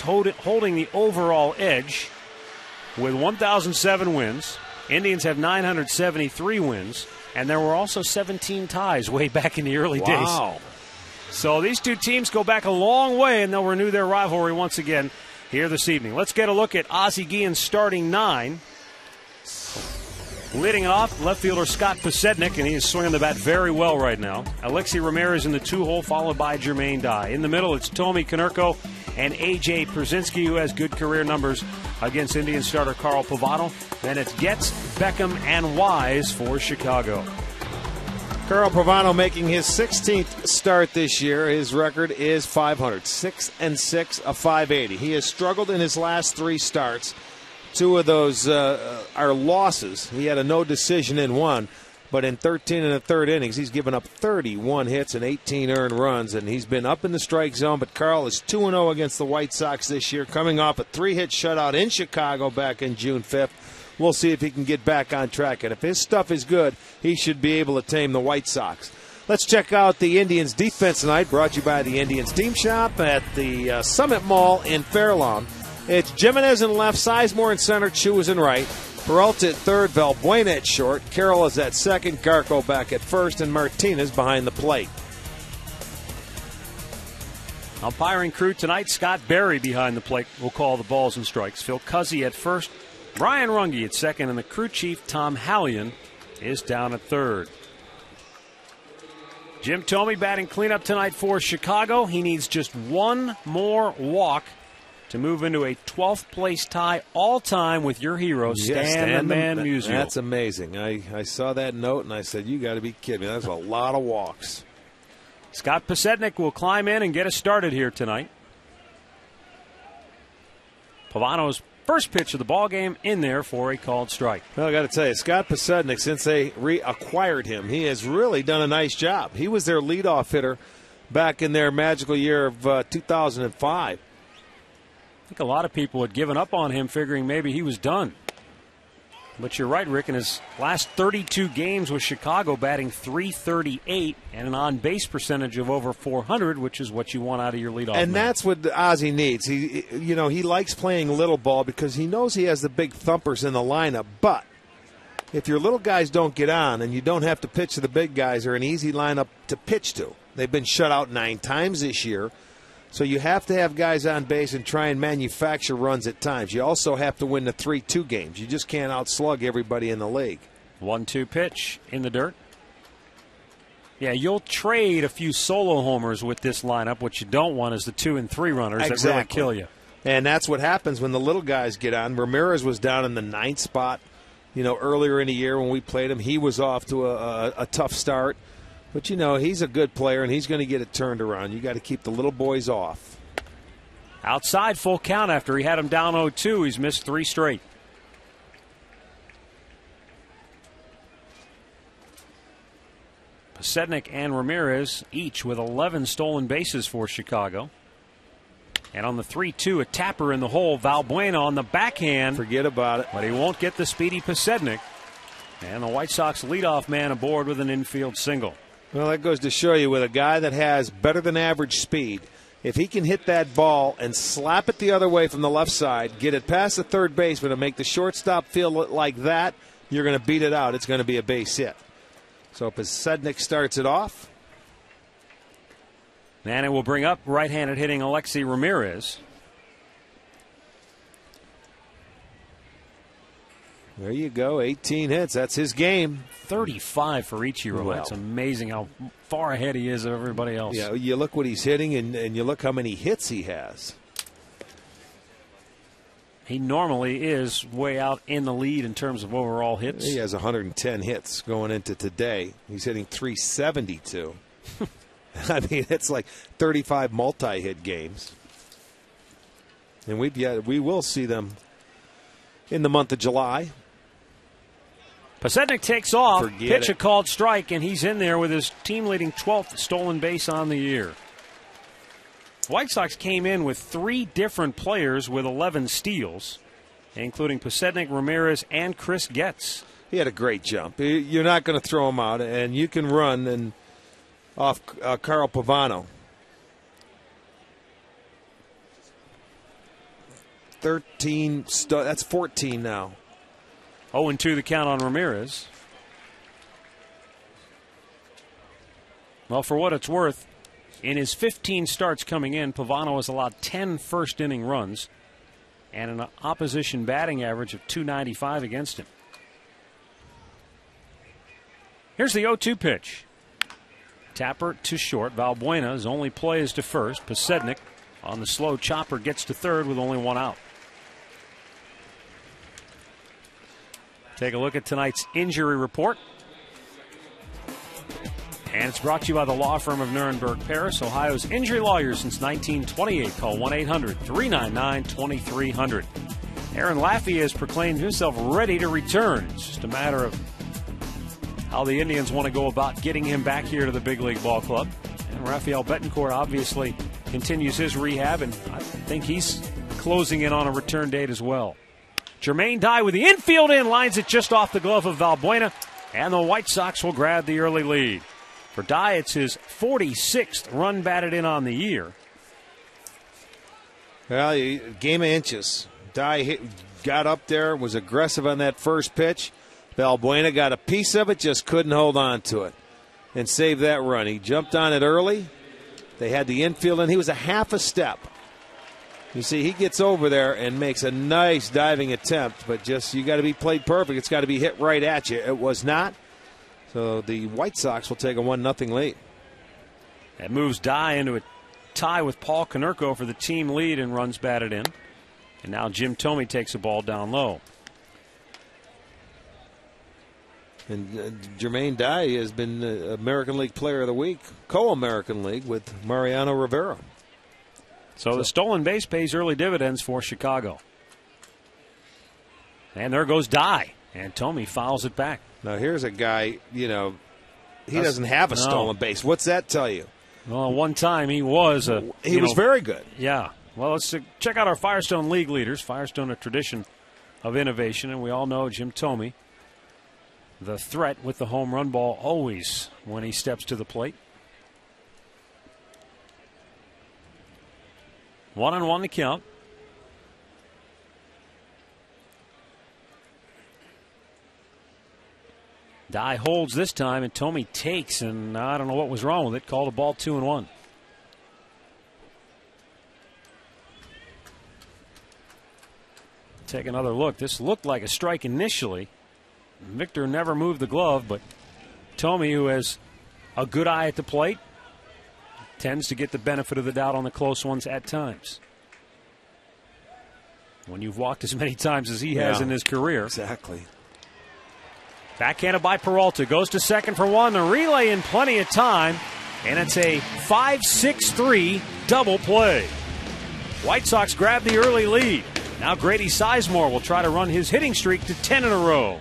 holding the overall edge with 1,007 wins. Indians have 973 wins, and there were also 17 ties way back in the early days. Wow. So these two teams go back a long way, and they'll renew their rivalry once again here this evening. Let's get a look at Ozzie Guillen's starting 9. Leading it off, left fielder Scott Posednik, and he is swinging the bat very well right now. Alexi Ramirez in the 2-hole, followed by Jermaine Dye. In the middle, it's Tomi Konerko and A.J. Przinsky, who has good career numbers against Indian starter Carl Pavano. Then it's Getz, Beckham, and Wise for Chicago. Carl Pavano making his 16th start this year. His record is .500, 6-6, a .580. He has struggled in his last 3 starts. 2 of those are losses. He had a no decision in one, but in 13 1/3 innings, he's given up 31 hits and 18 earned runs, and he's been up in the strike zone. But Carl is 2-0 against the White Sox this year, coming off a 3-hit shutout in Chicago back in June 5th. We'll see if he can get back on track, and if his stuff is good, he should be able to tame the White Sox. Let's check out the Indians' defense tonight, brought to you by the Indians Team Shop at the Summit Mall in Fairlawn. It's Jimenez in left, Sizemore in center, Chu is in right. Peralta at third, Valbuena at short. Carroll is at second, Garco back at first, and Martinez behind the plate. Umpiring crew tonight, Scott Berry behind the plate will call the balls and strikes. Phil Cuzzy at first, Brian Runge at second, and the crew chief, Tom Hallion, is down at third. Jim Thome batting cleanup tonight for Chicago. He needs just one more walk to move into a 12th place tie all-time with your hero, Stan the Man Musial. That's amazing. I saw that note, and I said, you got to be kidding me. That's a lot of walks. Scott Posednik will climb in and get us started here tonight. Pavano's first pitch of the ballgame in there for a called strike. Well, I got to tell you, Scott Posednik, since they reacquired him, he has really done a nice job. He was their leadoff hitter back in their magical year of 2005. I think a lot of people had given up on him, figuring maybe he was done. But you're right, Rick. In his last 32 games with Chicago, batting .338 and an on-base percentage of over .400, which is what you want out of your leadoff And man. That's what Ozzie needs. He likes playing little ball because he knows he has the big thumpers in the lineup. But if your little guys don't get on and you don't have to pitch to the big guys, they're an easy lineup to pitch to. They've been shut out 9 times this year. So you have to have guys on base and try and manufacture runs at times. You also have to win the 3-2 games. You just can't outslug everybody in the league. 1-2 pitch in the dirt. Yeah, you'll trade a few solo homers with this lineup. What you don't want is the 2 and 3 runners that really kill you. And that's what happens when the little guys get on. Ramirez was down in the 9th spot, earlier in the year when we played him. He was off to a tough start. But, he's a good player, and he's going to get it turned around. You got to keep the little boys off. Outside, full count after he had him down 0-2. He's missed 3 straight. Posednik and Ramirez each with 11 stolen bases for Chicago. And on the 3-2, a tapper in the hole. Valbuena on the backhand. Forget about it. But he won't get the speedy Posednik. And the White Sox leadoff man aboard with an infield single. Well, that goes to show you with a guy that has better than average speed, if he can hit that ball and slap it the other way from the left side, get it past the third baseman and make the shortstop feel like that, you're going to beat it out. It's going to be a base hit. So Posednik starts it off. And it will bring up right-handed hitting Alexi Ramirez. There you go, 18 hits. That's his game. 35 for Ichiro. Well, that's amazing how far ahead he is of everybody else. Yeah, you look what he's hitting, and you look how many hits he has. He normally is way out in the lead in terms of overall hits. He has 110 hits going into today. He's hitting .372. I mean, it's like 35 multi-hit games. And we will see them in the month of July. Posednik takes off, pitch a called strike, and he's in there with his team-leading 12th stolen base on the year. White Sox came in with 3 different players with 11 steals, including Posednik, Ramirez, and Chris Getz. He had a great jump. You're not going to throw him out, and you can run off Carl Pavano. 13. That's 14 now. 0-2 the count on Ramirez. Well, for what it's worth, in his 15 starts coming in, Pavano has allowed 10 first-inning runs and an opposition batting average of .295 against him. Here's the 0-2 pitch. Tapper to short. Valbuena's only play is to first. Posednik on the slow chopper gets to third with only one out. Take a look at tonight's injury report. And it's brought to you by the law firm of Nuremberg, Paris, Ohio's injury lawyers since 1928. Call 1-800-399-2300. Aaron Laffey has proclaimed himself ready to return. It's just a matter of how the Indians want to go about getting him back here to the big league ball club. And Rafael Betancourt obviously continues his rehab, and I think he's closing in on a return date as well. Jermaine Dye with the infield in, lines it just off the glove of Valbuena, and the White Sox will grab the early lead. For Dye, it's his 46th run batted in on the year. Well, game of inches. Dye got up there, was aggressive on that first pitch. Valbuena got a piece of it, just couldn't hold on to it and save that run. He jumped on it early. They had the infield, and he was a half a step. You see, he gets over there and makes a nice diving attempt, but just you got to be played perfect. It's got to be hit right at you. It was not. So the White Sox will take a 1-0 lead. That moves Dye into a tie with Paul Konerko for the team lead in runs batted in. And now Jim Thome takes a ball down low. And Jermaine Dye has been American League Player of the Week, co-American League with Mariano Rivera. So the stolen base pays early dividends for Chicago. And there goes Dye. And Thome fouls it back. Now here's a guy, he doesn't have a stolen base. What's that tell you? Well, one time he was He was very good. Yeah. Well, let's check out our Firestone League leaders. Firestone, a tradition of innovation, and we all know Jim Thome, the threat with the home run ball always when he steps to the plate. 1-1 to count. Dye holds this time, and Thome takes, and I don't know what was wrong with it. Called a ball 2-1. Take another look. This looked like a strike initially. Victor never moved the glove, but Thome, who has a good eye at the plate, tends to get the benefit of the doubt on the close ones at times. When you've walked as many times as he has in his career. Exactly. Backhanded by Peralta. Goes to second for one. The relay in plenty of time. And it's a 5-6-3 double play. White Sox grab the early lead. Now Grady Sizemore will try to run his hitting streak to 10 in a row.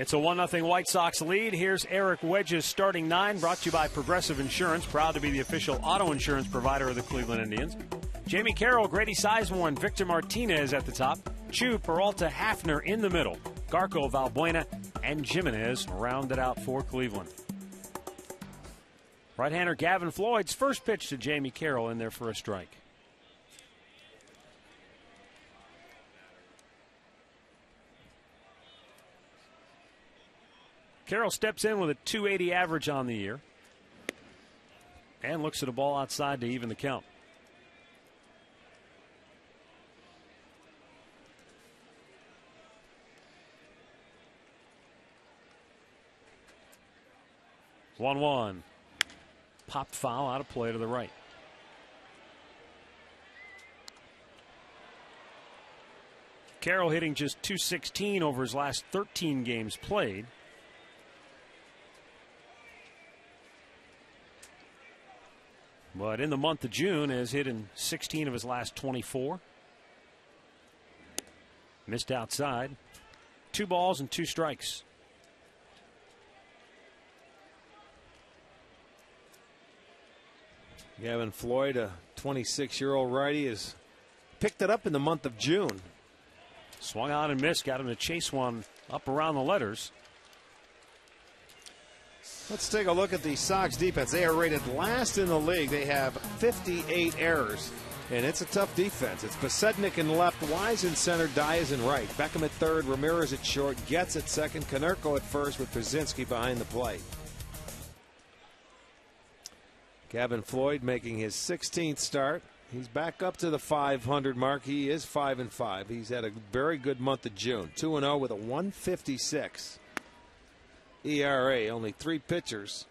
It's a 1-0 White Sox lead. Here's Eric Wedge's starting nine, brought to you by Progressive Insurance, proud to be the official auto insurance provider of the Cleveland Indians. Jamie Carroll, Grady Sizemore, and Victor Martinez at the top. Chu, Peralta, Hafner in the middle. Garco, Valbuena, and Jimenez rounded out for Cleveland. Right-hander Gavin Floyd's first pitch to Jamie Carroll in there for a strike. Carroll steps in with a .280 average on the year and looks at a ball outside to even the count. One. Pop foul out of play to the right. Carroll hitting just .216 over his last 13 games played. But in the month of June has hit in 16 of his last 24. Missed outside. 2 balls and 2 strikes. Gavin Floyd, a 26-year-old righty, has picked it up in the month of June. Swung on and missed. Got him to chase one up around the letters. Let's take a look at the Sox defense. They are rated last in the league. They have 58 errors, and it's a tough defense. It's Besednik in left, Wise in center, Diaz in right. Beckham at third, Ramirez at short, Getz at second, Konerko at first with Brzezinski behind the plate. Gavin Floyd making his 16th start. He's back up to the 500 mark. He is 5-5. He's had a very good month of June. 2-0 with a 1.56 ERA. Only 3 pitchers,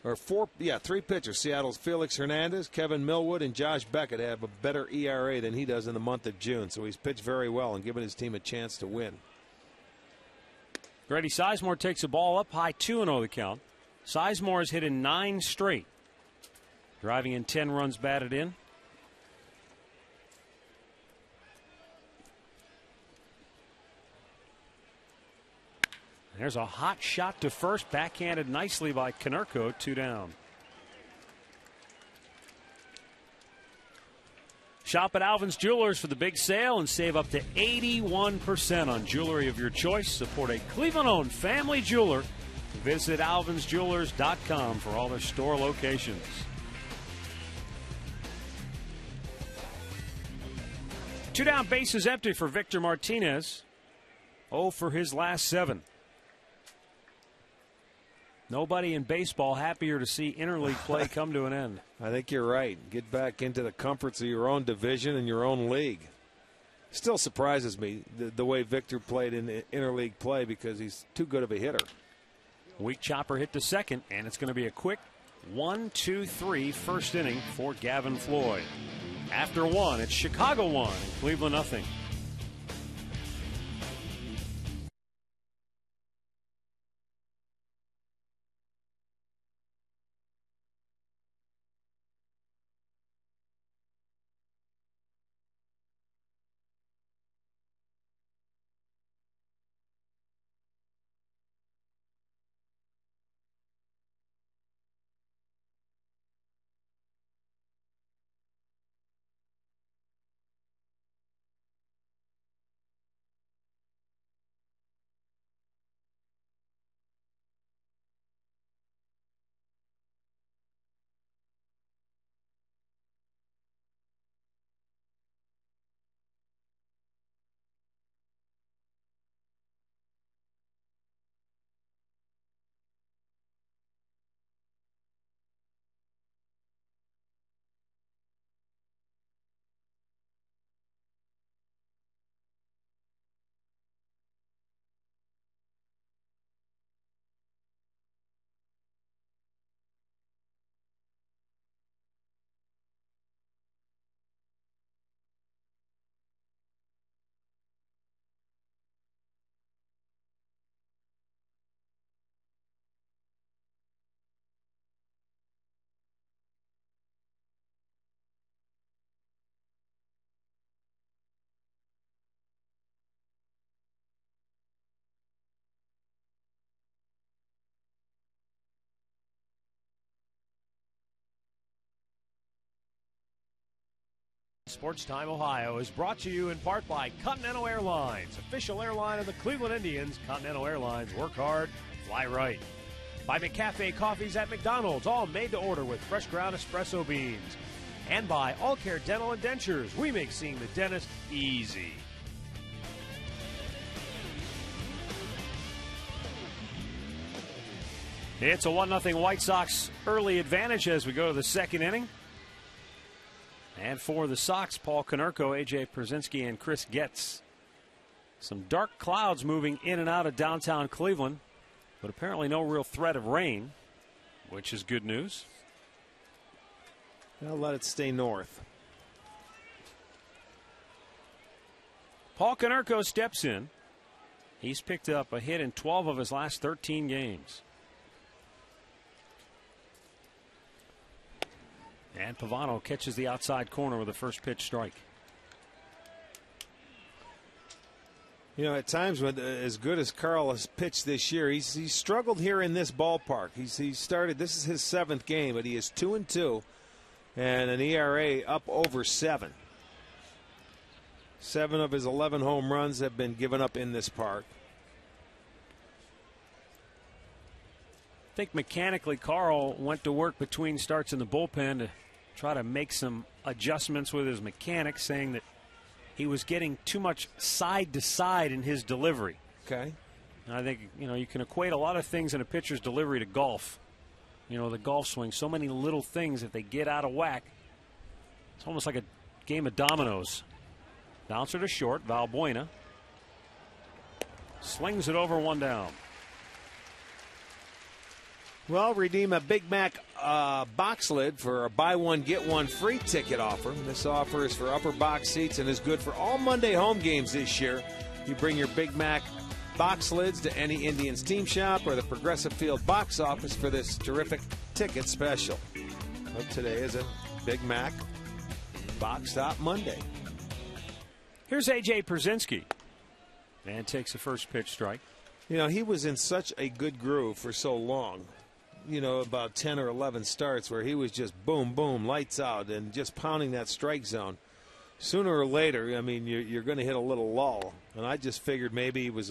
or 3 pitchers. Seattle's Felix Hernandez, Kevin Millwood, and Josh Beckett have a better ERA than he does in the month of June. So he's pitched very well and given his team a chance to win. Grady Sizemore takes a ball up high, 2-0 the count. Sizemore has hit in 9 straight, driving in 10 runs batted in. There's a hot shot to first, backhanded nicely by Konerko, 2 down. Shop at Alvin's Jewelers for the big sale and save up to 81% on jewelry of your choice. Support a Cleveland-owned family jeweler. Visit alvinsjewelers.com for all their store locations. Two down, bases empty for Victor Martinez. 0 for his last 7. Nobody in baseball happier to see interleague play come to an end. I think you're right. Get back into the comforts of your own division and your own league. Still surprises me the way Victor played in interleague play because he's too good of a hitter. Weak chopper hit to second, and it's going to be a quick 1-2-3 first inning for Gavin Floyd. After 1, it's Chicago 1 and Cleveland nothing. Sports Time Ohio is brought to you in part by Continental Airlines, official airline of the Cleveland Indians. Continental Airlines, work hard, fly right. By McCafe Coffees at McDonald's, all made to order with fresh ground espresso beans. And by All Care Dental and Dentures, we make seeing the dentist easy. It's a 1-0 White Sox early advantage as we go to the second inning. And for the Sox, Paul Konerko, A.J. Pierzynski, and Chris Getz. Some dark clouds moving in and out of downtown Cleveland, but apparently no real threat of rain, which is good news. I'll let it stay north. Paul Konerko steps in. He's picked up a hit in 12 of his last 13 games. And Pavano catches the outside corner with a first pitch strike. You know, at times when as good as Carl has pitched this year, he's struggled here in this ballpark. He started. This is his 7th game, but he is 2-2, and an ERA up over 7. 7 of his 11 home runs have been given up in this park. I think mechanically Carl went to work between starts in the bullpen to try to make some adjustments with his mechanics, saying that he was getting too much side to side in his delivery. Okay. And I think, you can equate a lot of things in a pitcher's delivery to golf. The golf swing, so many little things, if they get out of whack, it's almost like a game of dominoes. Bouncer to short, Valbuena slings it over, 1 down. Well, redeem a Big Mac box lid for a buy one, get one free ticket offer. This offer is for upper box seats and is good for all Monday home games this year. You bring your Big Mac box lids to any Indians team shop or the Progressive Field box office for this terrific ticket special. Well, today is a Big Mac Box Stop Monday. Here's A.J. Pierzynski. And takes a first pitch strike. He was in such a good groove for so long. About 10 or 11 starts where he was just boom, boom, lights out, and just pounding that strike zone. Sooner or later, you're going to hit a little lull. And I just figured maybe he was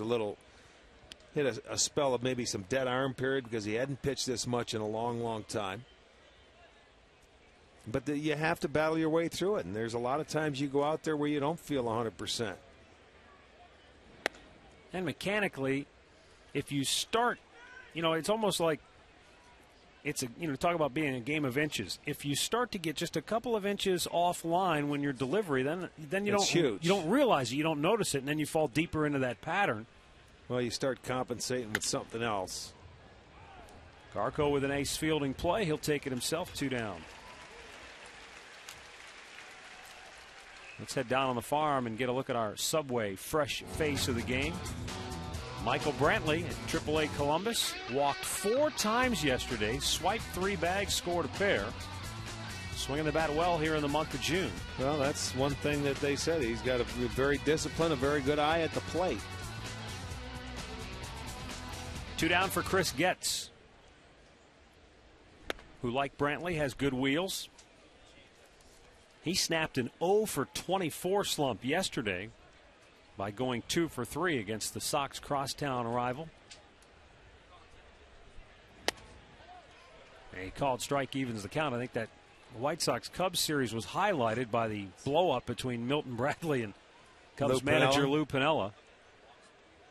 hit a spell of maybe some dead arm period because he hadn't pitched this much in a long, long time. But you have to battle your way through it. And there's a lot of times you go out there where you don't feel 100%. And mechanically, if you start, it's almost like talk about being a game of inches. If you start to get just a couple of inches offline when your delivery, then you don't realize it, you don't notice it, and then you fall deeper into that pattern. Well, you start compensating with something else. Garco with an ace fielding play. He'll take it himself, 2 down. Let's head down on the farm and get a look at our Subway fresh face of the game. Michael Brantley at AAA Columbus walked 4 times yesterday, swiped 3 bags, scored a pair. Swinging the bat well here in the month of June. Well, that's one thing that they said. He's got a very disciplined, a very good eye at the plate. 2 down for Chris Getz, who, like Brantley, has good wheels. He snapped an 0 for 24 slump yesterday by going 2 for 3 against the Sox crosstown rival. And he called strike, evens the count. I think that White Sox-Cubs series was highlighted by the blow-up between Milton Bradley and Cubs manager Lou Piniella.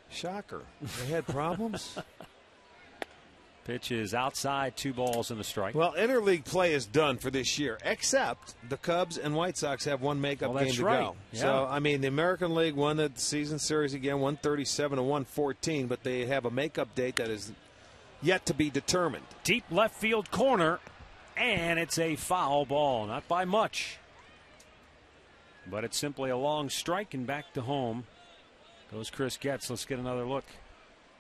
Shocker. They had problems? Pitch is outside, 2 balls and a strike. Well, interleague play is done for this year, except the Cubs and White Sox have one makeup game to go. Yeah. So, the American League won the season series again, 137 to 114, but they have a makeup date that is yet to be determined. Deep left field corner, and it's a foul ball. Not by much, but it's simply a long strike, and back to home goes Chris Getz. Let's get another look.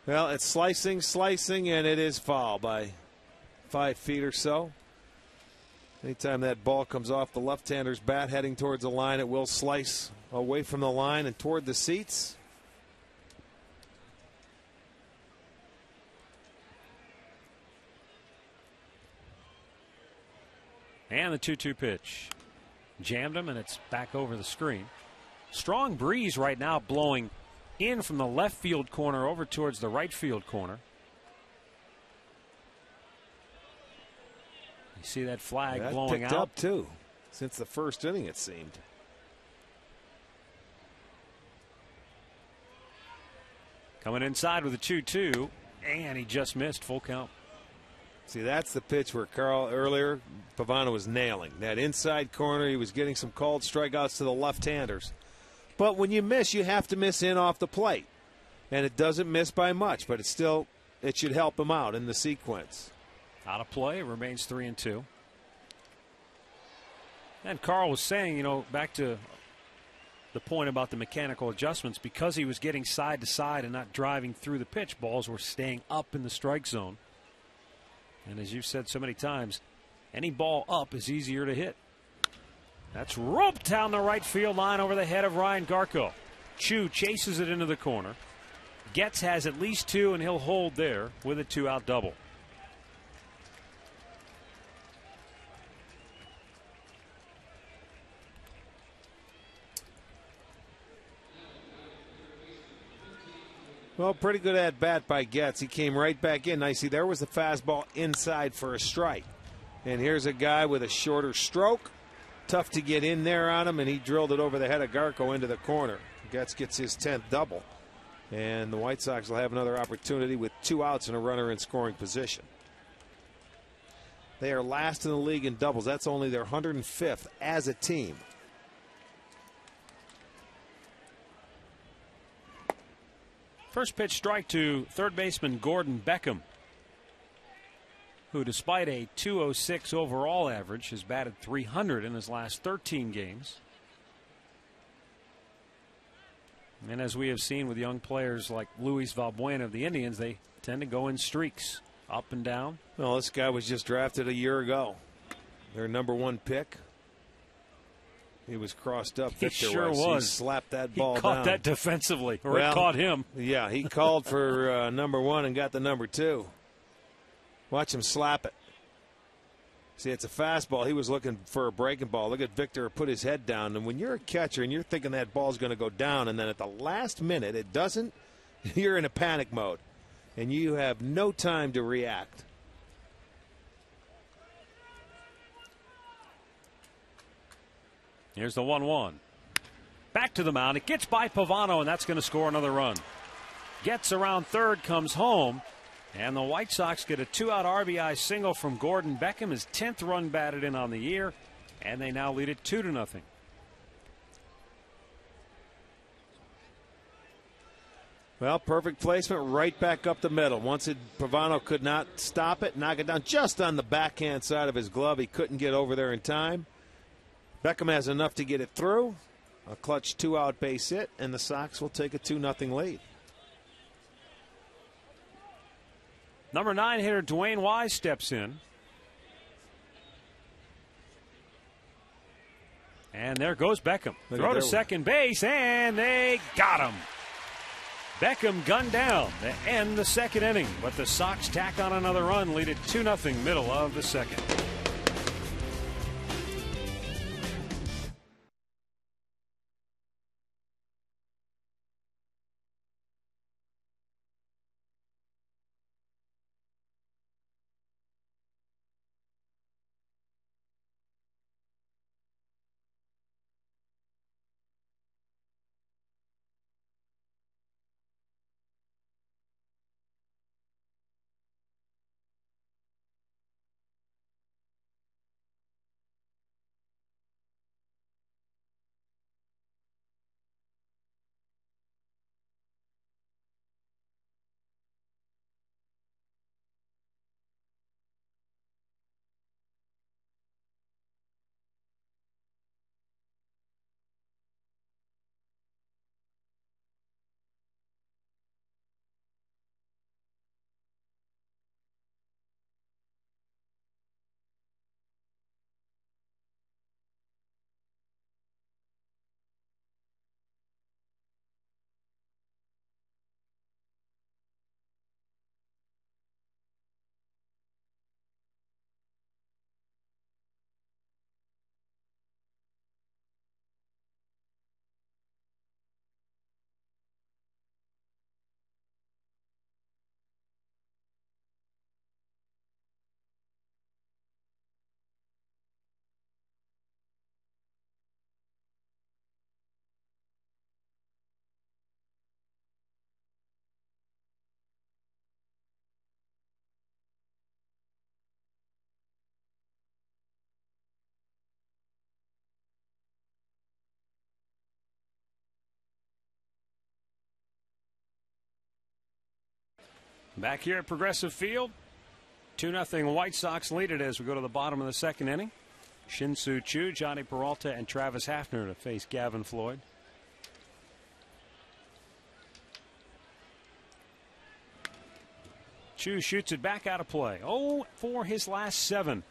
Well, it's slicing, and it is foul by 5 feet or so. Anytime that ball comes off the left-hander's bat heading towards the line, it will slice away from the line and toward the seats. And the 2-2 pitch. Jammed him, and it's back over the screen. Strong breeze right now blowing in from the left field corner over towards the right field corner. You see that flag blowing picked out. Up too, since the first inning it seemed. Coming inside with a 2-2, and he just missed. Full count. See, that's the pitch where Carl earlier, Pavano was nailing. That inside corner, he was getting some called strikeouts to the left-handers. But when you miss, you have to miss in off the plate. And it doesn't miss by much, but it should help him out in the sequence. Out of play, remains 3-2. And Carl was saying, back to the point about the mechanical adjustments, because he was getting side to side and not driving through the pitch, balls were staying up in the strike zone. And as you've said so many times, any ball up is easier to hit. That's roped down the right field line over the head of Ryan Garco. Chu chases it into the corner. Getz has at least 2, and he'll hold there with a 2-out double. Well, pretty good at bat by Getz. He came right back in. I see there was the fastball inside for a strike. And here's a guy with a shorter stroke. Tough to get in there on him, and he drilled it over the head of Garco into the corner. Getz gets his 10th double. And the White Sox will have another opportunity with 2 outs and a runner in scoring position. They are last in the league in doubles. That's only their 105th as a team. First pitch strike to third baseman Gordon Beckham, who despite a .206 overall average has batted .300 in his last 13 games. And as we have seen with young players like Luis Valbuena of the Indians, they tend to go in streaks, up and down. Well, this guy was just drafted a year ago. Their #1 pick. He was crossed up. He Victor sure was. He slapped that ball He caught down. that defensively, or it caught him. Yeah, he called for #1 and got the #2. Watch him slap it. See, it's a fastball. He was looking for a breaking ball. Look at Victor put his head down. And when you're a catcher and you're thinking that ball's going to go down, and then at the last minute it doesn't, you're in a panic mode. And you have no time to react. Here's the 1-1. Back to the mound. It gets by Pavano, and that's going to score another run. Gets around third, comes home, and the White Sox get a 2-out RBI single from Gordon Beckham, his 10th run batted in on the year, and they now lead it 2-0. Well, perfect placement right back up the middle. Pavano could not stop it, knock it down just on the backhand side of his glove. He couldn't get over there in time. Beckham has enough to get it through. A clutch 2-out base hit, and the Sox will take a 2-0 lead. Number 9 hitter Dwayne Wise steps in. And there goes Beckham. Throw to second base, and they got him. Beckham gunned down to end the second inning, but the Sox tack on another run, lead it 2-0 middle of the second. Back here at Progressive Field, 2-0 White Sox lead it as we go to the bottom of the second inning. Shin-Soo Choo, Johnny Peralta, and Travis Hafner to face Gavin Floyd. Choo shoots it back out of play. 0 for his last 7.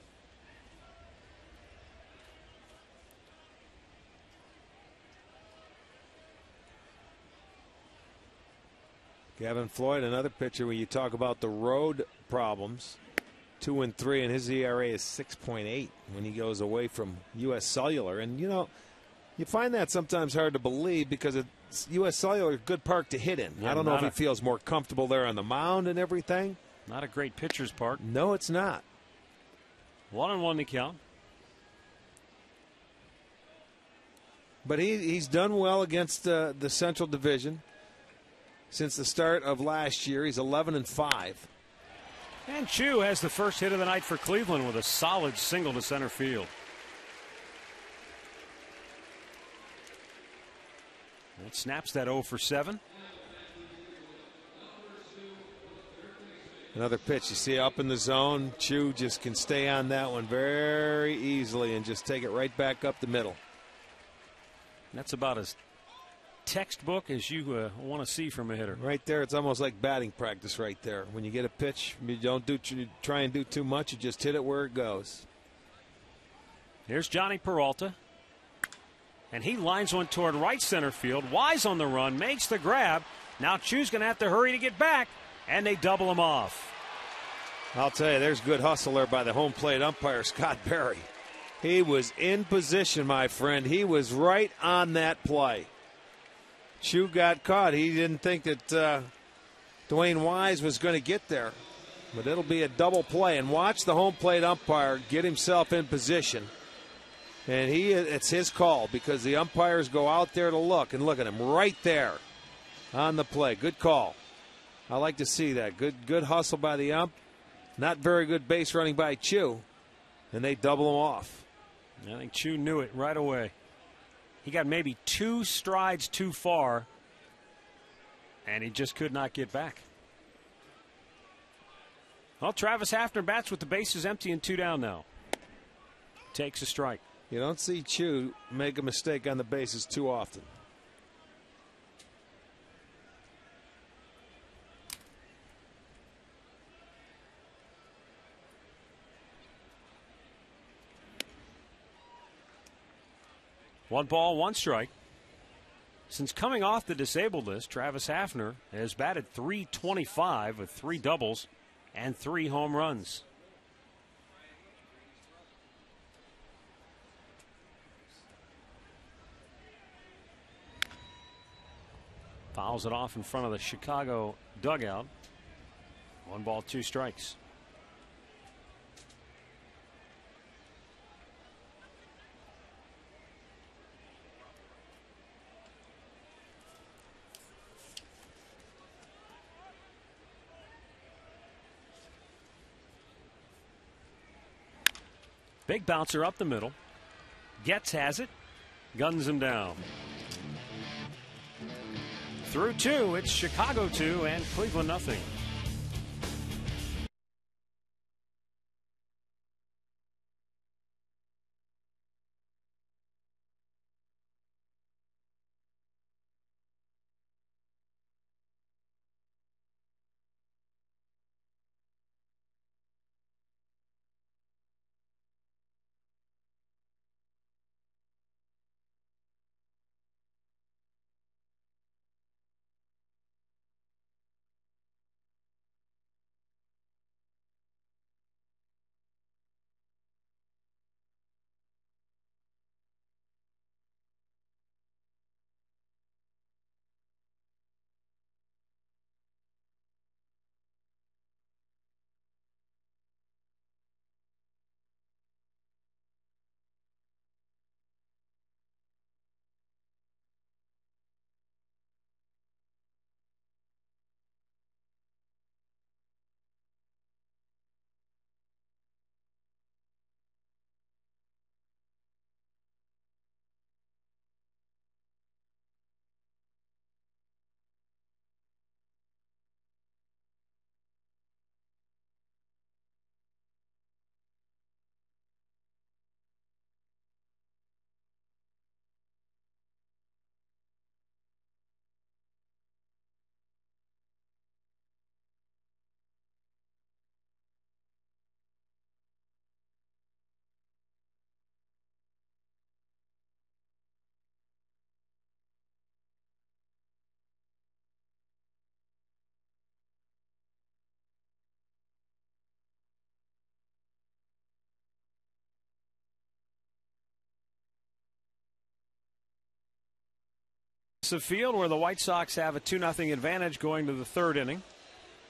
Gavin Floyd, another pitcher when you talk about the road problems. 2-3, and his ERA is 6.8 when he goes away from U.S. Cellular. And, you know, you find that sometimes hard to believe because it's U.S. Cellular is a good park to hit in. Yeah, I don't know if he feels more comfortable there on the mound and everything. Not a great pitcher's park. No, it's not. 1-1 to count. But he's done well against the Central Division since the start of last year. He's 11-5. And Choo has the first hit of the night for Cleveland with a solid single to center field. That snaps that 0 for 7. Another pitch. You see up in the zone. Choo just can stay on that one very easily and just take it right back up the middle. That's about as textbook as you want to see from a hitter. Right there, it's almost like batting practice right there. When you get a pitch, you don't try and do too much. You just hit it where it goes. Here's Johnny Peralta. And he lines one toward right center field. Wise on the run, makes the grab. Now Choo's going to have to hurry to get back, and they double him off. I'll tell you, there's good hustle there by the home plate umpire, Scott Berry. He was in position, my friend. He was right on that play. Choo got caught. He didn't think that Dwayne Wise was going to get there. But it'll be a double play. And watch the home plate umpire get himself in position. And it's his call because the umpires go out there to look. And look at him right there on the play. Good call. I like to see that. Good hustle by the ump. Not very good base running by Choo. And they double him off. I think Choo knew it right away. He got maybe 2 strides too far, and he just could not get back. Well, Travis Hafner bats with the bases empty and 2 down now. Takes a strike. You don't see Choo make a mistake on the bases too often. One ball, 1 strike. Since coming off the disabled list, Travis Hafner has batted .325 with 3 doubles and 3 home runs. Fouls it off in front of the Chicago dugout. 1 ball, 2 strikes. Big bouncer up the middle. Getz has it. Guns him down. Through 2, it's Chicago 2 and Cleveland nothing. The field where the White Sox have a 2-0 advantage going to the third inning.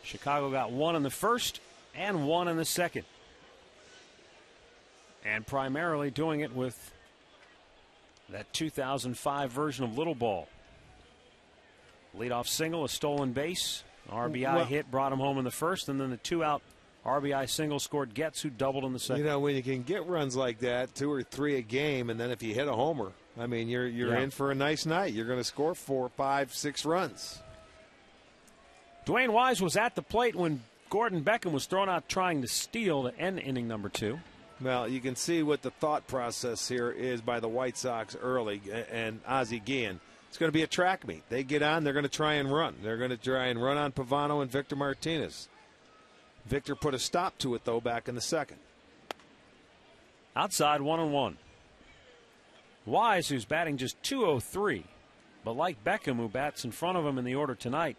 Chicago got one in the first and one in the second. And primarily doing it with that 2005 version of Little Ball. Leadoff single, a stolen base, RBI hit brought him home in the first, and then the 2-out RBI single scored Getz, who doubled in the second. You know, when you can get runs like that, 2 or 3 a game, and then if you hit a homer, I mean, you're in for a nice night. You're going to score 4, 5, 6 runs. Dwayne Wise was at the plate when Gordon Beckham was thrown out trying to steal to end inning number 2. Well, you can see what the thought process here is by the White Sox early, and Ozzie Guillen. It's going to be a track meet. They get on, they're going to try and run. They're going to try and run on Pavano and Victor Martinez. Victor put a stop to it, though, back in the second. Outside, 1-1. Wise, who's batting just .203, but like Beckham, who bats in front of him in the order tonight,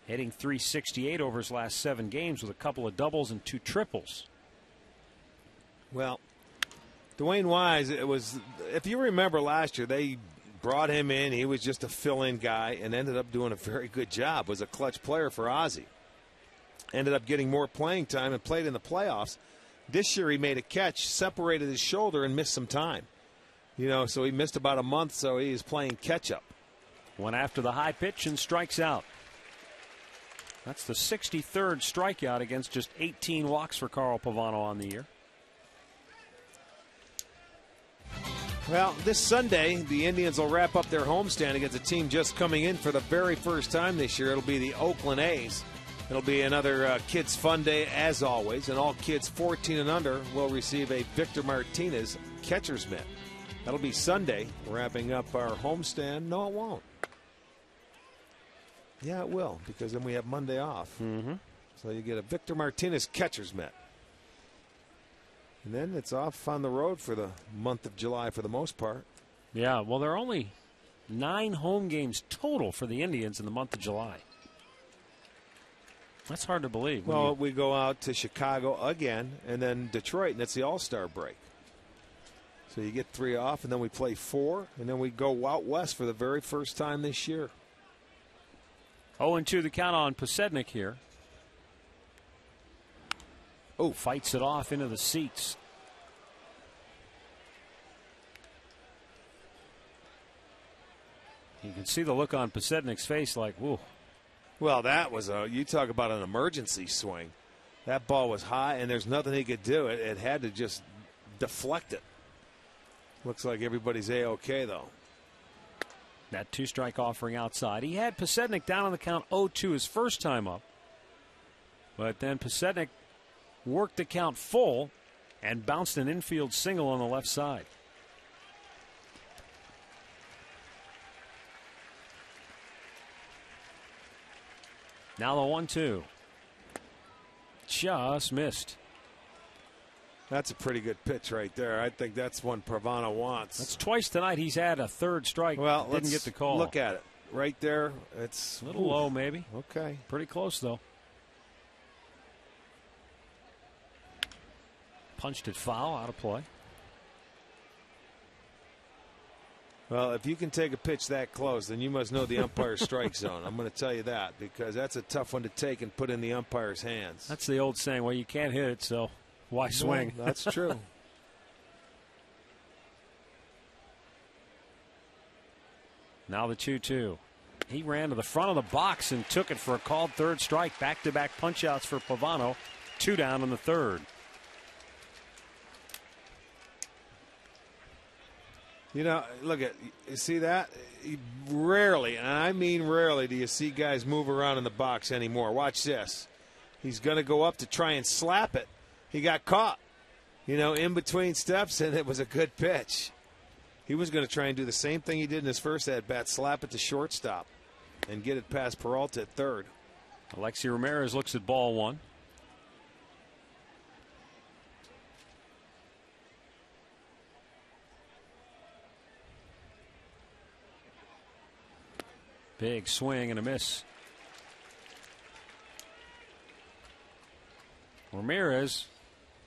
hitting .368 over his last 7 games with a couple of doubles and 2 triples. Well, Dwayne Wise, it was, if you remember last year, they brought him in. He was just a fill-in guy and ended up doing a very good job. Was a clutch player for Ozzie. Ended up getting more playing time and played in the playoffs. This year he made a catch, separated his shoulder, and missed some time. You know, so he missed about a month, so he's playing catch-up. Went after the high pitch and strikes out. That's the 63rd strikeout against just 18 walks for Carl Pavano on the year. Well, this Sunday, the Indians will wrap up their homestand against a team just coming in for the very first time this year. It'll be the Oakland A's. It'll be another kids' fun day, as always, and all kids 14 and under will receive a Victor Martinez catcher's mitt. That'll be Sunday, wrapping up our homestand. No, it won't. Yeah, it will, because then we have Monday off. Mm-hmm. So you get a Victor Martinez catcher's mitt. And then it's off on the road for the month of July for the most part. Yeah, well, there are only 9 home games total for the Indians in the month of July. That's hard to believe. Well, we go out to Chicago again, and then Detroit, and it's the All-Star break. So you get 3 off, and then we play 4, and then we go out west for the very first time this year. 0-2 the count on Posednik here. Oh, fights it off into the seats. You can see the look on Posednik's face like, whoa. Well, that was you talk about an emergency swing. That ball was high, and there's nothing he could do. It had to just deflect it. Looks like everybody's A-OK, though. That 2-strike offering outside. He had Posednik down on the count 0-2 his first time up. But then Posednik worked the count full and bounced an infield single on the left side. Now the 1-2. Just missed. That's a pretty good pitch right there. I think that's one Pavano wants. That's twice tonight he's had a 3rd strike. Well, didn't get the call. Look at it. Right there. It's a little low, maybe. Okay. Pretty close, though. Punched it foul, out of play. Well, if you can take a pitch that close, then you must know the umpire's strike zone. I'm going to tell you that, because that's a tough one to take and put in the umpire's hands. That's the old saying, well, you can't hit it, so why swing? No, that's true. Now the 2-2. He ran to the front of the box and took it for a called 3rd strike. Back-to-back punch-outs for Pavano. 2 down in the 3rd. You know, look at, you see that? Rarely, and I mean rarely, do you see guys move around in the box anymore. Watch this. He's going to go up to try and slap it. He got caught, you know, in between steps, and it was a good pitch. He was going to try and do the same thing he did in his first at-bat, slap it to shortstop and get it past Peralta at 3rd. Alexi Ramirez looks at ball 1. Big swing and a miss. Ramirez,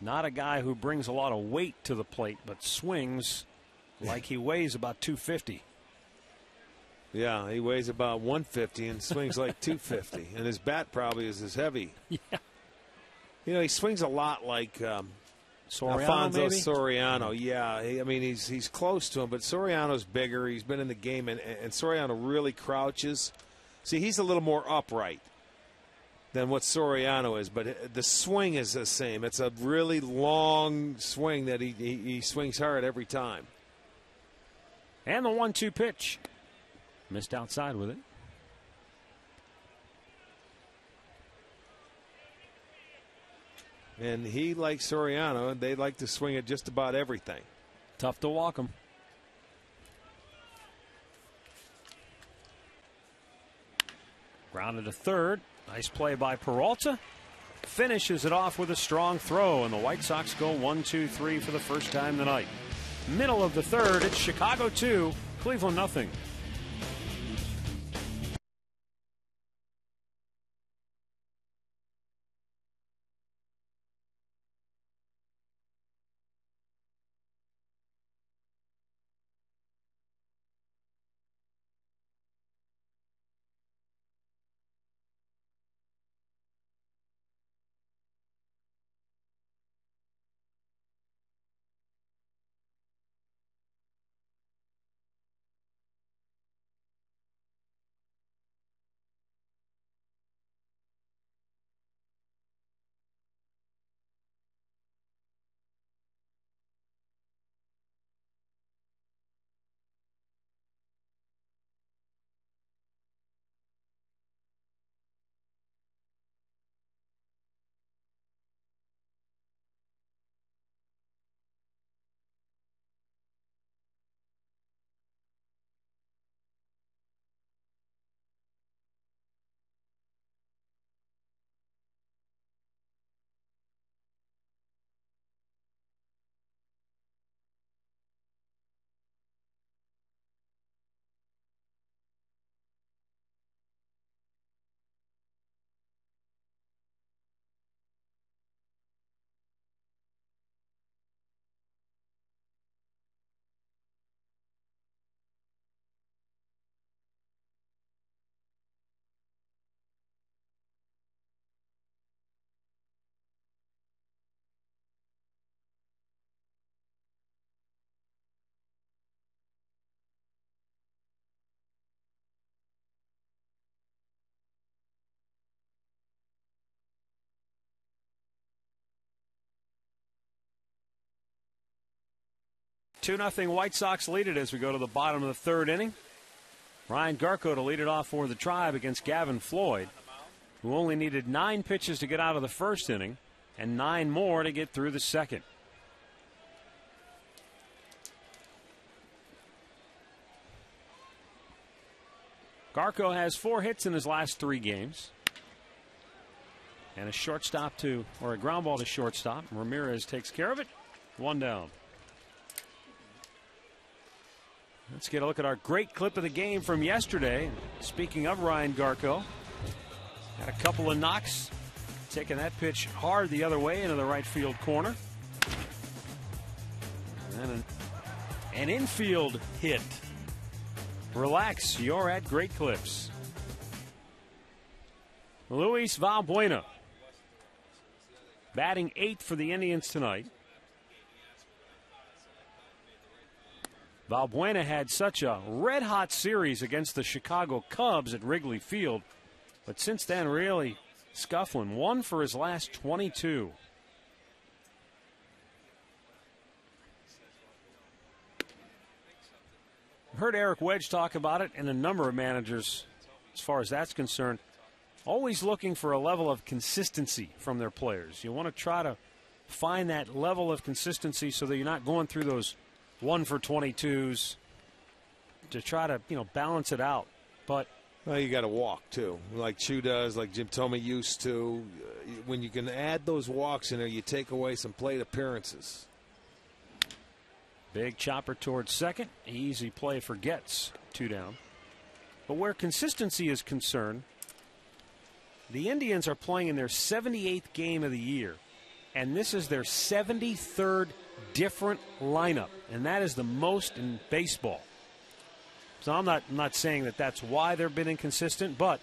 not a guy who brings a lot of weight to the plate, but swings like he weighs about 250. Yeah, he weighs about 150 and swings like 250, and his bat probably is as heavy. Yeah. You know, he swings a lot like Soriano, Alfonso maybe? Soriano. Yeah, I mean he's close to him, but Soriano's bigger. He's been in the game, and Soriano really crouches. See, he's a little more upright than what Soriano is, but the swing is the same. It's a really long swing that he swings hard every time. And the 1-2 pitch. Missed outside with it. And he, like Soriano, they like to swing at just about everything. Tough to walk him. Grounded to third. Nice play by Peralta. Finishes it off with a strong throw, and the White Sox go 1-2-3 for the first time tonight. Middle of the third, it's Chicago 2, Cleveland nothing. Two 2-0 White Sox lead it as we go to the bottom of the third inning. Ryan Garco to lead it off for the Tribe against Gavin Floyd, who only needed 9 pitches to get out of the first inning and 9 more to get through the second. Garco has 4 hits in his last 3 games. And a ground ball to shortstop. Ramirez takes care of it. 1 down. Let's get a look at our great clip of the game from yesterday. Speaking of Ryan Garco, had a couple of knocks, taking that pitch hard the other way into the right field corner. And an infield hit. Relax, you're at Great Clips. Luis Valbuena, batting 8th for the Indians tonight. Valbuena had such a red-hot series against the Chicago Cubs at Wrigley Field, but since then really scuffling. 1 for his last 22. Heard Eric Wedge talk about it, and a number of managers, as far as that's concerned, always looking for a level of consistency from their players. You want to try to find that level of consistency so that you're not going through those 1 for 22s to try to, balance it out. But well, you got to walk too, like Chu does, like Jim Thome used to. When you can add those walks in there, you take away some plate appearances. Big chopper towards second. Easy play for Getz. 2 down. But where consistency is concerned, the Indians are playing in their 78th game of the year, and this is their 73rd different lineup, and that is the most in baseball. So I'm not saying that that's why they've been inconsistent, but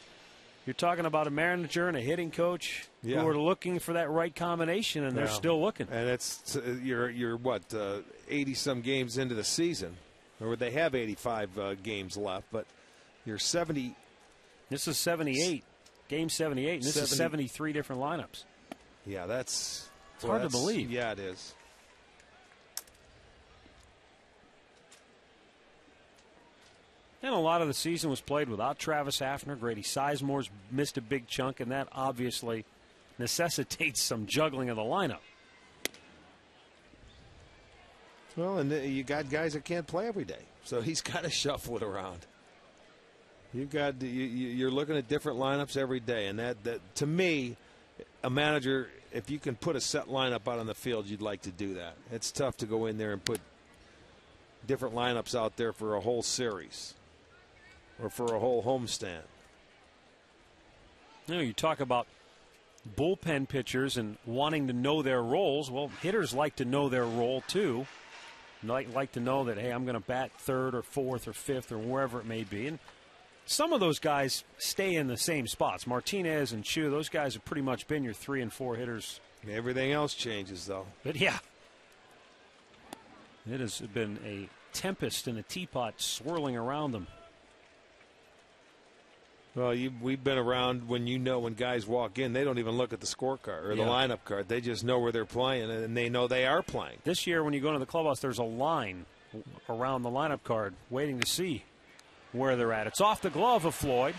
you're talking about a manager and a hitting coach who are looking for that right combination, and they're still looking. And it's you're what 80-some games into the season, or they have 85 games left, but you're 70. This is 78, game 78, and this is 73 different lineups. Yeah, it's hard to believe. Yeah, it is. And a lot of the season was played without Travis Hafner. Grady Sizemore's missed a big chunk, and that obviously necessitates some juggling of the lineup. Well, and you got guys that can't play every day, so he's got to shuffle it around. You're looking at different lineups every day, and that to me, a manager, if you can put a set lineup out on the field, you'd like to do that. It's tough to go in there and put different lineups out there for a whole series or for a whole homestand. You talk about bullpen pitchers and wanting to know their roles. Well, hitters like to know their role too. Like to know that, hey, I'm going to bat third or fourth or fifth or wherever it may be. And some of those guys stay in the same spots. Martinez and Chu, those guys have pretty much been your 3 and 4 hitters. Everything else changes, though. But yeah, it has been a tempest in a teapot swirling around them. Well, we've been around when guys walk in, they don't even look at the scorecard or the lineup card. They just know where they're playing, and they know they are playing. This year, when you go into the clubhouse, there's a line around the lineup card waiting to see where they're at. It's off the glove of Floyd.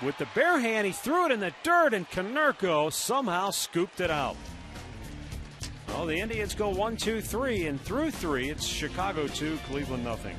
With the bare hand, he threw it in the dirt, and Konerko somehow scooped it out. Well, the Indians go 1, 2, 3, and through 3, it's Chicago 2, Cleveland nothing.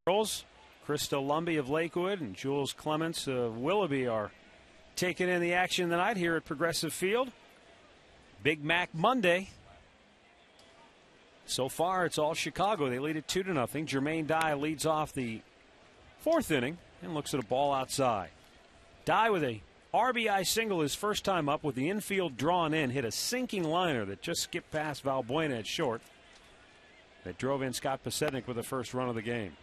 Krista Lumby of Lakewood and Jules Clements of Willoughby are taking in the action tonight here at Progressive Field. Big Mac Monday. So far, it's all Chicago. They lead it 2-0. Jermaine Dye leads off the 4th inning and looks at a ball outside. Dye with a RBI single his first time up with the infield drawn in, hit a sinking liner that just skipped past Valbuena at short. That drove in Scott Pasetnik with the first run of the game.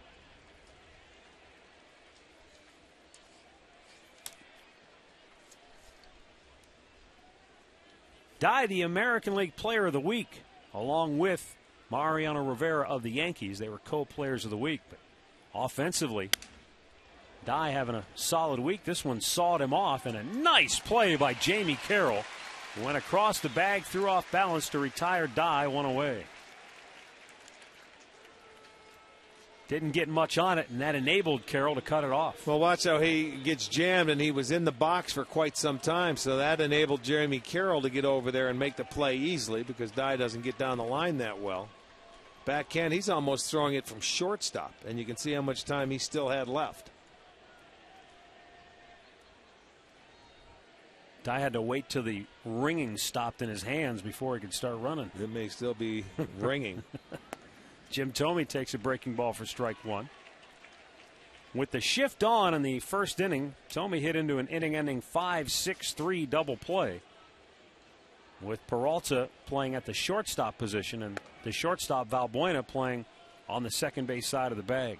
Dye, the American League Player of the Week, along with Mariano Rivera of the Yankees. They were co-players of the week. But offensively, Dye having a solid week. This one sawed him off, and a nice play by Jamie Carroll. Went across the bag, threw off balance to retire Dye, one away. Didn't get much on it, and that enabled Carroll to cut it off. Well, watch how he gets jammed, and he was in the box for quite some time, so that enabled Jeremy Carroll to get over there and make the play easily because Dye doesn't get down the line that well. Backhand, he's almost throwing it from shortstop, and you can see how much time he still had left. Dye had to wait till the ringing stopped in his hands before he could start running. It may still be ringing. Jim Thome takes a breaking ball for strike one. With the shift on in the first inning, Thome hit into an inning-ending 5-6-3 double play, with Peralta playing at the shortstop position and the shortstop Valbuena playing on the second base side of the bag.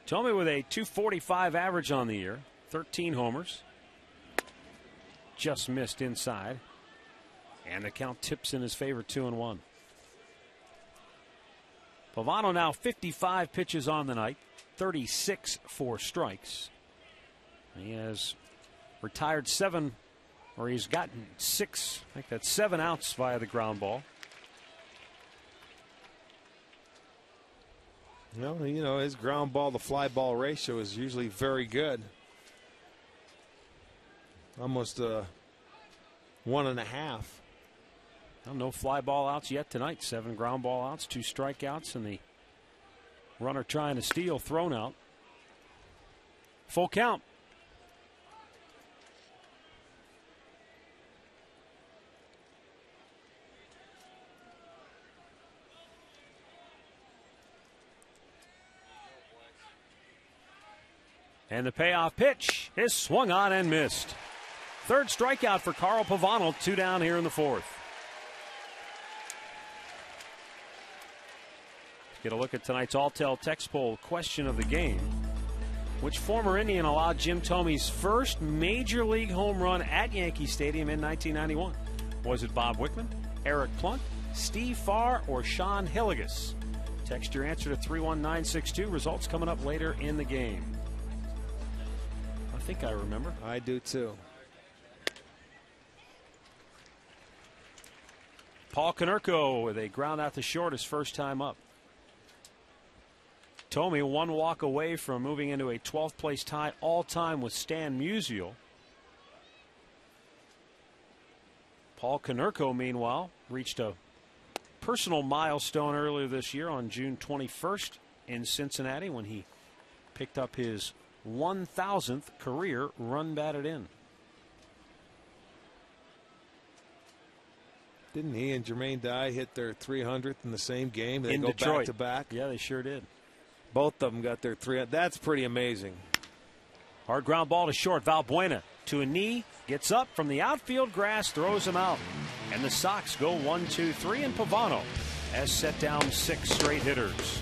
Thome with a .245 average on the year, 13 homers. Just missed inside. And the count tips in his favor, 2-1. Pavano now 55 pitches on the night, 36 for strikes. He has retired he's gotten 7 outs via the ground ball. Well, you know, his ground ball to fly ball ratio is usually very good. Almost 1.5. Well, no fly ball outs yet tonight. 7 ground ball outs, 2 strikeouts, and the runner trying to steal thrown out. Full count. And the payoff pitch is swung on and missed. Third strikeout for Carl Pavano, 2 down here in the fourth. Get a look at tonight's Alltel text poll question of the game. Which former Indian allowed Jim Thome's first major league home run at Yankee Stadium in 1991? Was it Bob Wickman, Eric Plunk, Steve Farr, or Sean Hilligus? Text your answer to 31962. Results coming up later in the game. I think I remember. I do too. Paul Konerko with a ground out to short his first time up. Thome 1 walk away from moving into a 12th place tie all time with Stan Musial. Paul Konerko, meanwhile, reached a personal milestone earlier this year on June 21st in Cincinnati when he picked up his 1,000th career run batted in. Didn't he and Jermaine Dye hit their 300th in the same game? They go Detroit. back to back. Yeah, they sure did. Both of them got their 300. That's pretty amazing. Hard ground ball to short. Valbuena to a knee, gets up from the outfield grass, throws him out. And the Sox go 1-2-3, and Pavano has set down 6 straight hitters.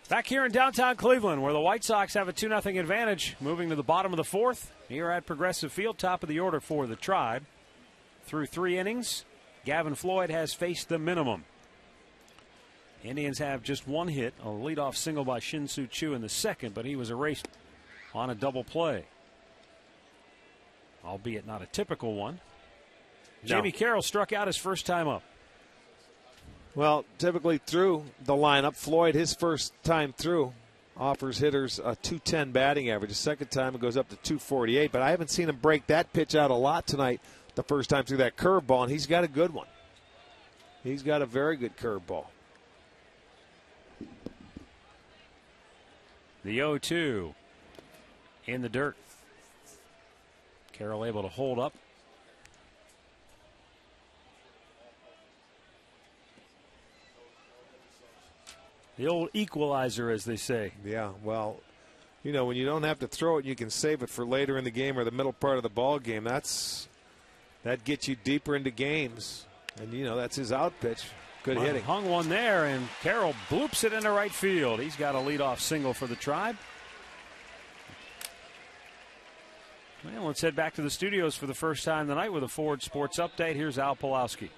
Back here in downtown Cleveland, where the White Sox have a 2-0 advantage, moving to the bottom of the fourth. Here at Progressive Field, top of the order for the Tribe. Through 3 innings, Gavin Floyd has faced the minimum. Indians have just 1 hit, a leadoff single by Shin-Soo Choo in the second, but he was erased on a double play. Albeit not a typical one. No. Jamie Carroll struck out his first time up. Well, typically through the lineup, Floyd, his first time through, offers hitters a .210 batting average. The second time it goes up to .248, but I haven't seen him break that pitch out a lot tonight the first time through that curveball, and he's got a good one. He's got a very good curveball. The 0-2 in the dirt. Carroll able to hold up. The old equalizer, as they say. Yeah, well, you know, when you don't have to throw it, you can save it for later in the game or the middle part of the ball game. That gets you deeper into games. And, you know, that's his out pitch. Good hitting. Hung one there, and Carroll bloops it into right field. He's got a leadoff single for the Tribe. Well, let's head back to the studios for the first time tonight with a Ford Sports Update. Here's Al Pulowski.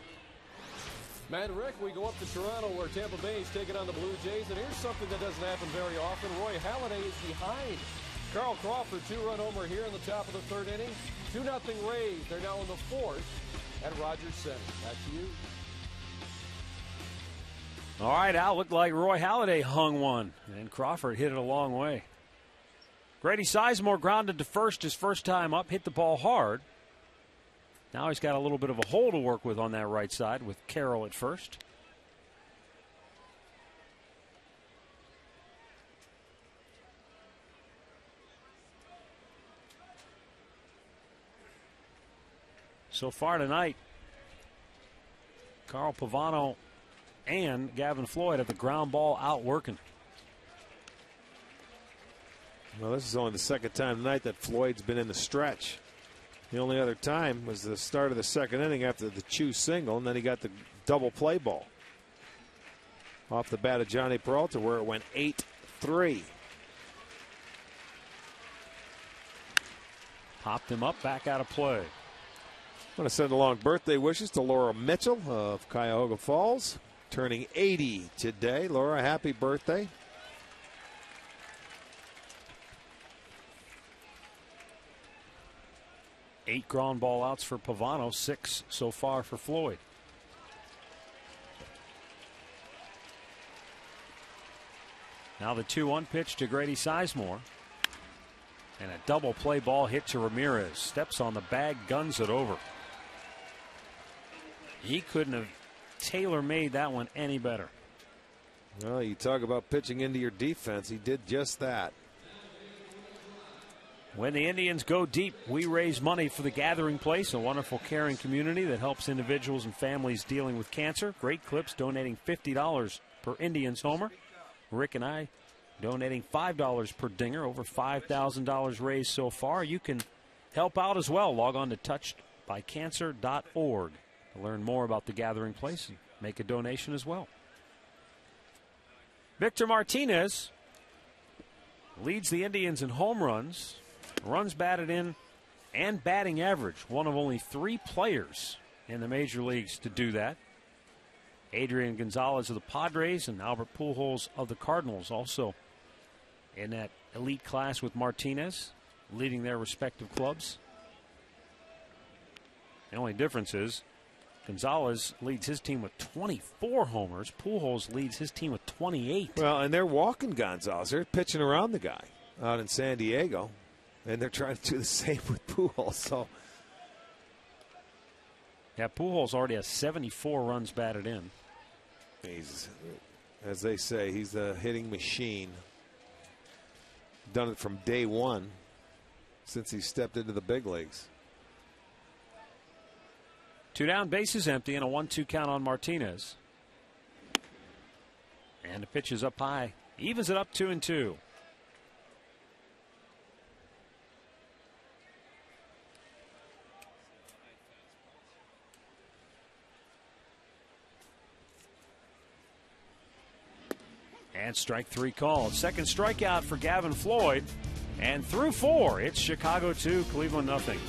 Matt and Rick, we go up to Toronto where Tampa Bay is taking on the Blue Jays, and here's something that doesn't happen very often. Roy Halladay is behind. Carl Crawford, 2-run homer here in the top of the 3rd inning. 2-0 Rays. They're now in the 4th at Rogers Center. Back to you. All right, Al, looked like Roy Halladay hung one, and Crawford hit it a long way. Grady Sizemore grounded to first his first time up, hit the ball hard. Now he's got a little bit of a hole to work with on that right side with Carroll at first. So far tonight, Carl Pavano and Gavin Floyd have the ground ball out working. Well, this is only the second time tonight that Floyd's been in the stretch. The only other time was the start of the 2nd inning after the Choo single, and then he got the double play ball off the bat of Johnny Peralta, where it went 8-3. Popped him up, back out of play. I want to send along birthday wishes to Laura Mitchell of Cuyahoga Falls, turning 80 today. Laura, happy birthday. Eight ground ball outs for Pavano, 6 so far for Floyd. Now the 2-1 pitch to Grady Sizemore. And a double play ball hit to Ramirez. Steps on the bag, guns it over. He couldn't have tailor-made that one any better. Well, you talk about pitching into your defense. He did just that. When the Indians go deep, we raise money for the Gathering Place, a wonderful, caring community that helps individuals and families dealing with cancer. Great clips donating $50 per Indians homer. Rick and I donating $5 per dinger, over $5,000 raised so far. You can help out as well. Log on to touchedbycancer.org to learn more about the Gathering Place and make a donation as well. Victor Martinez leads the Indians in home runs, runs batted in, and batting average. One of only 3 players in the major leagues to do that. Adrian Gonzalez of the Padres and Albert Pujols of the Cardinals also in that elite class with Martinez, leading their respective clubs. The only difference is Gonzalez leads his team with 24 homers. Pujols leads his team with 28. Well, and they're walking Gonzalez. They're pitching around the guy out in San Diego, and they're trying to do the same with Pujols. So, yeah, Pujols already has 74 runs batted in. He's, as they say, he's a hitting machine. Done it from day one since he stepped into the big leagues. 2 down, bases empty, and a 1-2 count on Martinez. And the pitch is up high. Evens it up 2-2. And strike 3 called. Second strikeout for Gavin Floyd. And through 4, it's Chicago 2, Cleveland nothing.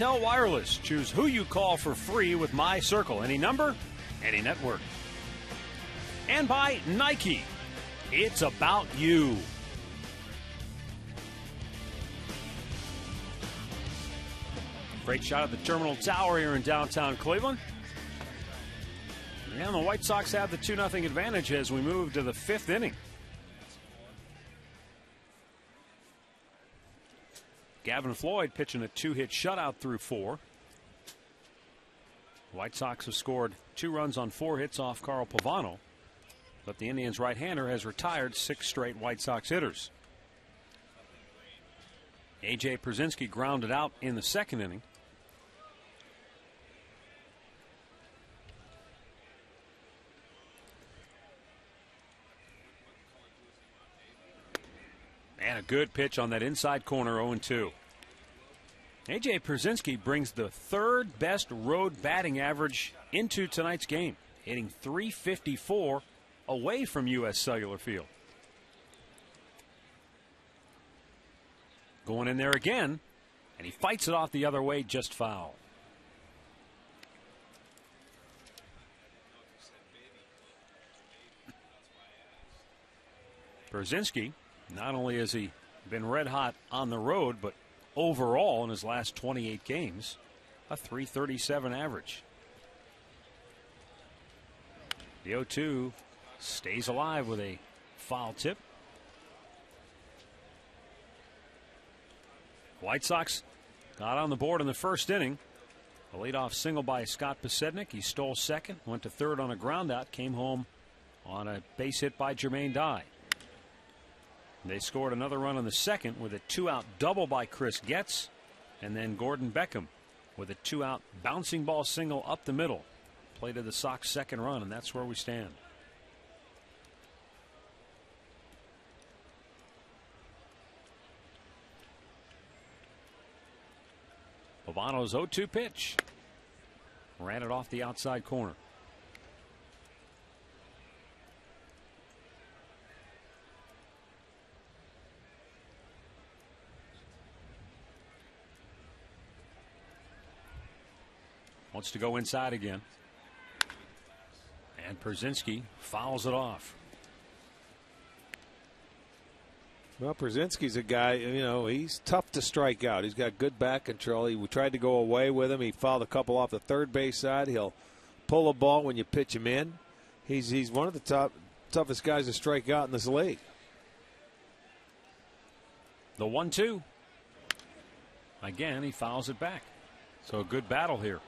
Tel Wireless. Choose who you call for free with My Circle. Any number, any network. And by Nike. It's about you. Great shot at the Terminal Tower here in downtown Cleveland. And the White Sox have the 2-0 advantage as we move to the 5th inning. Gavin Floyd pitching a 2-hit shutout through 4. White Sox have scored 2 runs on 4 hits off Carl Pavano, but the Indians' right-hander has retired 6 straight White Sox hitters. AT Pierzynski grounded out in the 2nd inning. And a good pitch on that inside corner, 0-2. AT Pierzynski brings the 3rd best road batting average into tonight's game, hitting .354 away from U.S. Cellular Field. Going in there again, and he fights it off the other way, just foul. Pierzynski, not only has he been red hot on the road, but overall in his last 28 games, a .337 average. The 0-2 stays alive with a foul tip. White Sox got on the board in the 1st inning. A leadoff single by Scott Pasednik. He stole 2nd, went to 3rd on a groundout, came home on a base hit by Jermaine Dye. They scored another run in the 2nd with a 2-out double by Chris Getz, and then Gordon Beckham with a 2-out bouncing ball single up the middle. Plated the Sox 2nd run, and that's where we stand. Pavano's 0-2 pitch. Ran it off the outside corner. Wants to go inside again. And Pierzynski fouls it off. Well, Pierzynski's a guy, you know, he's tough to strike out. He's got good back control. He tried to go away with him. He fouled a couple off the 3rd base side. He'll pull a ball when you pitch him in. He's one of the toughest guys to strike out in this league. The 1-2. Again, he fouls it back. So a good battle here.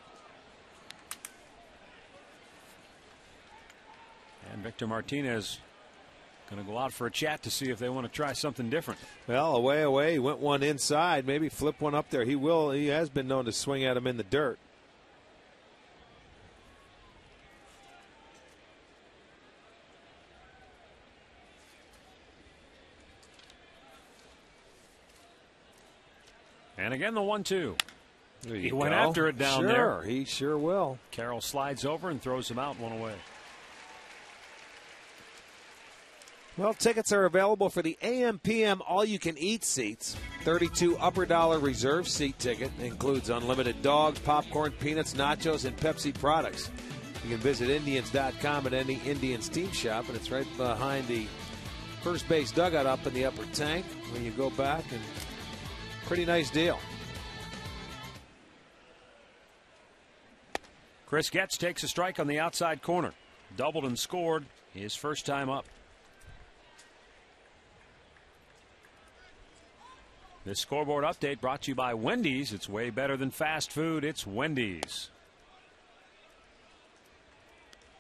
Victor Martinez going to go out for a chat to see if they want to try something different. Well, away. He went one inside. Maybe flip one up there. He will. He has been known to swing at him in the dirt. And again, the 1-2. He went go. after it down there. He sure will. Carroll slides over and throws him out, one away. Well, tickets are available for the AM/PM all-you-can-eat seats. $32 upper dollar reserve seat ticket includes unlimited dogs, popcorn, peanuts, nachos, and Pepsi products. You can visit Indians.com at any Indians team shop, and it's right behind the first base dugout up in the upper tank when you go back, and pretty nice deal. Chris Getz takes a strike on the outside corner. Doubled and scored his first time up. This scoreboard update brought to you by Wendy's. It's way better than fast food. It's Wendy's.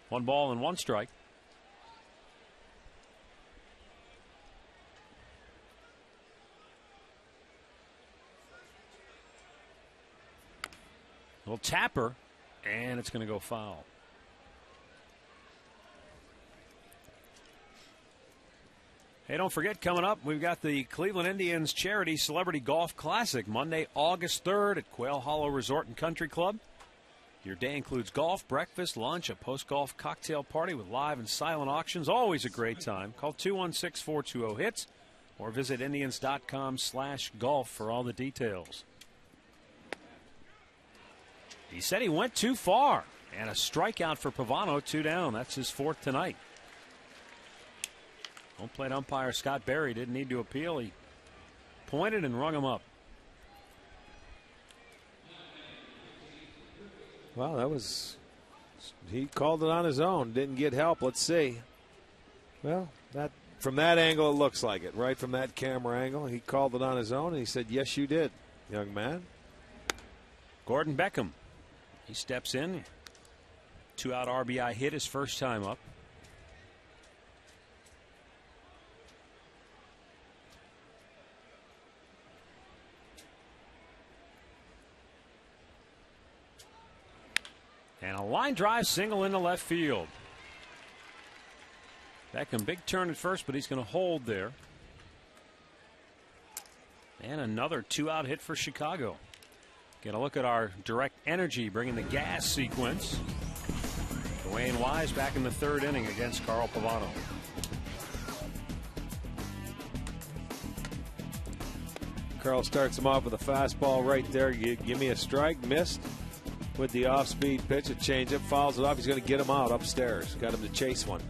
1 ball and 1 strike. Little tapper, and it's going to go foul. Hey, don't forget, coming up, we've got the Cleveland Indians Charity Celebrity Golf Classic, Monday, August 3rd at Quail Hollow Resort and Country Club. Your day includes golf, breakfast, lunch, a post-golf cocktail party with live and silent auctions. Always a great time. Call 216-420-HITS or visit Indians.com/golf for all the details. He said he went too far, and a strikeout for Pavano, 2 down. That's his 4th tonight. Home plate umpire Scott Berry didn't need to appeal. He pointed and rung him up. Well, he called it on his own. Didn't get help. Let's see. Well, from that angle, it looks like it. Right from that camera angle, he called it on his own, and he said, "Yes, you did, young man." Gordon Beckham. He steps in. 2-out RBI hit his first time up. And a line drive single into left field. Beckham, big turn at first, but he's going to hold there. And another 2-out hit for Chicago. Get a look at our direct energy bringing the gas sequence. Dwayne Wise back in the 3rd inning against Carl Pavano. Carl starts him off with a fastball right there. Give me a strike. Missed with the off-speed pitch. A changeup. Fouls it off. He's going to get him out upstairs. Got him to chase one.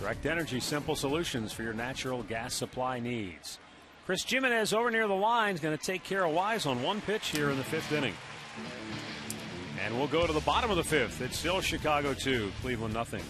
Direct energy, simple solutions for your natural gas supply needs. Chris Jimenez over near the line is going to take care of Wise on 1 pitch here in the 5th inning. And we'll go to the bottom of the 5th. It's still Chicago 2, Cleveland nothing.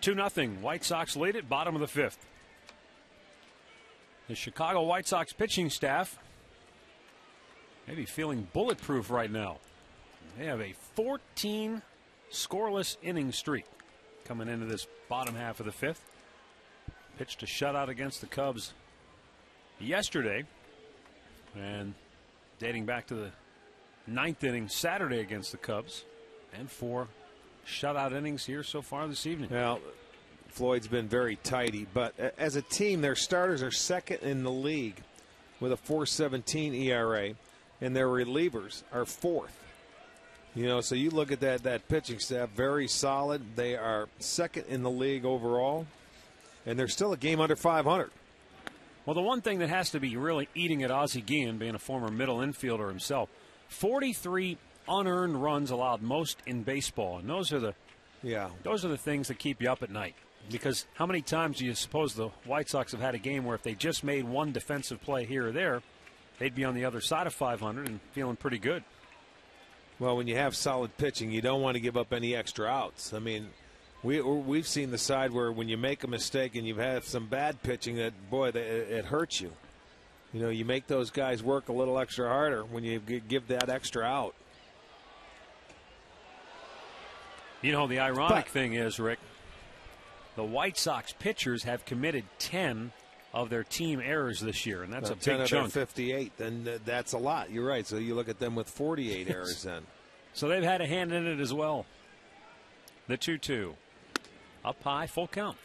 2-0. White Sox lead it, bottom of the 5th. The Chicago White Sox pitching staff maybe feeling bulletproof right now. They have a 14 scoreless inning streak coming into this bottom half of the 5th. Pitched a shutout against the Cubs yesterday, and dating back to the 9th inning Saturday against the Cubs, and 4 shutout innings here so far this evening. Well, Floyd's been very tidy, but as a team, their starters are second in the league with a 4.17 ERA, and their relievers are 4th. You know, so you look at that pitching staff, very solid. They are second in the league overall, and they're still a game under 500. Well, the one thing that has to be really eating at Ozzie Guillen, being a former middle infielder himself, 43 unearned runs allowed, most in baseball, and those are the things that keep you up at night. Because how many times do you suppose the White Sox have had a game where if they just made one defensive play here or there, they'd be on the other side of 500 and feeling pretty good? Well, when you have solid pitching, you don't want to give up any extra outs. I mean, we've seen the side where when you make a mistake and you have some bad pitching, that boy, it hurts you. You know, you make those guys work a little extra harder when you give that extra out. You know, the ironic thing is, Rick, the White Sox pitchers have committed 10 of their team errors this year, and that's a big chunk. 58, then that's a lot. You're right. So you look at them with 48 errors then. So they've had a hand in it as well. The 2-2. Up high, full count.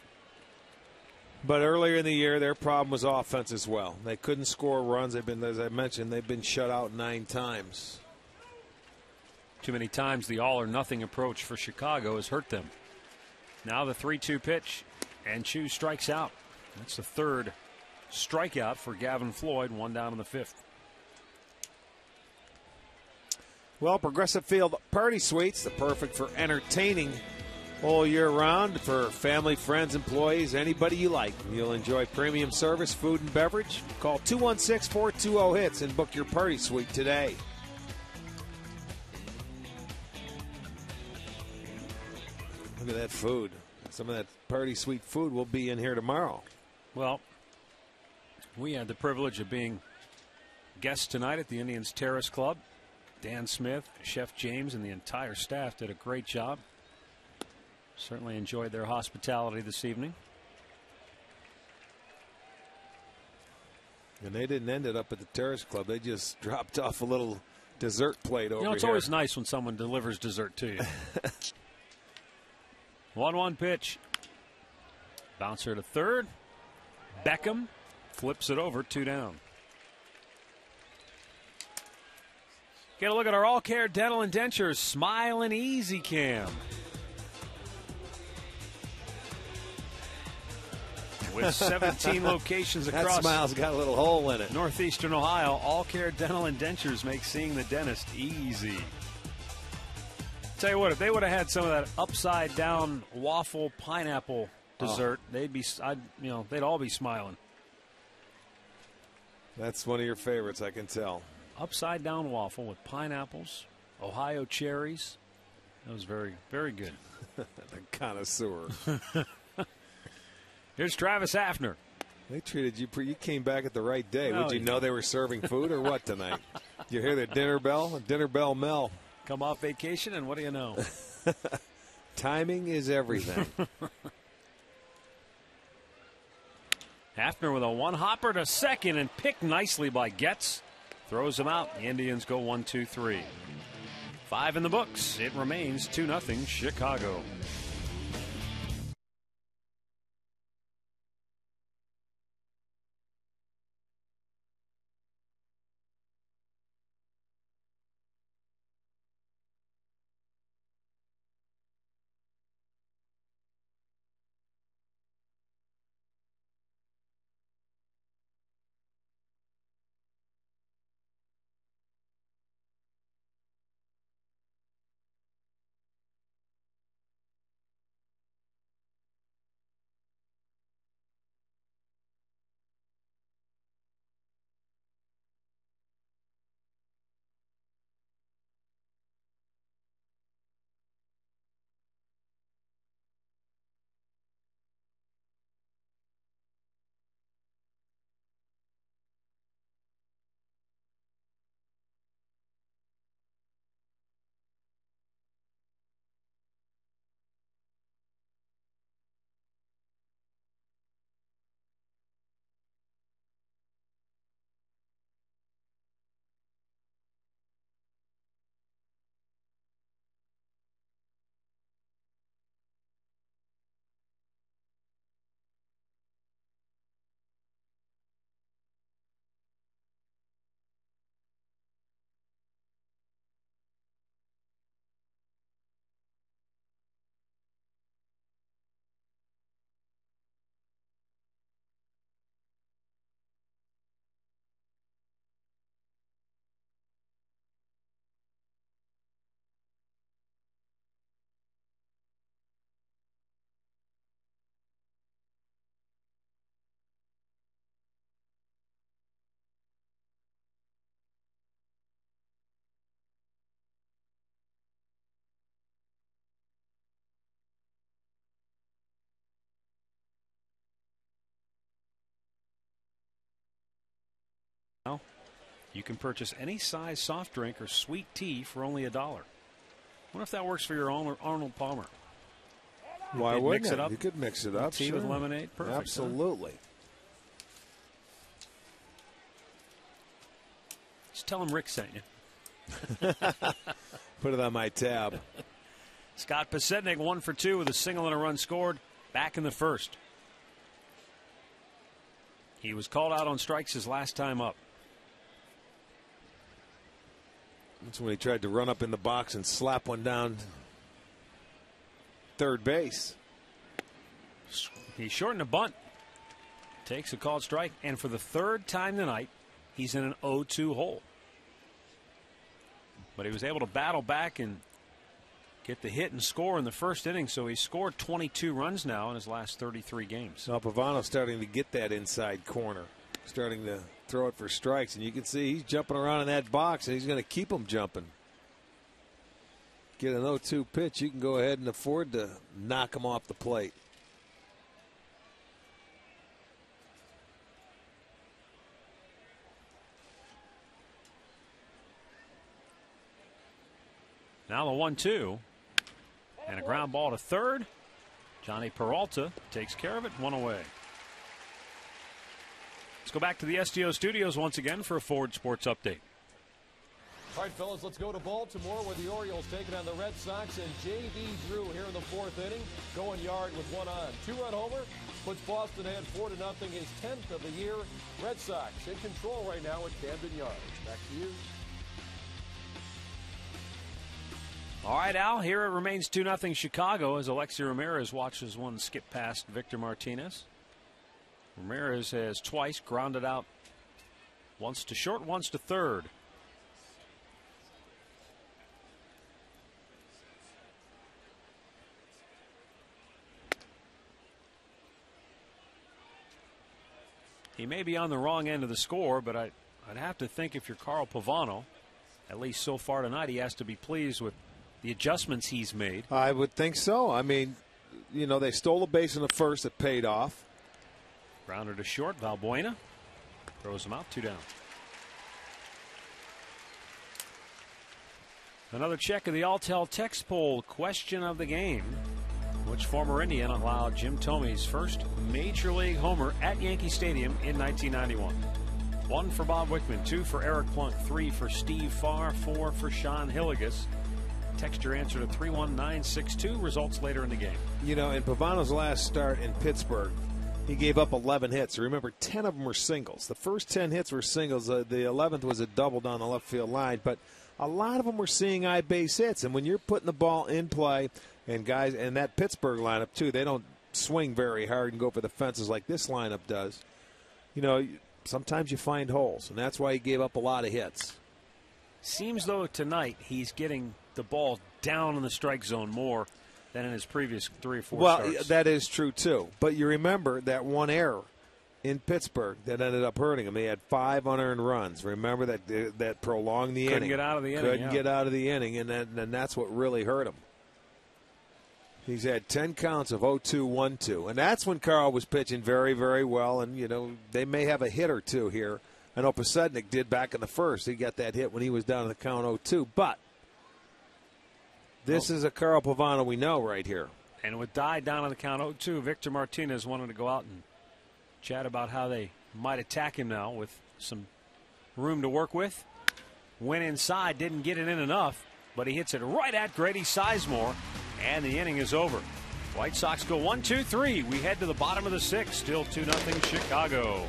But earlier in the year, their problem was offense as well. They couldn't score runs. They've been, as I mentioned, they've been shut out 9 times. Too many times the all-or-nothing approach for Chicago has hurt them. Now the 3-2 pitch, and Chu strikes out. That's the 3rd strikeout for Gavin Floyd, 1 down in the 5th. Well, Progressive Field Party Suites, the perfect for entertaining all year round for family, friends, employees, anybody you like. You'll enjoy premium service, food, and beverage. Call 216-420-HITS and book your party suite today. Look at that food. Some of that party suite food will be in here tomorrow. Well, we had the privilege of being guests tonight at the Indians Terrace Club. Dan Smith, Chef James, and the entire staff did a great job. Certainly enjoyed their hospitality this evening. And they didn't end it up at the Terrace Club. They just dropped off a little dessert plate over here. You know, it's always nice when someone delivers dessert to you. 1-1 pitch. Bouncer to third. Beckham flips it over, 2 down. Get a look at our All Care Dental and Dentures Smile and Easy Cam. With 17 locations across. That smile's got a little hole in it. Northeastern Ohio, All Care Dental and Dentures make seeing the dentist easy. Tell you what, if they would have had some of that upside down waffle pineapple dessert, they'd all be smiling. That's one of your favorites, I can tell. Upside down waffle with pineapples, Ohio cherries. That was very, very good. The connoisseur. Here's Travis Hafner. They treated you. You came back at the right day. Would you know they were serving food or what tonight? You hear the dinner bell? Dinner bell Mel. Come off vacation, and what do you know? Timing is everything. Hafner with a one-hopper to second and picked nicely by Getz. Throws him out. The Indians go 1-2-3. 5 in the books. It remains 2-0 Chicago. Now, you can purchase any size soft drink or sweet tea for only $1. Wonder if that works for your Arnold Palmer. Why wouldn't mix it it? up? You could mix it up. Tea sure. with lemonade. Perfect. Absolutely. Huh? Just tell him Rick sent you. Put it on my tab. Scott Pasetnik 1 for 2 with a single and a run scored back in the first. He was called out on strikes his last time up. That's when he tried to run up in the box and slap one down third base. He shortened a bunt. Takes a called strike, and for the third time tonight, he's in an 0-2 hole. But he was able to battle back and get the hit and score in the first inning, so he's scored 22 runs now in his last 33 games. Now Pavano's starting to get that inside corner, starting to throw it for strikes, and you can see he's jumping around in that box, and he's going to keep him jumping. Get an 0-2 pitch, you can go ahead and afford to knock him off the plate. Now the 1-2 and a ground ball to third. Johnny Peralta takes care of it, one away. Let's go back to the STO studios once again for a Ford Sports update. All right, fellas, let's go to Baltimore where the Orioles taking on the Red Sox, and J.B. Drew here in the fourth inning, going yard with one on. Two-run homer puts Boston ahead 4-0, his 10th of the year. Red Sox in control right now at Camden Yards. Back to you. All right, Al, here it remains 2-0 Chicago as Alexi Ramirez watches one skip past Victor Martinez. Ramirez has twice grounded out, once to short, once to third. He may be on the wrong end of the score, but I'd have to think if you're Carl Pavano, at least so far tonight, he has to be pleased with the adjustments he's made. I would think so. I mean, you know, they stole a base in the first that paid off. Grounder to short. Valbuena throws him out, 2 down. Another check of the Alltel text poll. Question of the game. Which former Indian allowed Jim Thome's first major league homer at Yankee Stadium in 1991? 1 for Bob Wickman, 2 for Eric Plunk, 3 for Steve Farr, 4 for Sean Hilligus. Text your answer to 31962. Results later in the game. You know, in Pavano's last start in Pittsburgh, he gave up 11 hits. Remember, 10 of them were singles. The first 10 hits were singles. The 11th was a double down the left field line. But a lot of them were seeing eye base hits. And when you're putting the ball in play, and guys, and that Pittsburgh lineup, too, they don't swing very hard and go for the fences like this lineup does. You know, sometimes you find holes, and that's why he gave up a lot of hits. Seems, though, tonight he's getting the ball down in the strike zone more than in his previous 3 or 4 starts. Well, that is true, too. But you remember that one error in Pittsburgh that ended up hurting him. They had 5 unearned runs. Remember that prolonged the inning. Couldn't get out of the inning. Couldn't get out of the inning, and that's what really hurt him. He's had 10 counts of 0-2, 1-2. And that's when Carl was pitching very, very well. And, you know, they may have a hit or two here. I know Pasetnik did back in the first. He got that hit when he was down in the count 0-2. But this is a Carl Pavano we know right here. And with Dye down on the count 0-2, Victor Martinez wanted to go out and chat about how they might attack him now with some room to work with. Went inside, didn't get it in enough, but he hits it right at Grady Sizemore, and the inning is over. White Sox go 1-2-3. We head to the bottom of the 6th. Still 2-0 Chicago.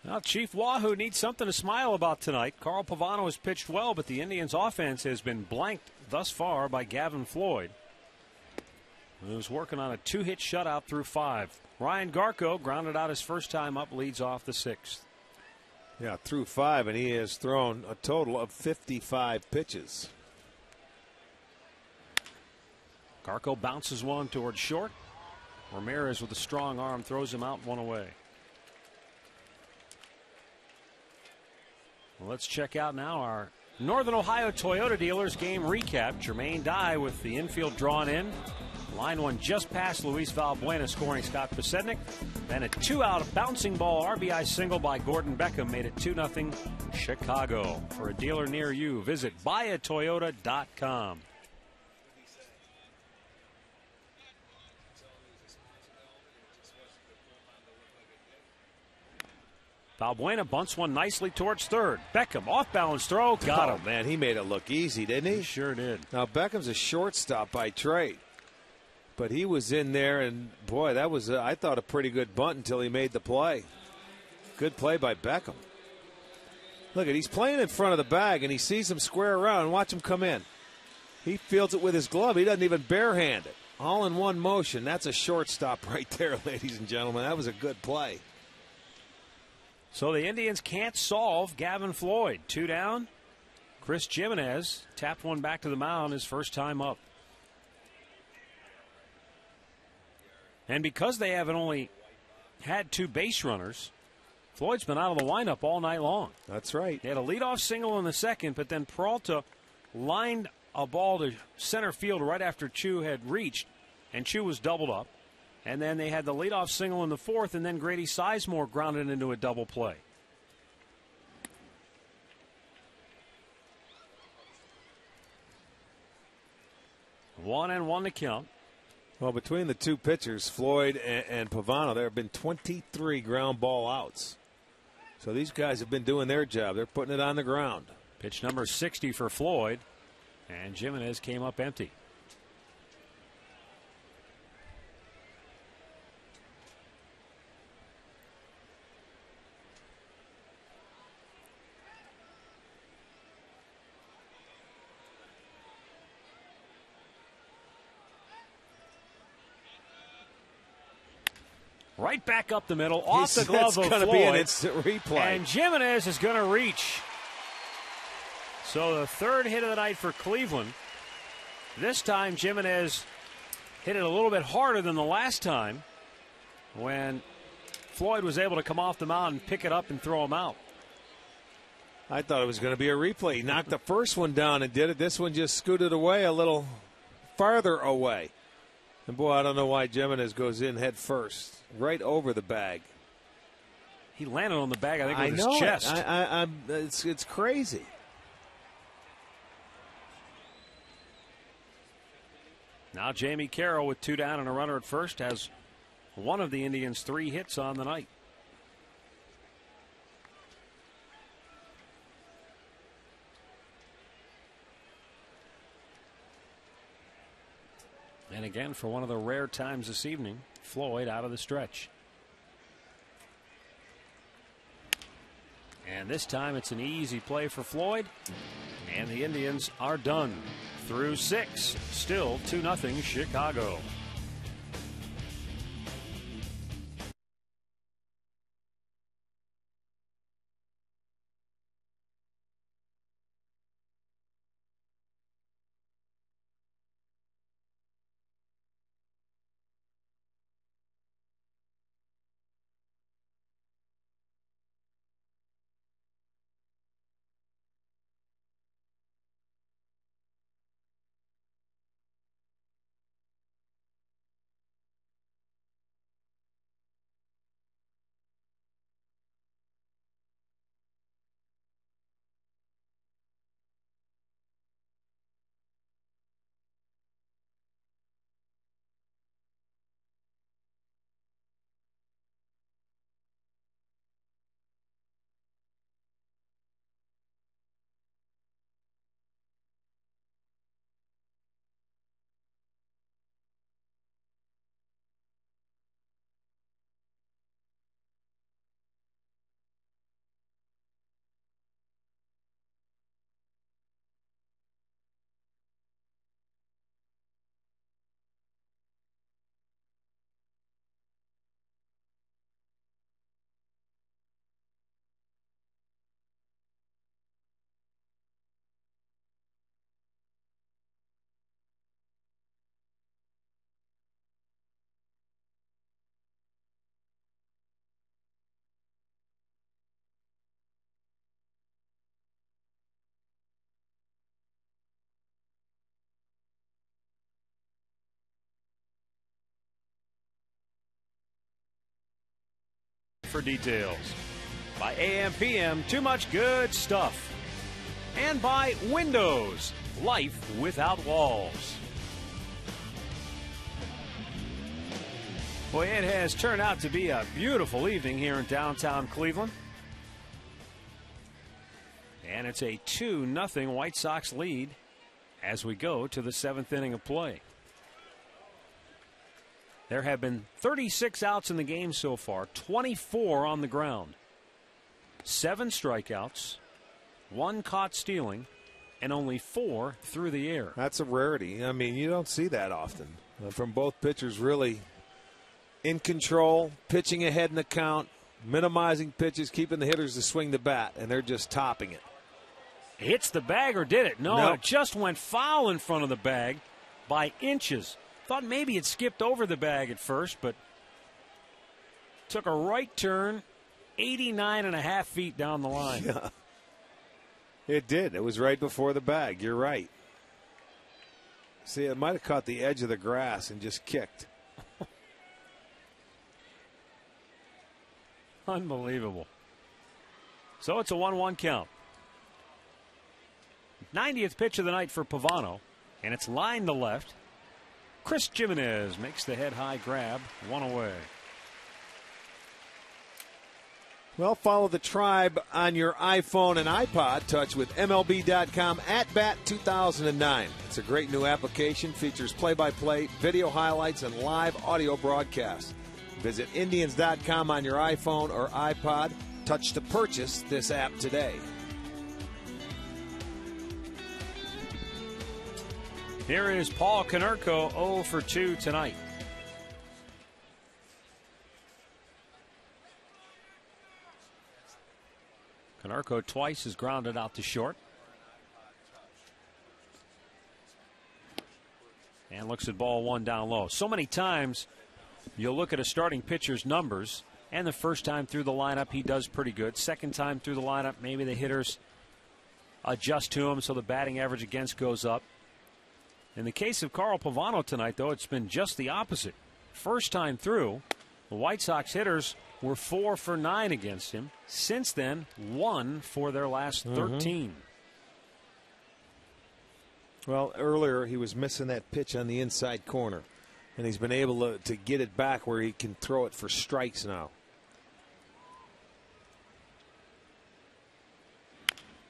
Well, Chief Wahoo needs something to smile about tonight. Carl Pavano has pitched well, but the Indians' offense has been blanked thus far by Gavin Floyd, who was working on a 2-hit shutout through 5. Ryan Garco grounded out his first time up, leads off the 6th. Yeah, through 5, and he has thrown a total of 55 pitches. Garco bounces one towards short. Ramirez with a strong arm throws him out, 1 away. Well, let's check out now our Northern Ohio Toyota dealers game recap. Jermaine Dye with the infield drawn in. Line one just past Luis Valbuena, scoring Scott Pasednik. Then a 2-out bouncing ball RBI single by Gordon Beckham made it 2-0 Chicago. For a dealer near you, visit buyatoyota.com. Valbuena bunts one nicely towards third. Beckham off balance throw, got him. Man, he made it look easy, didn't he? He sure did. Now Beckham's a shortstop by trade, but he was in there, and boy, that was I thought a pretty good bunt until he made the play. Good play by Beckham. Look at, he's playing in front of the bag, and he sees him square around. Watch him come in. He fields it with his glove. He doesn't even barehand it. All in one motion. That's a shortstop right there, ladies and gentlemen. That was a good play. So the Indians can't solve Gavin Floyd. 2 down. Chris Jimenez tapped one back to the mound his first time up. And because they haven't only had 2 base runners, Floyd's been out of the lineup all night long. That's right. They had a leadoff single in the second, but then Peralta lined a ball to center field right after Chu had reached, and Chu was doubled up. And then they had the leadoff single in the 4th, and then Grady Sizemore grounded into a double play. One and one to count. Well, between the 2 pitchers, Floyd and Pavano, there have been 23 ground ball outs. So these guys have been doing their job. They're putting it on the ground. Pitch number 60 for Floyd, and Jimenez came up empty. Right back up the middle, off the glove of Floyd. It's going to be an instant replay. And Jimenez is going to reach. So the 3rd hit of the night for Cleveland. This time Jimenez hit it a little bit harder than the last time when Floyd was able to come off the mound and pick it up and throw him out. I thought it was going to be a replay. He knocked the first one down and did it. This one just scooted away a little farther away. And boy, I don't know why Jimenez goes in head first, right over the bag. He landed on the bag, I think, with his chest. It's crazy. Now Jamie Carroll with 2 down and a runner at first has one of the Indians' 3 hits on the night. And again, for one of the rare times this evening, Floyd out of the stretch. And this time it's an easy play for Floyd. And the Indians are done through 6. Still 2-0 Chicago. for details. By AM/PM, too much good stuff. And by Windows, life without walls. Boy, it has turned out to be a beautiful evening here in downtown Cleveland. And it's a 2-0 White Sox lead as we go to the 7th inning of play. There have been 36 outs in the game so far, 24 on the ground, 7 strikeouts, 1 caught stealing, and only 4 through the air. That's a rarity. I mean, you don't see that often from both pitchers, really in control, pitching ahead in the count, minimizing pitches, keeping the hitters to swing the bat, and they're just topping it. Hits the bag, or did it? No, Nope. It just went foul in front of the bag by inches. Thought maybe it skipped over the bag at first, but took a right turn 89.5 feet down the line. Yeah. It did. It was right before the bag. You're right. See, it might have caught the edge of the grass and just kicked. Unbelievable. So it's a 1-1 count. 90th pitch of the night for Pavano, and it's lined to left. Chris Jimenez makes the head-high grab, 1 away. Well, follow the Tribe on your iPhone and iPod Touch with MLB.com at Bat 2009. It's a great new application, features play-by-play, video highlights, and live audio broadcasts. Visit Indians.com on your iPhone or iPod Touch to purchase this app today. Here is Paul Konerko, 0 for 2 tonight. Konerko twice has grounded out to short. And looks at ball 1 down low. So many times you'll look at a starting pitcher's numbers, and the first time through the lineup he does pretty good. Second time through the lineup, maybe the hitters adjust to him so the batting average against goes up. In the case of Carl Pavano tonight, though, it's been just the opposite. First time through, the White Sox hitters were 4 for 9 against him. Since then, 1 for their last 13. Well, earlier he was missing that pitch on the inside corner, and he's been able to get it back where he can throw it for strikes now.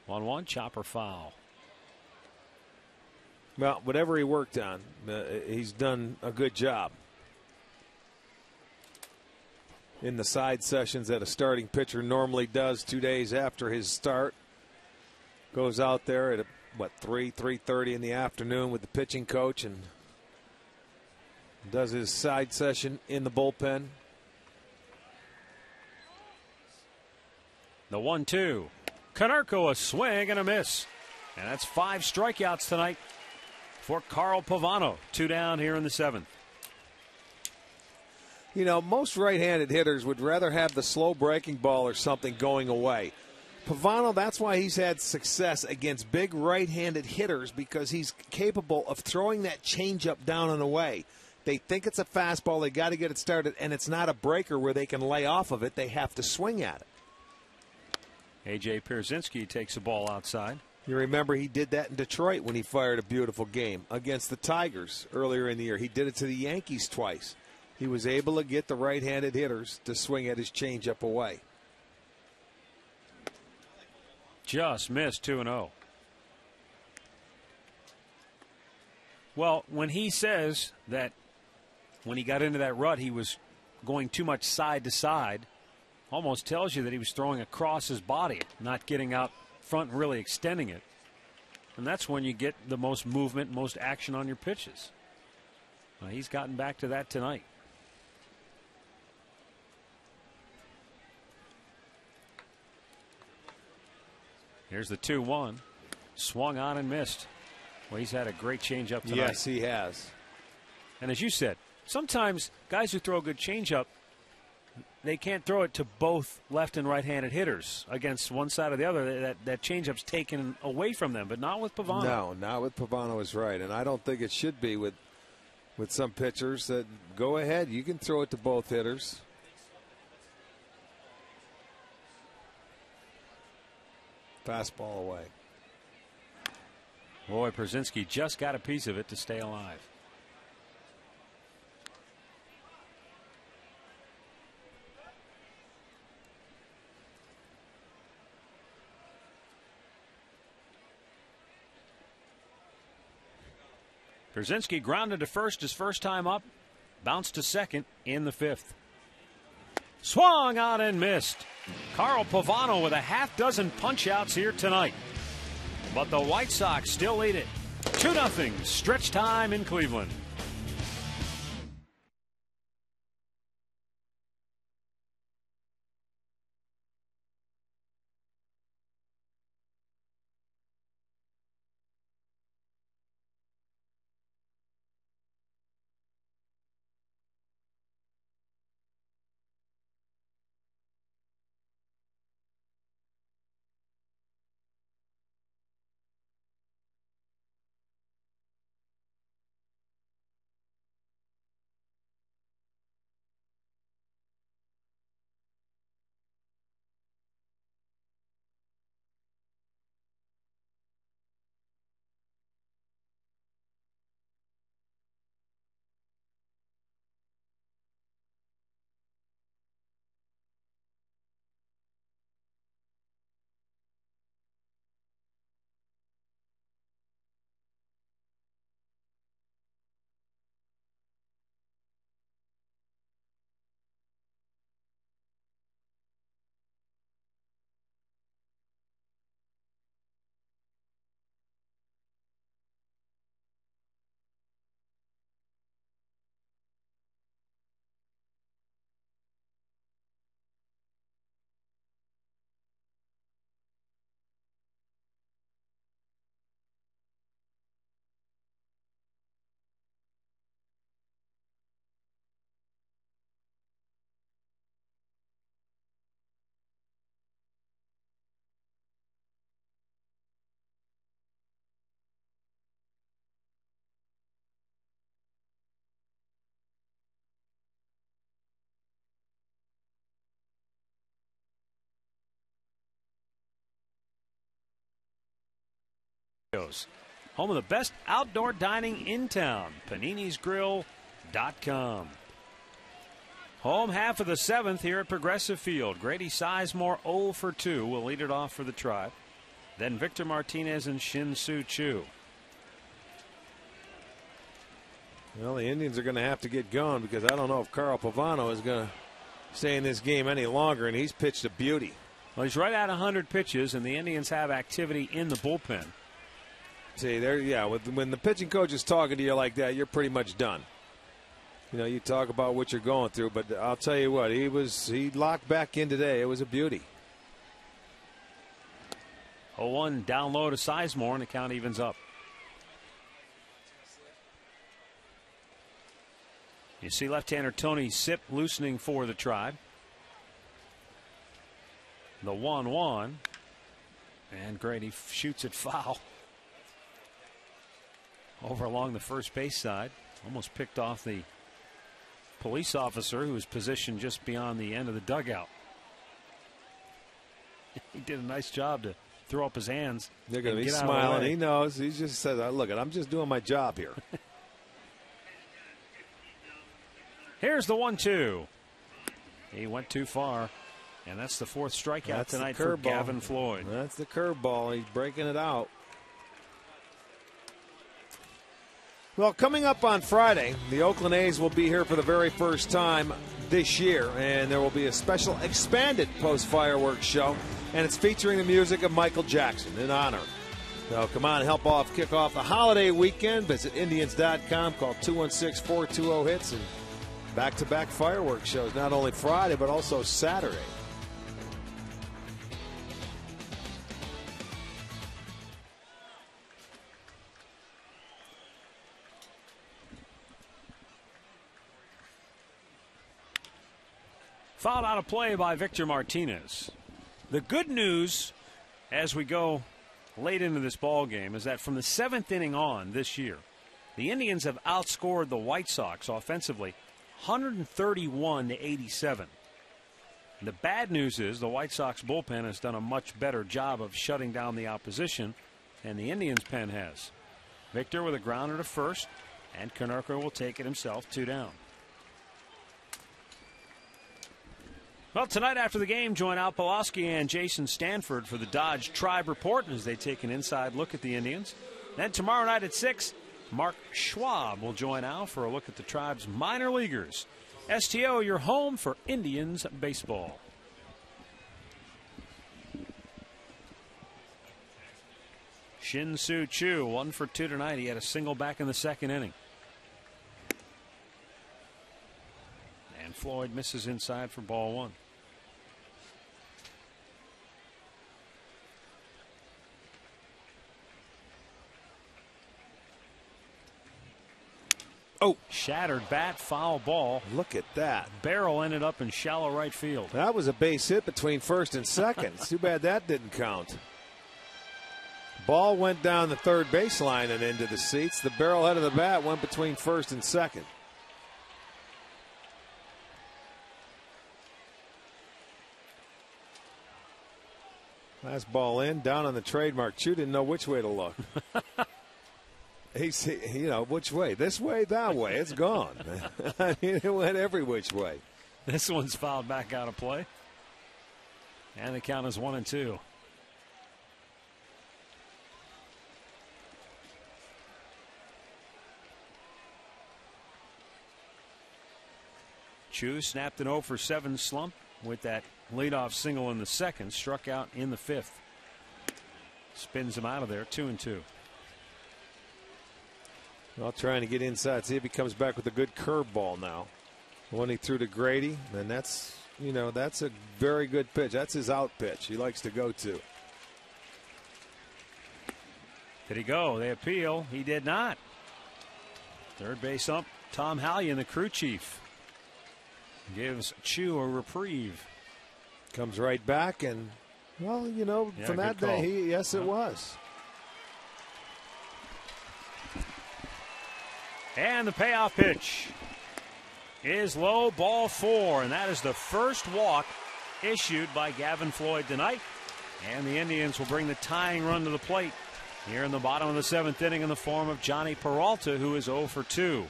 1-1, chopper foul. Well, whatever he worked on, he's done a good job. In the side sessions that a starting pitcher normally does 2 days after his start, goes out there at 3:30 in the afternoon with the pitching coach and does his side session in the bullpen. The 1-2. Konerko, a swing and a miss. And that's 5 strikeouts tonight for Carl Pavano. 2 down here in the 7th. You know, most right-handed hitters would rather have the slow breaking ball or something going away. Pavano, that's why he's had success against big right-handed hitters, because he's capable of throwing that changeup down and away. They think it's a fastball, they got to get it started, and it's not a breaker where they can lay off of it. They have to swing at it. A.J. Pierzynski takes a ball outside. You remember he did that in Detroit when he fired a beautiful game against the Tigers earlier in the year. He did it to the Yankees twice. He was able to get the right-handed hitters to swing at his changeup away. Just missed 2-0. Well, when he says that when he got into that rut he was going too much side to side, almost tells you that he was throwing across his body, not getting out front and really extending it. And that's when you get the most movement, most action on your pitches. He's gotten back to that tonight. Here's the 2-1. Swung on and missed. Well, he's had a great changeup tonight. Yes, he has. And as you said, sometimes guys who throw a good changeup, they can't throw it to both left and right-handed hitters against one side or the other. That changeup's taken away from them, but not with Pavano. No, not with Pavano is right. And I don't think it should be with some pitchers that go ahead. You can throw it to both hitters. Fastball away. Boy, Przinsky just got a piece of it to stay alive. Przinsky grounded to first his first time up, bounced to second in the fifth. Swung out and missed. Carl Pavano with a half dozen punch-outs here tonight. But the White Sox still lead it. 2-0, stretch time in Cleveland. Home of the best outdoor dining in town, PaninisGrill.com. Home half of the seventh here at Progressive Field. Grady Sizemore 0 for 2 will lead it off for the Tribe. Then Victor Martinez and Shin-Soo Choo. Well, the Indians are going to have to get going because I don't know if Carl Pavano is going to stay in this game any longer, and he's pitched a beauty. Well, he's right at 100 pitches, and the Indians have activity in the bullpen. See, there, yeah, when the pitching coach is talking to you like that, you're pretty much done. You know, you talk about what you're going through, but I'll tell you what, he locked back in today. It was a beauty. 0-1 down low to Sizemore, and the count evens up. You see left-hander Tony Sipp loosening for the Tribe. The 1-1, and Grady shoots it foul. Over along the first base side. Almost picked off the police officer who was positioned just beyond the end of the dugout. He did a nice job to throw up his hands. They're going to be smiling. He knows. He just says, look, I'm just doing my job here. Here's the 1-2. He went too far. And that's the fourth strikeout tonight for Gavin Floyd. That's the curveball. He's breaking it out. Well, coming up on Friday, the Oakland A's will be here for the very first time this year, and there will be a special expanded post-fireworks show, and it's featuring the music of Michael Jackson in honor. So come on, kick off the holiday weekend. Visit Indians.com, call 216-420-HITS, and back-to-back fireworks shows, not only Friday but also Saturday. Fouled out of play by Victor Martinez. The good news as we go late into this ball game is that from the seventh inning on this year, the Indians have outscored the White Sox offensively 131-87. The bad news is the White Sox bullpen has done a much better job of shutting down the opposition than the Indians pen has. Victor with a grounder to first, and Konerko will take it himself, 2 down. Well, tonight after the game, join Al Pawlowski and Jason Stanford for the Dodge Tribe Report as they take an inside look at the Indians. Then tomorrow night at 6, Mark Schwab will join Al for a look at the Tribe's minor leaguers. STO, your home for Indians baseball. Shin-Soo Choo, 1 for 2 tonight. He had a single back in the second inning. And Floyd misses inside for ball 1. Oh, shattered bat, foul ball. Look at that. Barrel ended up in shallow right field. That was a base hit between first and second. It's too bad that didn't count. Ball went down the third baseline and into the seats. The barrel head of the bat went between first and second. Last ball in, down on the trademark. Choo didn't know which way to look. He's, you know, which way? This way, that way. It's gone. I mean, it went every which way. This one's fouled back out of play. And the count is 1-2. Choo snapped an 0 for 7 slump with that leadoff single in the second. Struck out in the 5th. Spins him out of there, 2-2. Well, trying to get inside. See if he comes back with a good curveball now. The one he threw to Grady, and that's, you know, that's a very good pitch. That's his out pitch. He likes to go to. Did he go? They appeal. He did not. Third base ump Tom Hallion, the crew chief, gives Choo a reprieve. Comes right back, and, well, you know, Yeah, from that good call. day, yes, it was. And the payoff pitch is low, ball 4, and that is the first walk issued by Gavin Floyd tonight. And the Indians will bring the tying run to the plate here in the bottom of the 7th inning in the form of Johnny Peralta, who is 0 for 2.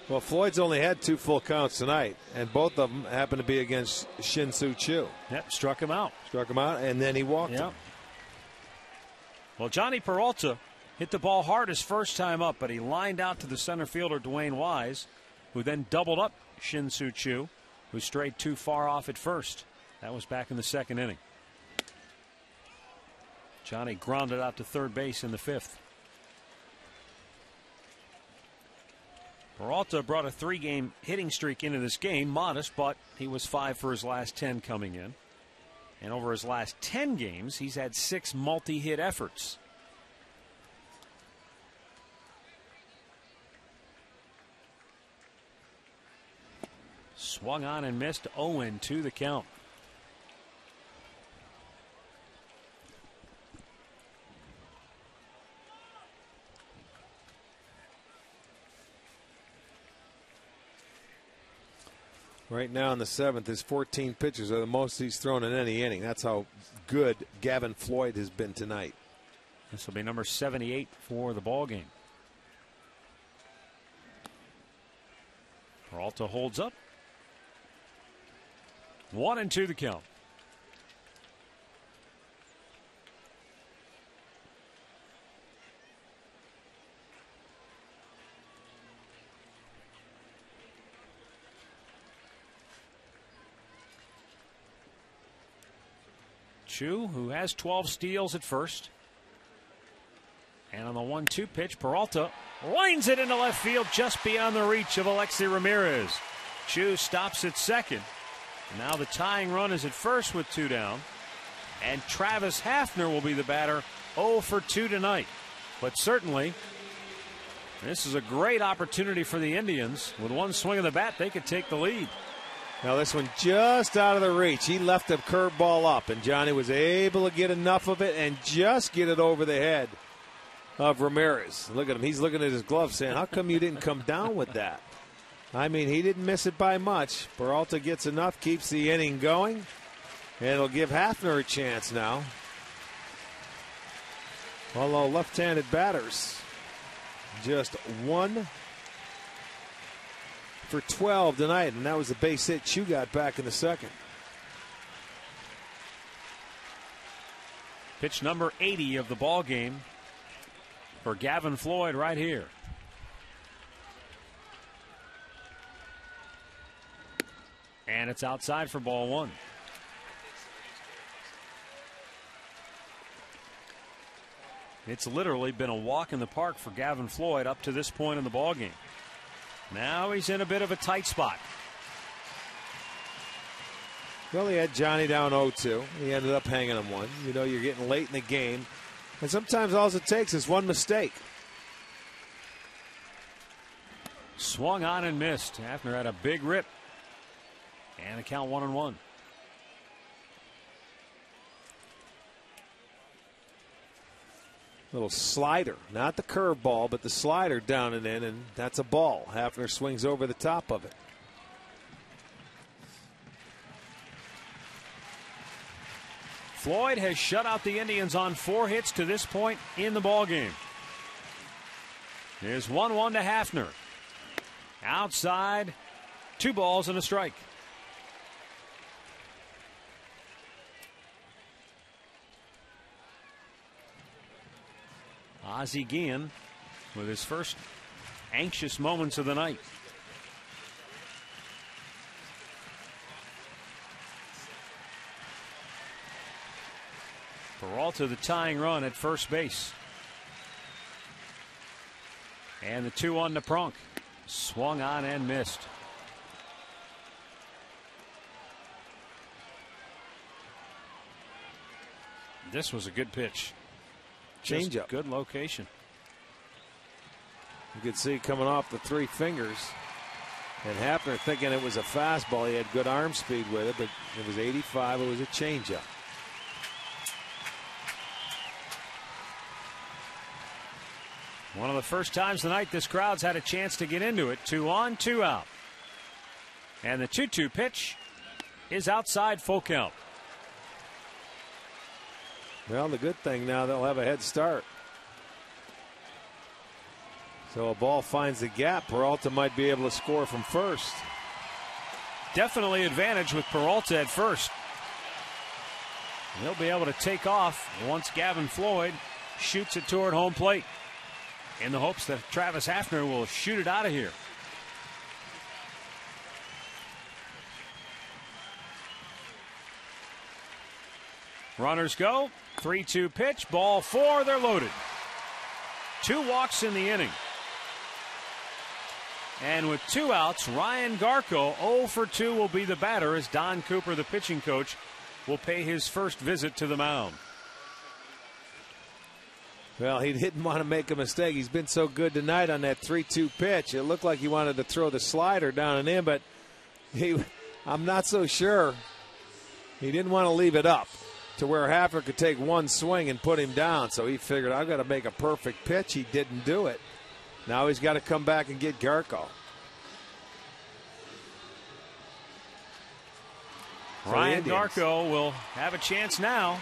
Well, Floyd's only had 2 full counts tonight, and both of them happen to be against Shin-Soo Choo. Yep, struck him out. Struck him out, and then he walked him. Well, Johnny Peralta hit the ball hard his first time up, but he lined out to the center fielder, Dwayne Wise, who then doubled up Shin-Soo Choo, who strayed too far off at first. That was back in the second inning. Johnny grounded out to third base in the 5th. Peralta brought a 3-game hitting streak into this game, modest, but he was 5 for his last 10 coming in. And over his last 10 games, he's had 6 multi-hit efforts. Swung on and missed, 0-2 the count. Right now in the 7th, his 14 pitches are the most he's thrown in any inning. That's how good Gavin Floyd has been tonight. This will be number 78 for the ball game. Peralta holds up. 1-2 the count. Choo, who has 12 steals at first. And on the 1-2 pitch, Peralta lines it into left field just beyond the reach of Alexi Ramirez. Choo stops at second. Now the tying run is at first with 2 down. And Travis Hafner will be the batter, 0 for 2 tonight. But certainly, this is a great opportunity for the Indians. With one swing of the bat, they could take the lead. Now this one just out of the reach. He left a curveball up, and Johnny was able to get enough of it and just get it over the head of Ramirez. Look at him. He's looking at his glove saying, how come you didn't come down with that? I mean, he didn't miss it by much. Peralta gets enough, keeps the inning going, and it'll give Hafner a chance now. Although left-handed batters, just 1 for 12 tonight, and that was the base hit Chu got back in the second. Pitch number 80 of the ball game for Gavin Floyd right here. And it's outside for ball 1. It's literally been a walk in the park for Gavin Floyd up to this point in the ball game. Now he's in a bit of a tight spot. Well, he had Johnny down 0-2. He ended up hanging him one. You know, you're getting late in the game. And sometimes all it takes is one mistake. Swung on and missed. Hafner had a big rip. And a count 1-1. Little slider, not the curveball, but the slider down and in, and that's a ball. Hafner swings over the top of it. Floyd has shut out the Indians on 4 hits to this point in the ballgame. Here's 1-1 to Hafner. Outside, 2 balls and a strike. Ozzie Guillen with his first anxious moments of the night. Peralta the tying run at first base. And the 2-1 to Prunk. Swung on and missed. This was a good pitch. Changeup. Good location. You could see coming off the 3 fingers. And Hafner thinking it was a fastball. He had good arm speed with it, but it was 85. It was a changeup. One of the first times tonight this crowd's had a chance to get into it. 2 on, 2 out. And the 2-2 pitch is outside, full count. Well, the good thing now, they'll have a head start. So a ball finds the gap. Peralta might be able to score from first. Definitely advantage with Peralta at first. He'll be able to take off once Gavin Floyd shoots it toward home plate, in the hopes that Travis Hafner will shoot it out of here. Runners go. 3-2 pitch. Ball 4. They're loaded. 2 walks in the inning. And with 2 outs, Ryan Garko 0 for 2 will be the batter as Don Cooper, the pitching coach, will pay his first visit to the mound. Well, he didn't want to make a mistake. He's been so good tonight on that 3-2 pitch. It looked like he wanted to throw the slider down and in, but I'm not so sure. He didn't want to leave it up to where Hafner could take one swing and put him down. So he figured, I've got to make a perfect pitch. He didn't do it. Now he's got to come back and get Garko. Ryan Garko will have a chance now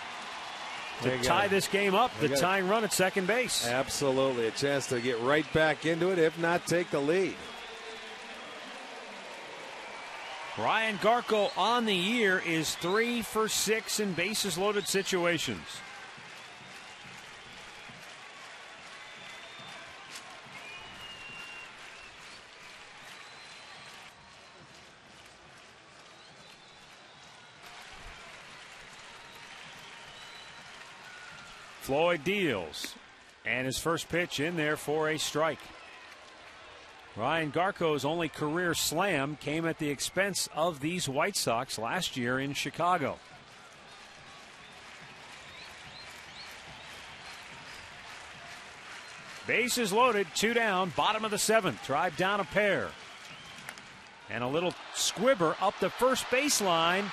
to tie this game up. The tying run at second base. Absolutely. A chance to get right back into it, if not take the lead. Ryan Garko on the year is 3 for 6 in bases loaded situations. Floyd deals, and his first pitch in there for a strike. Ryan Garko's only career slam came at the expense of these White Sox last year in Chicago. Bases loaded, 2 down, bottom of the 7th. Drive down a pair. And a little squibber up the first baseline,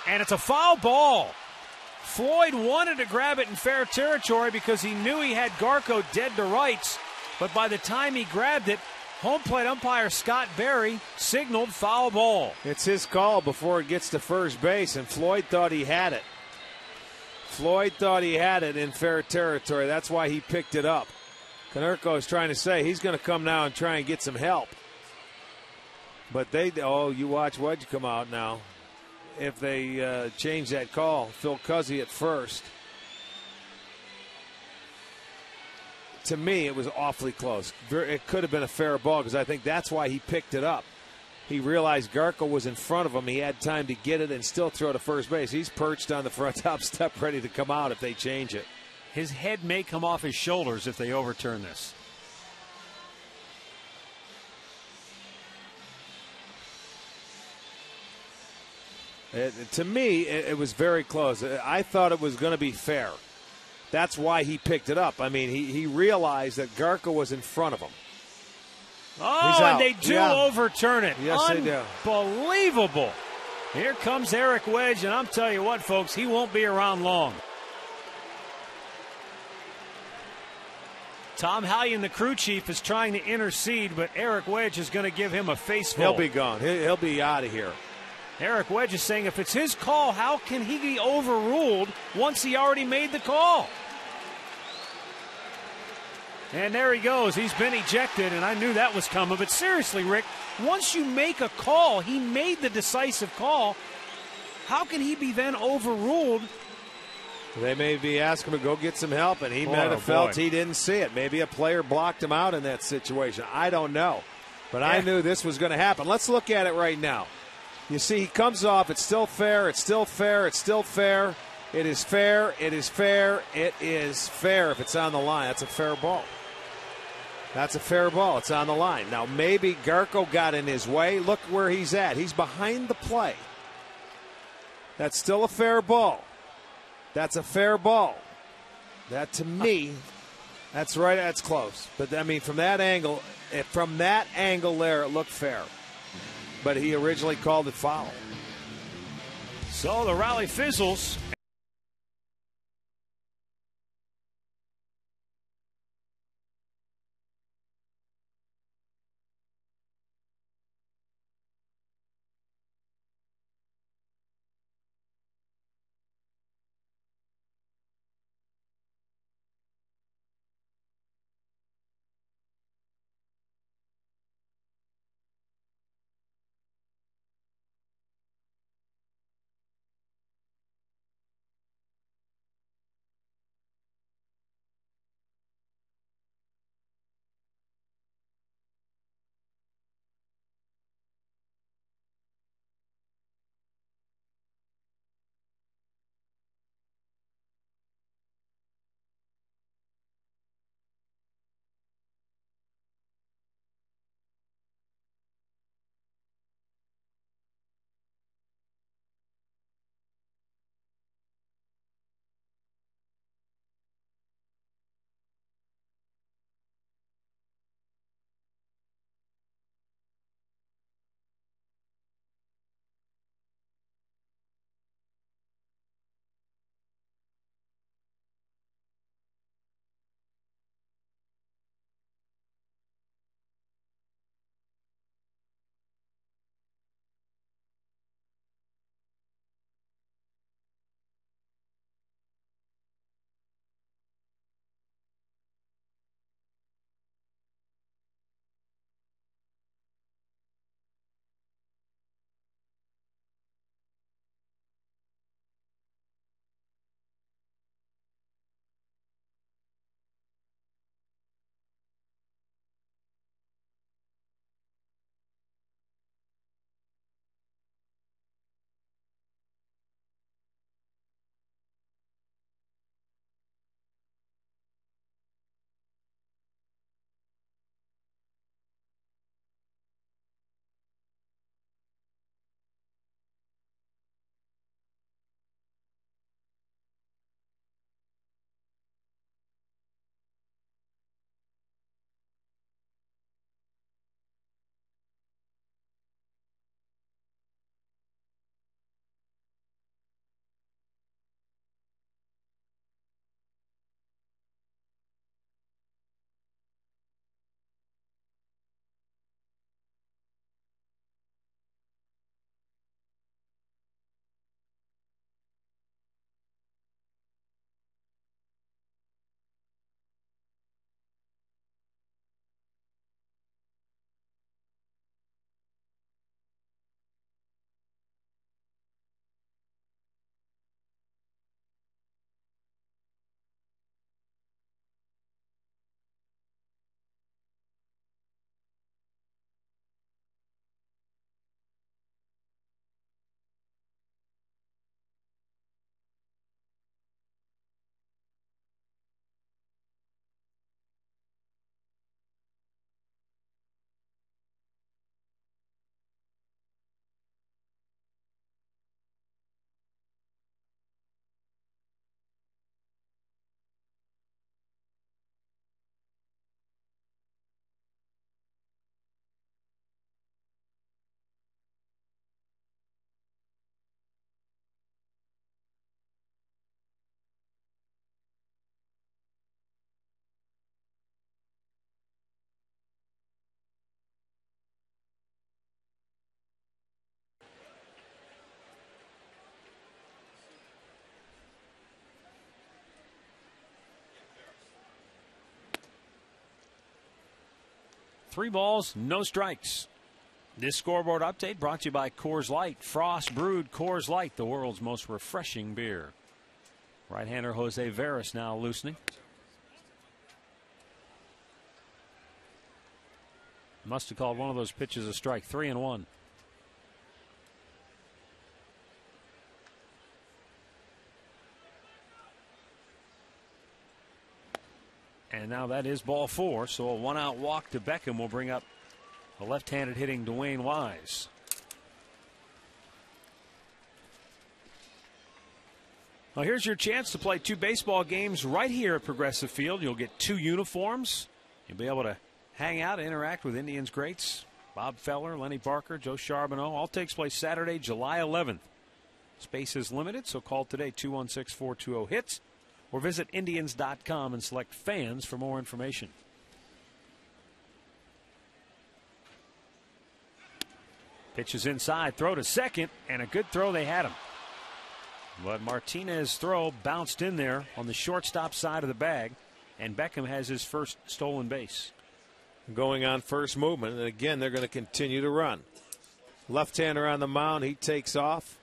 and it's a foul ball. Floyd wanted to grab it in fair territory because he knew he had Garko dead to rights, but by the time he grabbed it, Home plate umpire Scott Berry signaled foul ball. It's his call before it gets to first base, and Floyd thought he had it. Floyd thought he had it in fair territory. That's why he picked it up. Konerko is trying to say he's going to come now and try and get some help. But you watch Wedge come out now. If they change that call, Phil Cuzzy at first. To me, it was awfully close. It could have been a fair ball because I think that's why he picked it up. He realized Garko was in front of him. He had time to get it and still throw to first base. He's perched on the front top step ready to come out if they change it. His head may come off his shoulders if they overturn this. To me, it was very close. I thought it was going to be fair. That's why he picked it up. I mean, he realized that Garko was in front of him. Oh, and they do overturn it. Yes, they do. Unbelievable. Here comes Eric Wedge, and I'm telling you what, folks, he won't be around long. Tom Hallion, the crew chief, is trying to intercede, but Eric Wedge is going to give him a faceful. He'll be gone. He'll be out of here. Eric Wedge is saying if it's his call, how can he be overruled once he already made the call? And there he goes. He's been ejected, and I knew that was coming. But seriously, Rick, once you make a call, he made the decisive call. How can he be then overruled? They may be asking him to go get some help, and he might have felt he didn't see it. Maybe a player blocked him out in that situation. I don't know. But I knew this was going to happen. Let's look at it right now. You see, he comes off. It's still fair. It's still fair. It's still fair. It is fair. It is fair. It is fair if it's on the line. That's a fair ball. That's a fair ball. It's on the line. Now, maybe Garko got in his way. Look where he's at. He's behind the play. That's still a fair ball. That's a fair ball. That, to me, that's right. That's close. But, I mean, from that angle there, it looked fair. But he originally called it foul. So the rally fizzles. 3 balls, no strikes. This scoreboard update brought to you by Coors Light. Frost brewed Coors Light, the world's most refreshing beer. Right-hander Jose Veras now loosening. Must have called one of those pitches a strike. 3-1. And now that is ball 4, so a 1-out walk to Beckham will bring up a left-handed hitting Dwayne Wise. Well, here's your chance to play 2 baseball games right here at Progressive Field. You'll get 2 uniforms. You'll be able to hang out and interact with Indians greats Bob Feller, Lenny Parker, Joe Charbonneau. All takes place Saturday, July 11th. Space is limited, so call today 216-420-HITS or visit Indians.com and select fans for more information. Pitches inside, throw to second, and a good throw. They had him. But Martinez's throw bounced in there on the shortstop side of the bag, and Beckham has his first stolen base. Going on first movement, and again, they're going to continue to run. Left-hander on the mound, he takes off.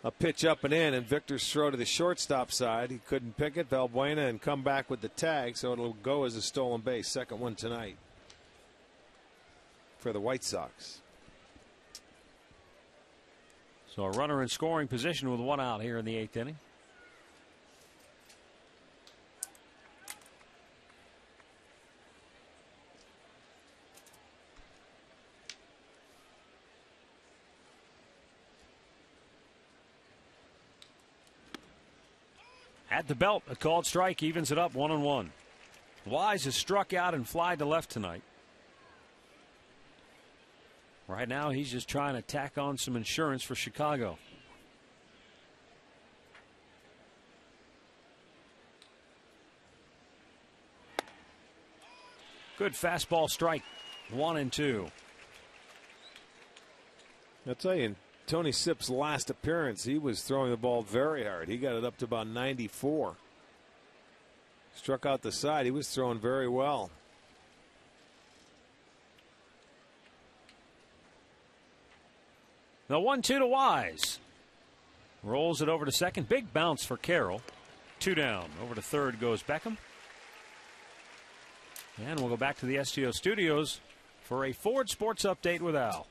A pitch up and in, and Victor's throw to the shortstop side. He couldn't pick it. Valbuena and come back with the tag, so it'll go as a stolen base. Second one tonight for the White Sox. So a runner in scoring position with 1 out here in the 8th inning. At the belt, a called strike evens it up 1-1. Wise has struck out and fly to left tonight. Right now, he's just trying to tack on some insurance for Chicago. Good fastball strike. 1-2. I'll tell you, in Tony Sipp's last appearance, he was throwing the ball very hard. He got it up to about 94. Struck out the side. He was throwing very well. The 1-2 to Wise. Rolls it over to second. Big bounce for Carroll. 2 down. Over to third goes Beckham. And we'll go back to the STO studios for a Ford Sports Update with Al.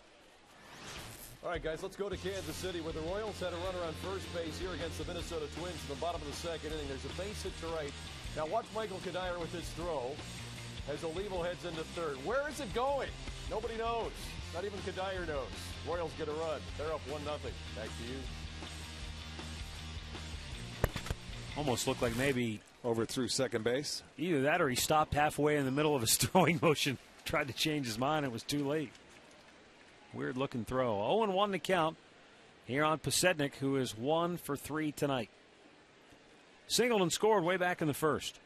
All right, guys, let's go to Kansas City, where the Royals had a runner on first base here against the Minnesota Twins in the bottom of the second inning. There's a base hit to right. Now watch Michael Kadire with his throw as Olivo heads into third. Where is it going? Nobody knows. Not even Kadire knows. Royals get a run. They're up 1-0. Back to you. Almost looked like maybe Overthrew second base. either that or he stopped halfway in the middle of his throwing motion. Tried to change his mind. It was too late. Weird looking throw. 0-1 to count here on Pasednik, who is 1 for 3 tonight. Singled and scored way back in the first.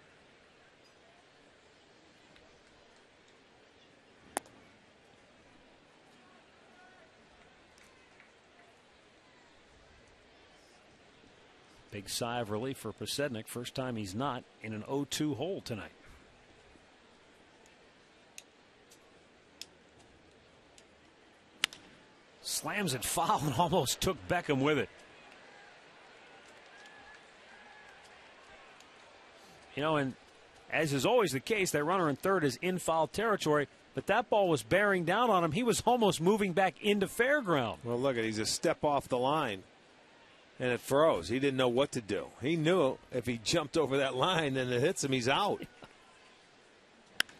Big sigh of relief for Pasednik. First time he's not in an 0-2 hole tonight. Slams it foul and almost took Beckham with it. You know, and as is always the case, that runner in third is in foul territory, but that ball was bearing down on him. He was almost moving back into fair ground. Well, look at it. He's a step off the line, and it froze. He didn't know what to do. He knew if he jumped over that line and it hits him, he's out.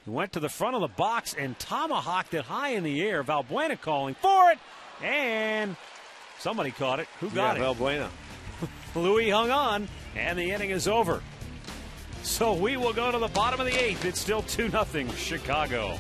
He went to the front of the box and tomahawked it high in the air. Valbuena calling for it, and somebody caught it. Who got it? Valbuena. Louis hung on, and the inning is over. So we will go to the bottom of the 8th. It's still 2-0 Chicago.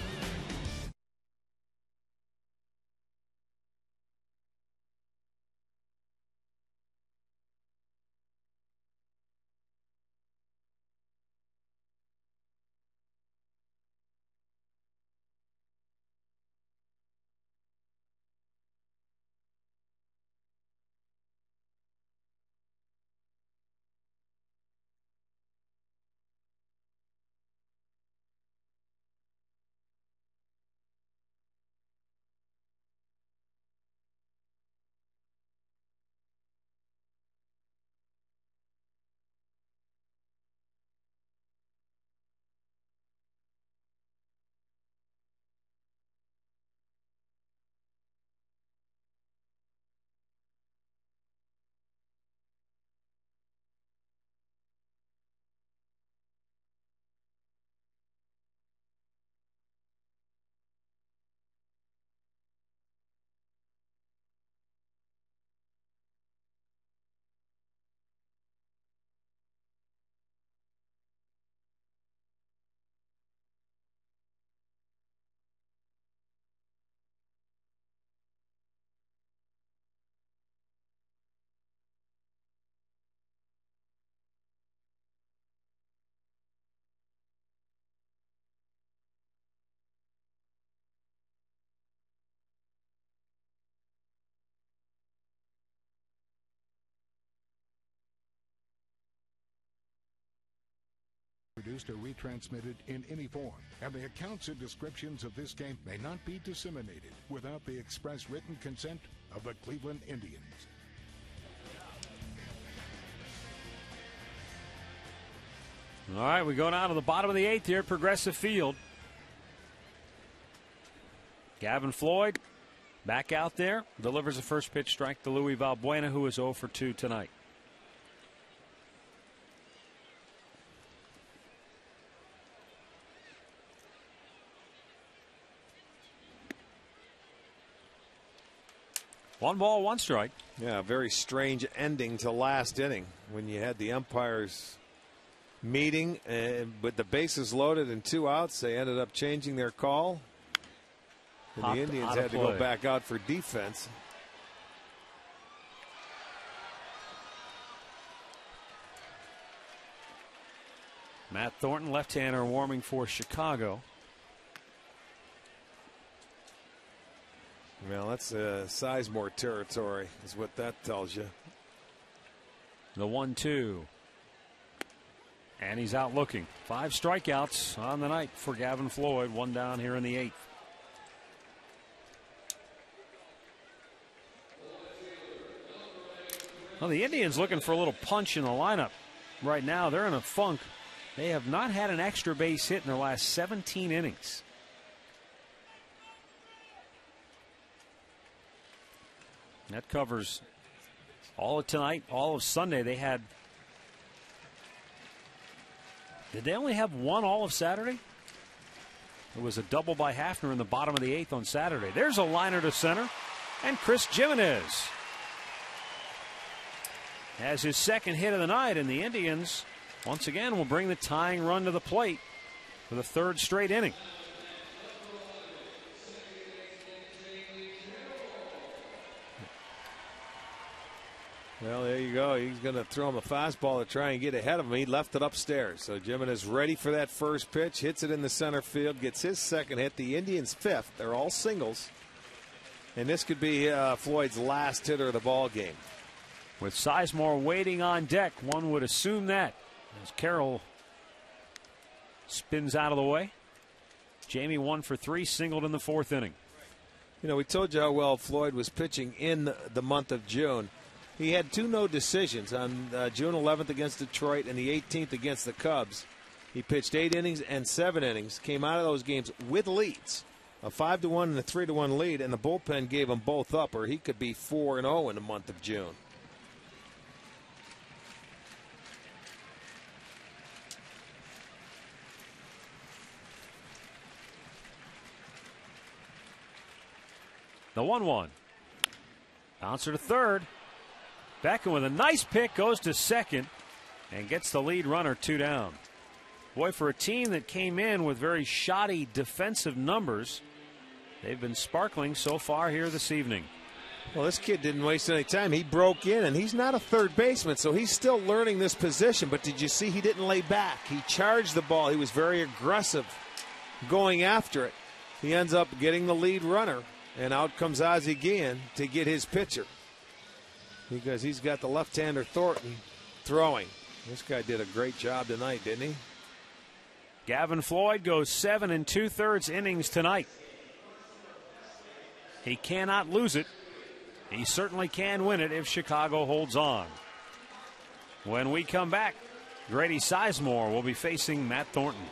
reproduced or retransmitted in any form, and the accounts and descriptions of this game may not be disseminated without the express written consent of the Cleveland Indians. All right, we go down to the bottom of the 8th here at Progressive Field. Gavin Floyd back out there, delivers a first pitch strike to Louis Valbuena, who is 0 for 2 tonight. One ball, one strike. Yeah, very strange ending to last inning when you had the umpires meeting with the bases loaded and 2 outs. They ended up changing their call. And the Indians had to go back out for defense. Matt Thornton, left-hander, warming for Chicago. Well, that's Sizemore territory, is what that tells you. The 1-2. And he's out looking. 5 strikeouts on the night for Gavin Floyd. 1 down here in the 8th. Well, the Indians looking for a little punch in the lineup right now. They're in a funk. They have not had an extra base hit in their last 17 innings. That covers all of tonight, all of Sunday. They had. Did they only have 1 all of Saturday? It was a double by Hafner in the bottom of the 8th on Saturday. There's a liner to center, and Chris Jimenez has his second hit of the night, and the Indians once again will bring the tying run to the plate for the 3rd straight inning. Well, there you go. He's going to throw him a fastball to try and get ahead of him. He left it upstairs. So Jimenez ready for that first pitch, hits it in the center field, gets his second hit. The Indians' 5th. They're all singles. And this could be Floyd's last hitter of the ball game. With Sizemore waiting on deck, one would assume that, as Carroll spins out of the way. Jamie 1 for 3, singled in the 4th inning. You know, we told you how well Floyd was pitching in the month of June. He had 2 no decisions on June 11th against Detroit and the 18th against the Cubs. He pitched 8 innings and 7 innings, came out of those games with leads, a 5-1 and a 3-1 lead, and the bullpen gave him both up, or he could be 4-0 in the month of June. The 1-1. Bouncer to third. Beckham with a nice pick goes to second and gets the lead runner 2 down. Boy, for a team that came in with very shoddy defensive numbers, they've been sparkling so far here this evening. Well, this kid didn't waste any time. He broke in, and he's not a third baseman, so he's still learning this position. But did you see he didn't lay back? He charged the ball. He was very aggressive going after it. He ends up getting the lead runner. And out comes Ozzie Guillen to get his pitcher, because he's got the left-hander Thornton throwing. This guy did a great job tonight, didn't he? Gavin Floyd goes 7 2/3 innings tonight. He cannot lose it. He certainly can win it if Chicago holds on. When we come back, Grady Sizemore will be facing Matt Thornton.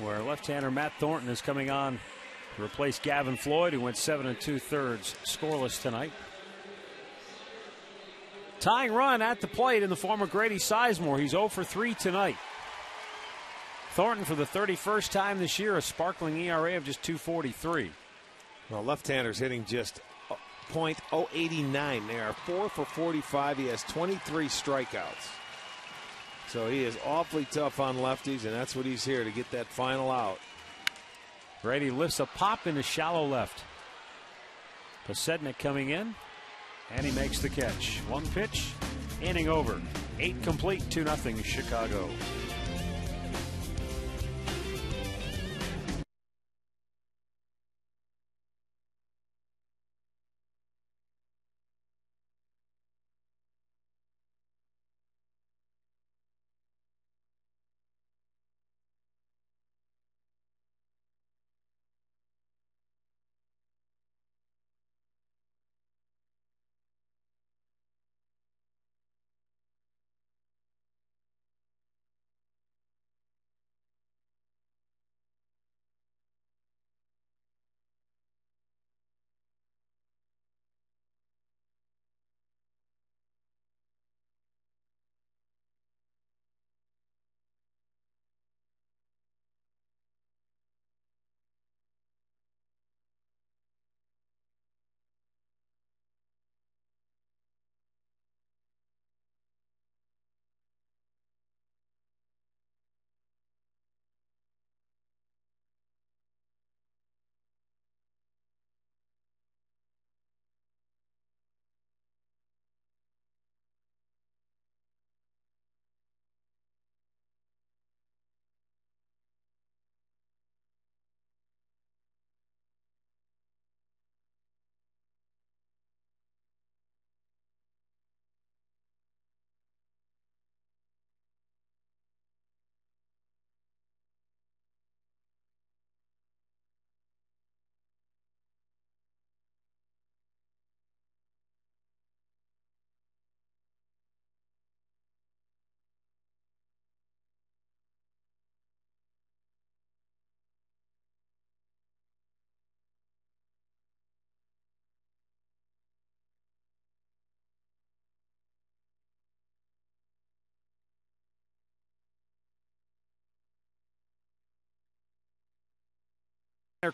where left-hander Matt Thornton is coming on to replace Gavin Floyd, who went 7 2/3 scoreless tonight. Tying run at the plate in the form of Grady Sizemore. He's 0 for 3 tonight. Thornton, for the 31st time this year, a sparkling ERA of just 2.43. Well, left-handers hitting just .089. They are 4 for 45. He has 23 strikeouts. So he is awfully tough on lefties, and that's what he's here, to get that final out. Grady lifts a pop into shallow left. Posednik coming in, and he makes the catch. One pitch, inning over. 8 complete, 2-0 Chicago.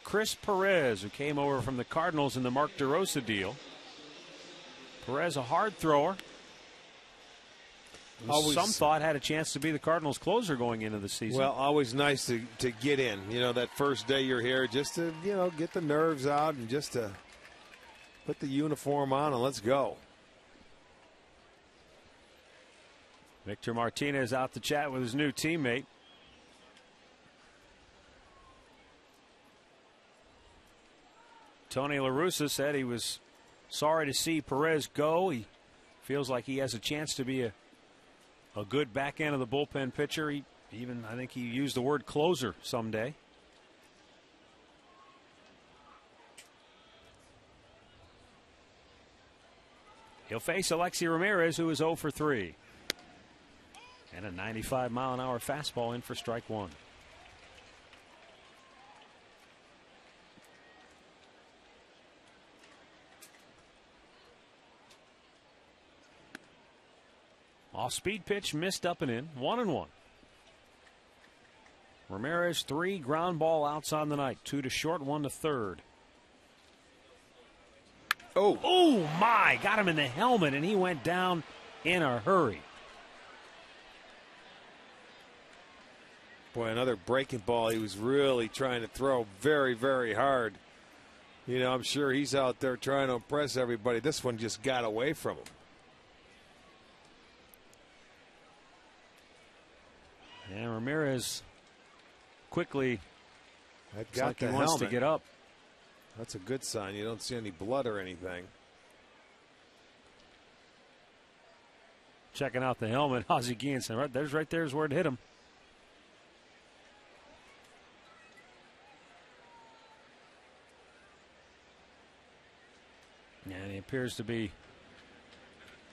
Chris Perez, who came over from the Cardinals in the Mark DeRosa deal. Perez, a hard thrower. Some thought had a chance to be the Cardinals' closer going into the season. Well, always nice to get in. You know, that first day you're here, just to, you know, get the nerves out and just to put the uniform on and let's go. Victor Martinez out to chat with his new teammate. Tony La Russa said he was sorry to see Perez go. He feels like he has a chance to be a good back end of the bullpen pitcher. I think he used the word closer someday. He'll face Alexi Ramirez, who is 0 for 3. And a 95-mile-an-hour fastball in for strike one. Off-speed pitch missed up and in. 1-1. Ramirez 3 ground ball outs on the night. 2 to short, 1 to third. Oh my! Got him in the helmet and he went down in a hurry. Boy, another breaking ball. He was really trying to throw very, very hard. You know, I'm sure he's out there trying to impress everybody. This one just got away from him. And Ramirez quickly got he wants to get up. That's a good sign. You don't see any blood or anything. Checking out the helmet, Ozzie Guillen said, right there's where it hit him. And he appears to be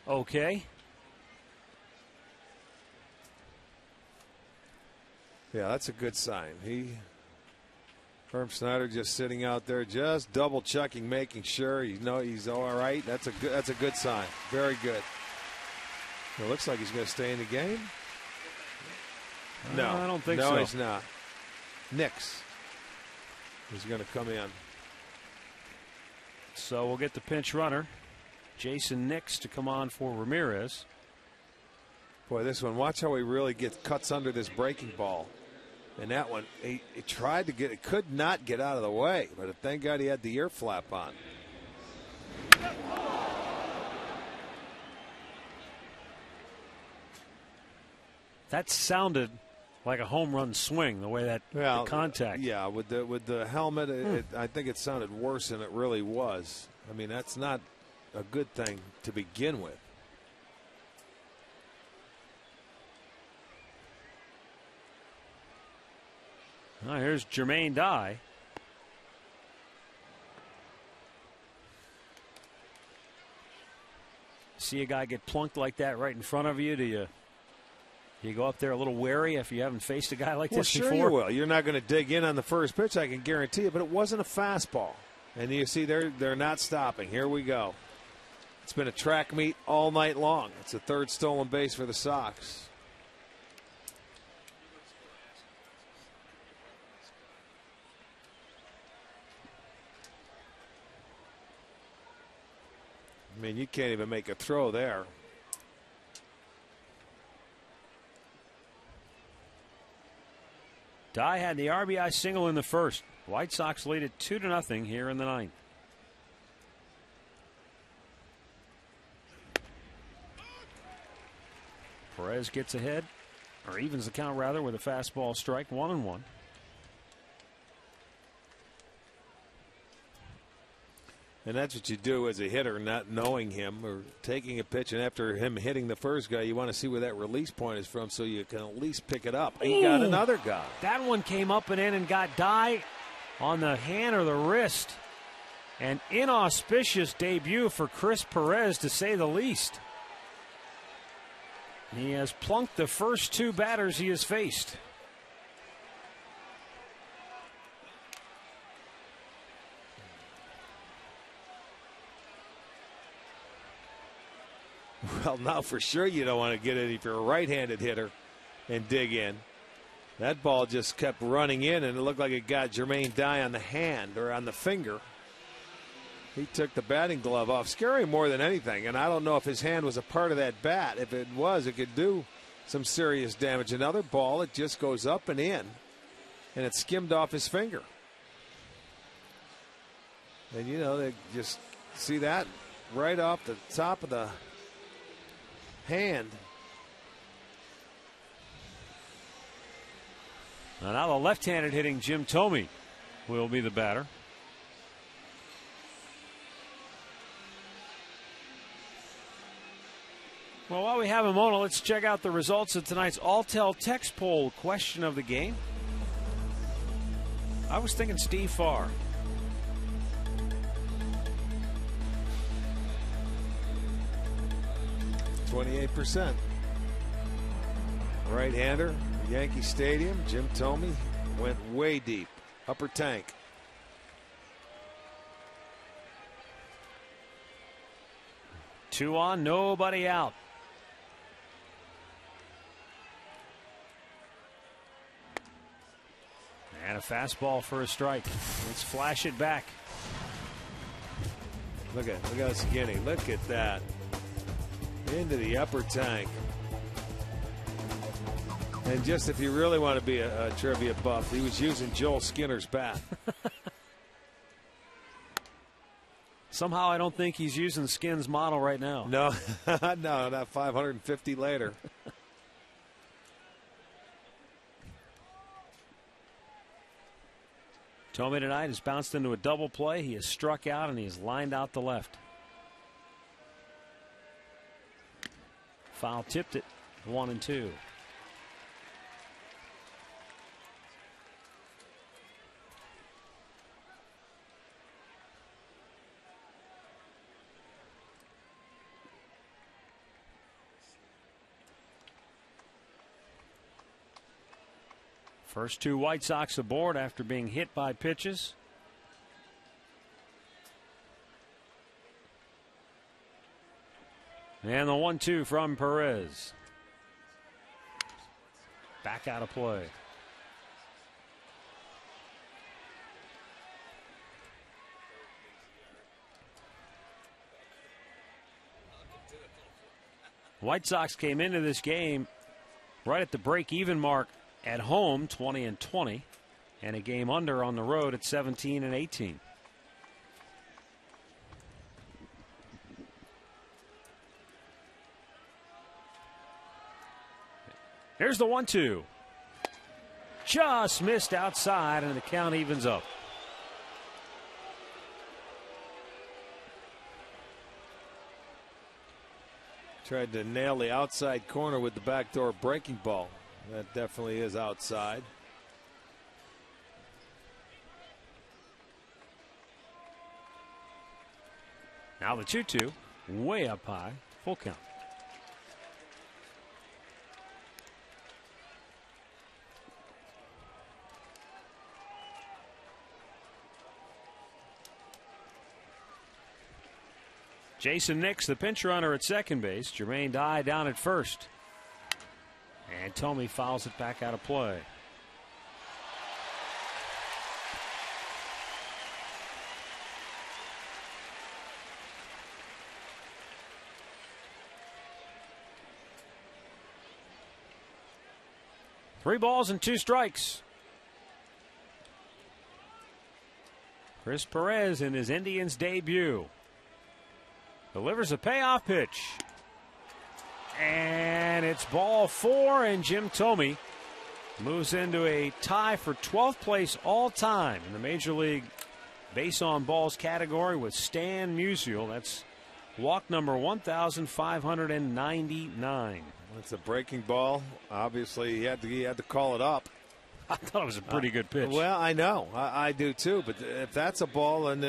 okay. Yeah, that's a good sign. Herm Schneider just sitting out there, just double checking, making sure he's all right. That's a good sign. Very good. It looks like he's going to stay in the game. No, I don't think so. No, he's not. Nix is going to come in. So we'll get the pinch runner, Jason Nix, to come on for Ramirez. Boy, this one, watch how he really cuts under this breaking ball. And that one, he tried to get it, could not get out of the way, but thank God he had the ear flap on. That sounded like a home run swing, the way that the contact. Yeah, with the helmet, I think it sounded worse than it really was. I mean, that's not a good thing to begin with. Oh, here's Jermaine Dye. See a guy get plunked like that right in front of you? Do you go up there a little wary if you haven't faced a guy like this before? Sure you will. You're not going to dig in on the first pitch, I can guarantee you, but it wasn't a fastball. And you see they're not stopping. Here we go. It's been a track meet all night long. It's the third stolen base for the Sox. I mean, you can't even make a throw there. Dye had the RBI single in the first. White Sox lead it 2-0 here in the ninth. Perez gets ahead, or evens the count rather, with a fastball strike, 1-1. And that's what you do as a hitter, not knowing him or taking a pitch. And after him hitting the first guy, you want to see where that release point is from so you can at least pick it up. He got another guy. That one came up and in and got Dye on the hand or the wrist. An inauspicious debut for Chris Perez, to say the least. He has plunked the first two batters he has faced. Well, now for sure you don't want to get it if you're a right-handed hitter and dig in. That ball just kept running in, and it looked like it got Jermaine Dye on the hand or on the finger. He took the batting glove off. Scary more than anything, and I don't know if his hand was a part of that bat. If it was, it could do some serious damage. Another ball, it just goes up and in, and it skimmed off his finger. And, you know, they just see that right off the top of the hand. Now the left-handed hitting Jim Thome will be the batter. Well, while we have a moment, let's check out the results of tonight's Alltel text poll question of the game. I was thinking Steve Farr. %. Right-hander, Yankee Stadium. Jim Thome went way deep, upper tank. Two on, nobody out. And a fastball for a strike. Let's flash it back. Look how skinny. Look at that. Into the upper tank. And just if you really want to be a trivia buff, he was using Joel Skinner's bat. Somehow I don't think he's using Skin's model right now. No, no, not 550 later. Thome tonight has bounced into a double play. He has struck out and he has lined out the left. Foul tipped it, 1-2. First two White Sox aboard after being hit by pitches. And the 1-2 from Perez. Back out of play. White Sox came into this game right at the break-even mark at home, 20-20, and a game under on the road at 17-18. Here's the 1-2. Just missed outside, and the count evens up. Tried to nail the outside corner with the backdoor breaking ball. That definitely is outside. Now the 2-2, way up high, full count. Jason Nix, the pinch runner at second base. Jermaine Dye down at first. And Tomey fouls it back out of play. Three balls and two strikes. Chris Perez in his Indians debut. Delivers a payoff pitch. And it's ball four, and Jim Tomey moves into a tie for 12th place all time in the Major League base on balls category with Stan Musial. That's walk number 1,599. That's a breaking ball. Obviously, he had to call it up. I thought it was a pretty good pitch. Well, I know. I do too. But if that's a ball, then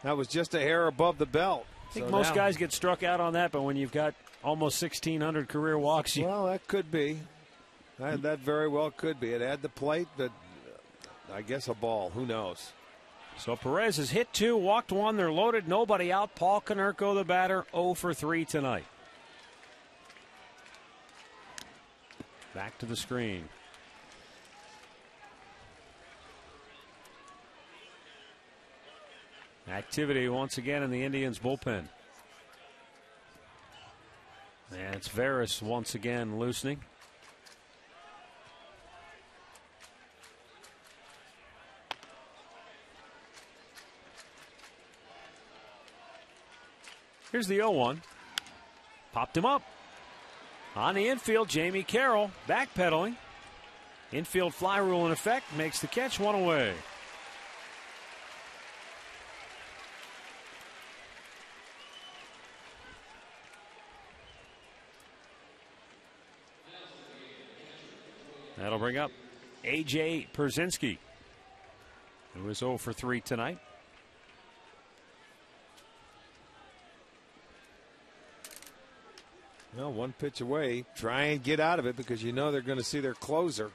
that was just a hair above the belt. I think most guys get struck out on that, but when you've got almost 1,600 career walks, well, that could be. That very well could be. It had the plate, but I guess a ball. Who knows? So Perez has hit two, walked one. They're loaded, nobody out. Paul Konerko, the batter, 0 for 3 tonight. Back to the screen. Activity once again in the Indians bullpen. And it's Veras once again loosening. Here's the 0-1. Popped him up. On the infield, Jamie Carroll backpedaling. Infield fly rule in effect, makes the catch, one away. That'll bring up A.J. Pierzynski, who is 0 for 3 tonight. Well, one pitch away. Try and get out of it because you know they're going to see their closer.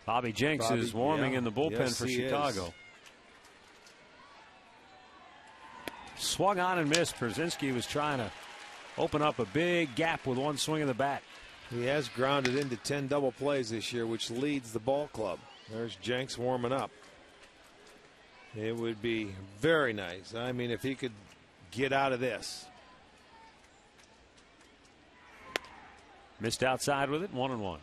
Bobby Jenks is warming in the bullpen for Chicago. Swung on and missed. Pierzynski was trying to open up a big gap with one swing of the bat. He has grounded into 10 double plays this year, which leads the ball club. There's Jenks warming up. It would be very nice. I mean, if he could get out of this. Missed outside with it, 1-1.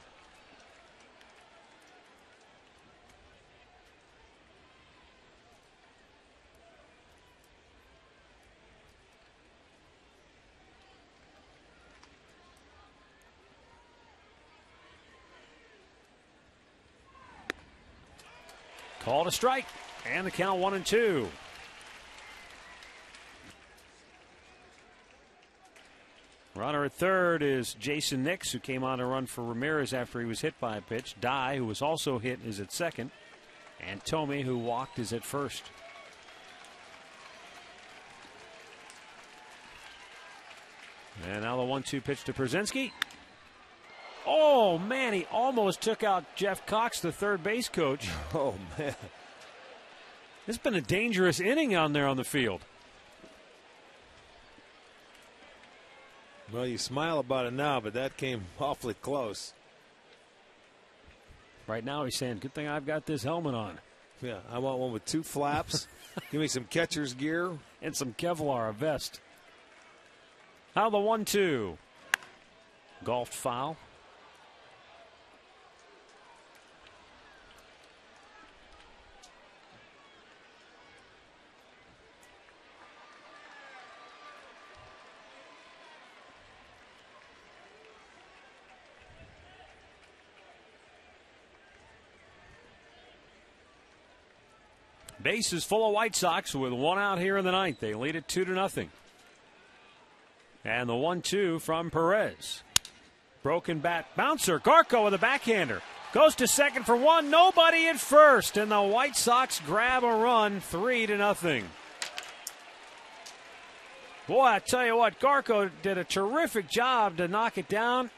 Called a strike, and the count 1-2. Runner at third is Jason Nix, who came on to run for Ramirez after he was hit by a pitch. Dye, who was also hit, is at second. And Tomey, who walked, is at first. And now the 1-2 pitch to Pierzynski. Oh, man, he almost took out Jeff Cox, the third base coach. Oh, man. It's been a dangerous inning on there on the field. Well, you smile about it now, but that came awfully close. Right now he's saying, good thing I've got this helmet on. Yeah, I want one with 2 flaps. Give me some catcher's gear. And some Kevlar, a vest. How the 1-2. Golfed foul. Base is full of White Sox with 1 out here in the 9th. They lead it 2-0. And the 1-2 from Perez. Broken bat bouncer. Garco with a backhander. Goes to second for 1. Nobody at first. And the White Sox grab a run 3-0. Boy, I tell you what, Garco did a terrific job to knock it down.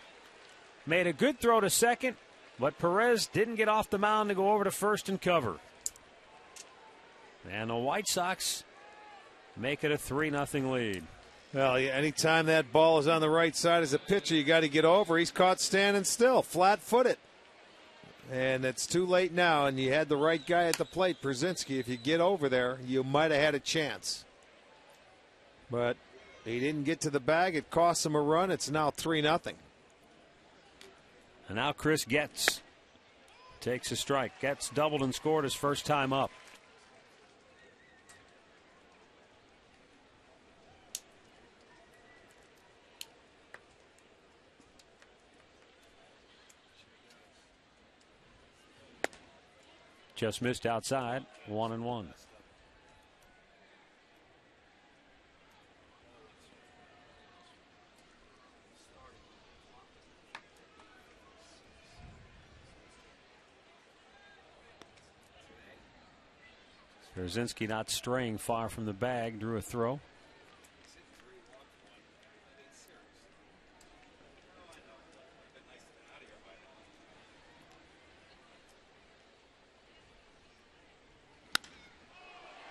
Made a good throw to second. But Perez didn't get off the mound to go over to first and cover. And the White Sox make it a 3-0 lead. Well, anytime that ball is on the right side as a pitcher, you got to get over. He's caught standing still, flat-footed. And it's too late now, and you had the right guy at the plate, Przinsky. If you get over there, you might have had a chance. But he didn't get to the bag. It cost him a run. It's now 3-0. And now Chris Getz takes a strike. Getz doubled and scored his first time up. Just missed outside, 1-1. Brzezinski not straying far from the bag, drew a throw.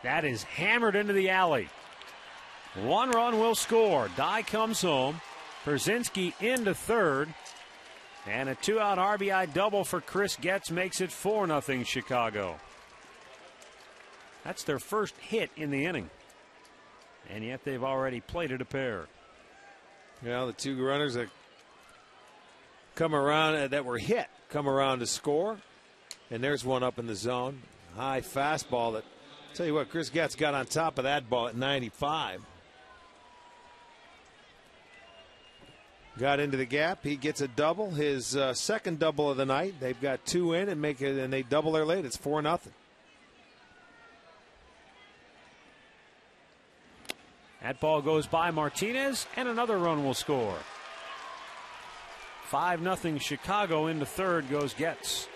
That is hammered into the alley. 1 run will score. Dye comes home. Brzezinski into third. And a 2-out RBI double for Chris Getz makes it 4-0 Chicago. That's their first hit in the inning. And yet they've already plated a pair. Yeah, the 2 runners that come around, that were hit, come around to score. And there's one up in the zone. High fastball that, tell you what, Chris Getz got on top of that ball at 95. Got into the gap. He gets a double, his second double of the night. They've got 2 in and make it, and they double their lead. It's 4-0. That ball goes by Martinez, and another run will score. 5-0 Chicago. Into third goes Getz.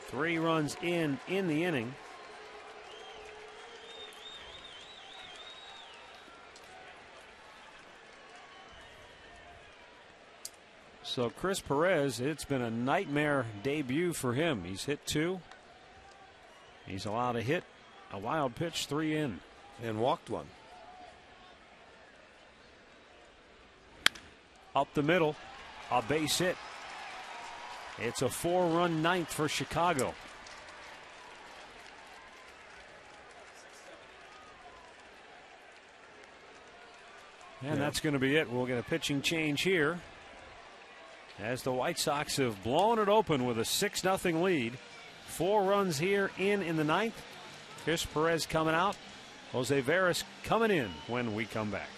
3 runs in the inning. So Chris Perez, it's been a nightmare debut for him. He's hit 2. He's allowed a hit, a wild pitch, 3 in. And walked 1. Up the middle, a base hit. It's a 4-run 9th for Chicago. And that's going to be it. We'll get a pitching change here, as the White Sox have blown it open with a 6-0 lead. 4 runs here in the 9th. Chris Perez coming out. Jose Veras coming in when we come back.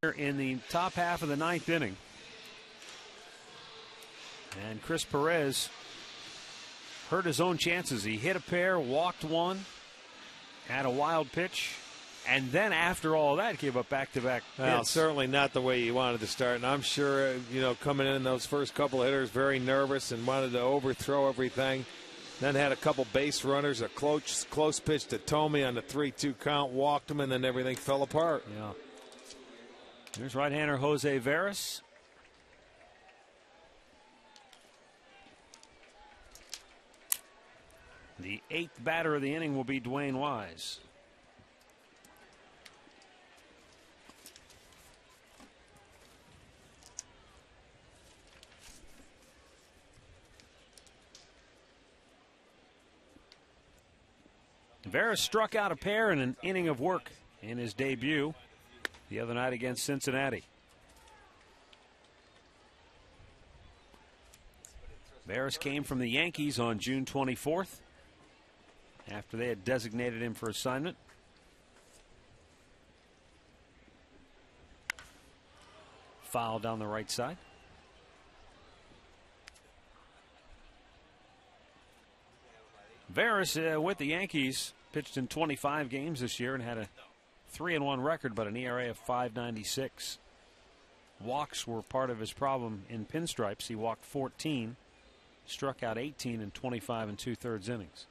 in the top half of the 9th inning. And Chris Perez hurt his own chances. He hit a pair, walked one, had a wild pitch, and then after all that gave up back-to-back hits. Well, certainly not the way you wanted to start. And I'm sure, coming in those first couple of hitters, very nervous and wanted to overthrow everything. Then had a couple base runners, a close pitch to Tomey on the 3-2 count, walked him, and then everything fell apart. Yeah. Here's right-hander Jose Veras. The 8th batter of the inning will be Dwayne Wise. Veras struck out a pair in an inning of work in his debut the other night against Cincinnati. Veras came from the Yankees on June 24th after they had designated him for assignment. Foul down the right side. Veras with the Yankees pitched in 25 games this year and had a 3-1 record, but an ERA of 5.96. Walks were part of his problem in pinstripes. He walked 14, struck out 18 in 25 2/3 innings.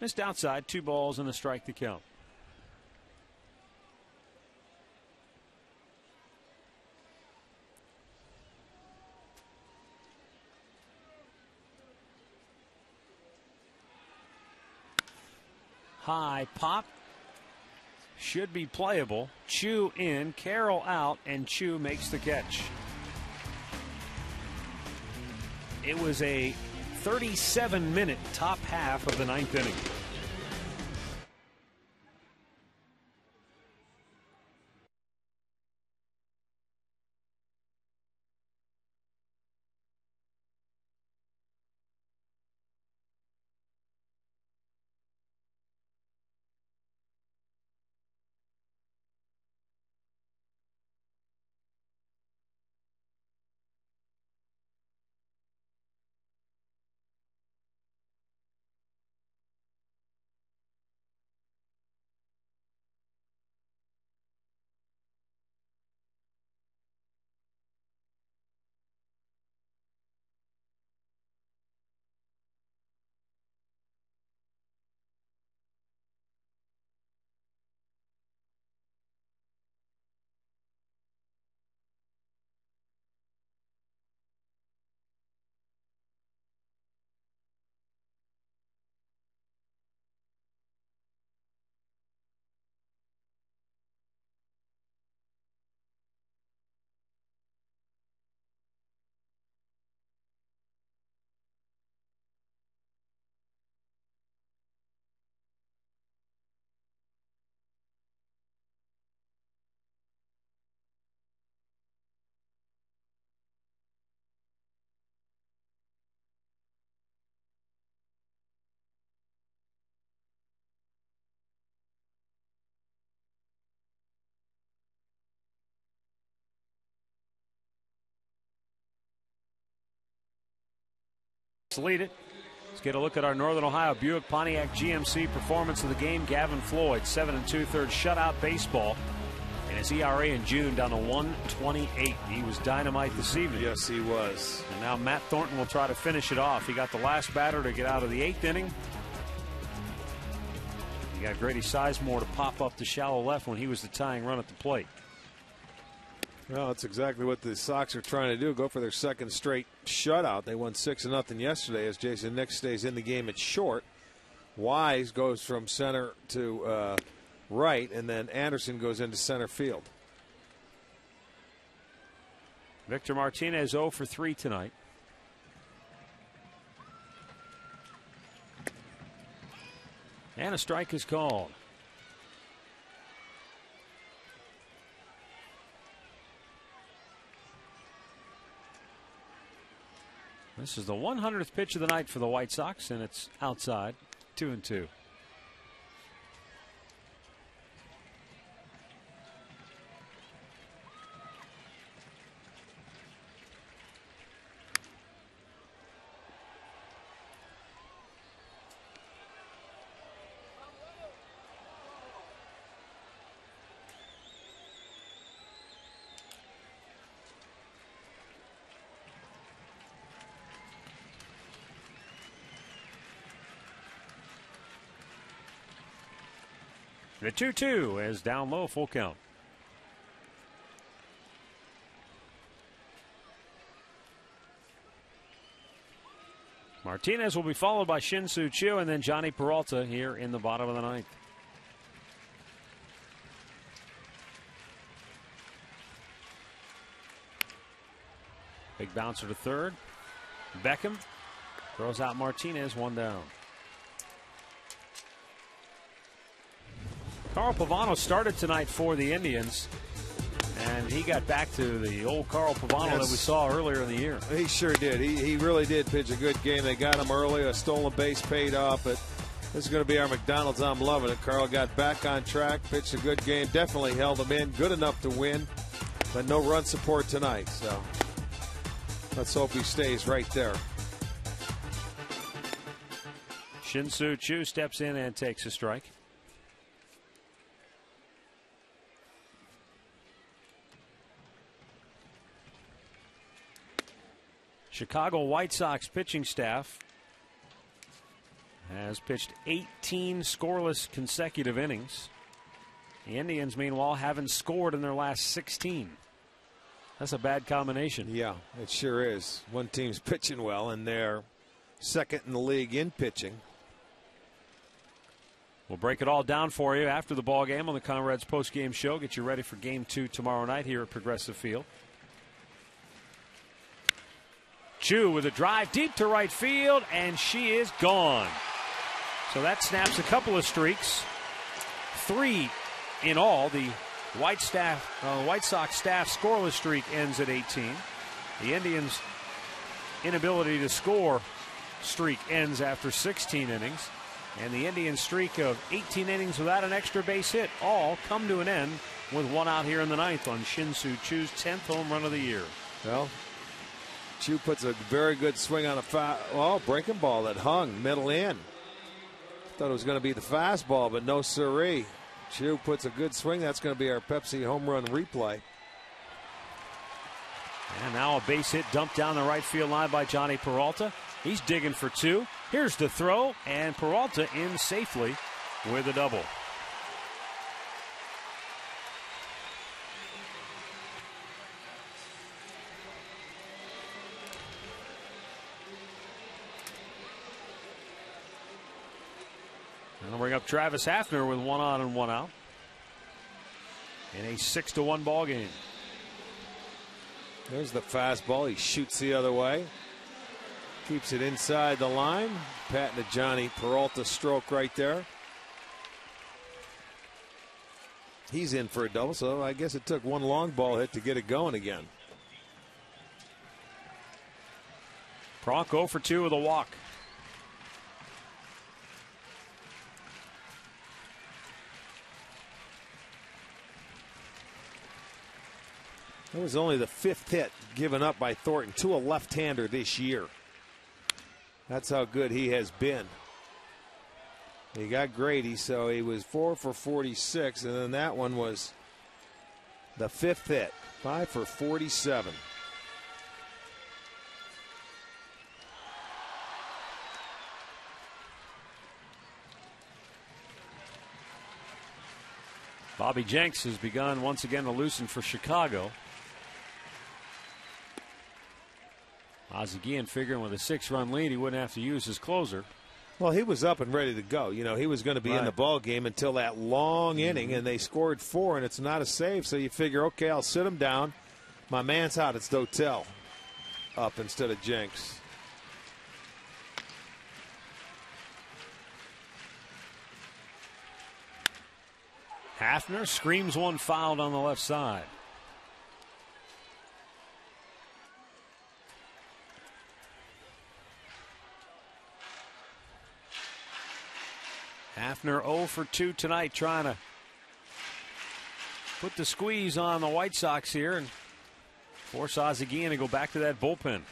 Missed outside, 2 balls and a strike to count. High pop. Should be playable. Chu in, Carroll out, and Chu makes the catch. It was a 37-minute top half of the 9th inning. Lead it. Let's get a look at our Northern Ohio Buick Pontiac GMC performance of the game. Gavin Floyd, 7 2/3 shutout baseball, and his ERA in June down to 1.28. He was dynamite this evening. Yes, he was. And now Matt Thornton will try to finish it off. He got the last batter to get out of the 8th inning. He got Grady Sizemore to pop up the shallow left when he was the tying run at the plate. Well, that's exactly what the Sox are trying to do, go for their second straight shutout. They won 6-0 yesterday as Jason Nix stays in the game at short. Wise goes from center to right, and then Anderson goes into center field. Victor Martinez 0 for 3 tonight. And a strike is called. This is the 100th pitch of the night for the White Sox, and it's outside, 2-2. The 2-2 is down low, full count. Martinez will be followed by Shin-Soo Choo and then Johnny Peralta here in the bottom of the ninth. Big bouncer to third. Beckham throws out Martinez, one down. Carl Pavano started tonight for the Indians, and he got back to the old Carl Pavano that we saw earlier in the year. He sure did. He really did pitch a good game. They got him early. A stolen base paid off. But this is going to be our McDonald's. I'm loving it. Carl got back on track, pitched a good game. Definitely held him in. Good enough to win, but no run support tonight. So let's hope he stays right there. Shin-Soo Choo steps in and takes a strike. Chicago White Sox pitching staff has pitched 18 scoreless consecutive innings. The Indians, meanwhile, haven't scored in their last 16. That's a bad combination. Yeah, it sure is. One team's pitching well, and they're second in the league in pitching. We'll break it all down for you after the ball game on the Conrad's post-game show. Get you ready for Game 2 tomorrow night here at Progressive Field. Choo with a drive deep to right field, and she is gone. So that snaps a couple of streaks. 3 in all. The White Sox staff scoreless streak ends at 18. The Indians' inability to score streak ends after 16 innings. And the Indians' streak of 18 innings without an extra base hit all come to an end with one out here in the ninth on Shin-Soo Choo's 10th home run of the year. Well, Choo puts a very good swing on a breaking ball that hung middle in. Thought it was going to be the fastball, but no siree. Choo puts a good swing. That's going to be our Pepsi home run replay. And now a base hit dumped down the right field line by Johnny Peralta. He's digging for 2. Here's the throw, and Peralta in safely with a double. And I'll bring up Travis Hafner with 1 on and 1 out in a 6-1 ball game. There's the fastball. He shoots the other way. Keeps it inside the line. Patting to Johnny Peralta stroke right there. He's in for a double, so I guess it took one long ball hit to get it going again. Pronk 0 for 2 with a walk. That was only the 5th hit given up by Thornton to a left-hander this year. That's how good he has been. He got Grady, so he was 4 for 46, and then that one was the 5th hit, 5 for 47. Bobby Jenks has begun once again to loosen for Chicago. Ozagian figuring with a 6-run lead he wouldn't have to use his closer. Well, he was up and ready to go. You know, he was going to be in the ball game until that long inning, and they scored 4, and it's not a save. So you figure, okay, I'll sit him down. My man's hot. It's Dotel up instead of Jenks. Hafner screams one fouled on the left side. Hafner 0 for 2 tonight, trying to put the squeeze on the White Sox here and force Ozagian to go back to that bullpen.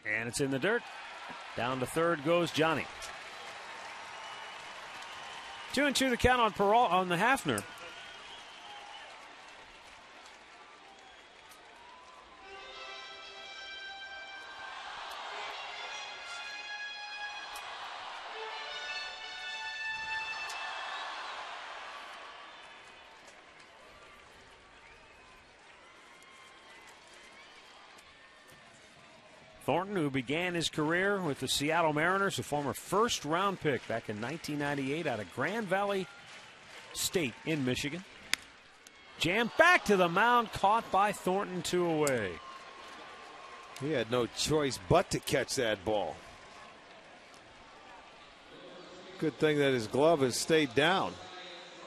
And it's in the dirt. Down to third goes Johnny. 2-2 the count on the Hafner. Thornton, who began his career with the Seattle Mariners, a former first-round pick back in 1998 out of Grand Valley State in Michigan. Jammed back to the mound, caught by Thornton, 2 away. He had no choice but to catch that ball. Good thing that his glove has stayed down.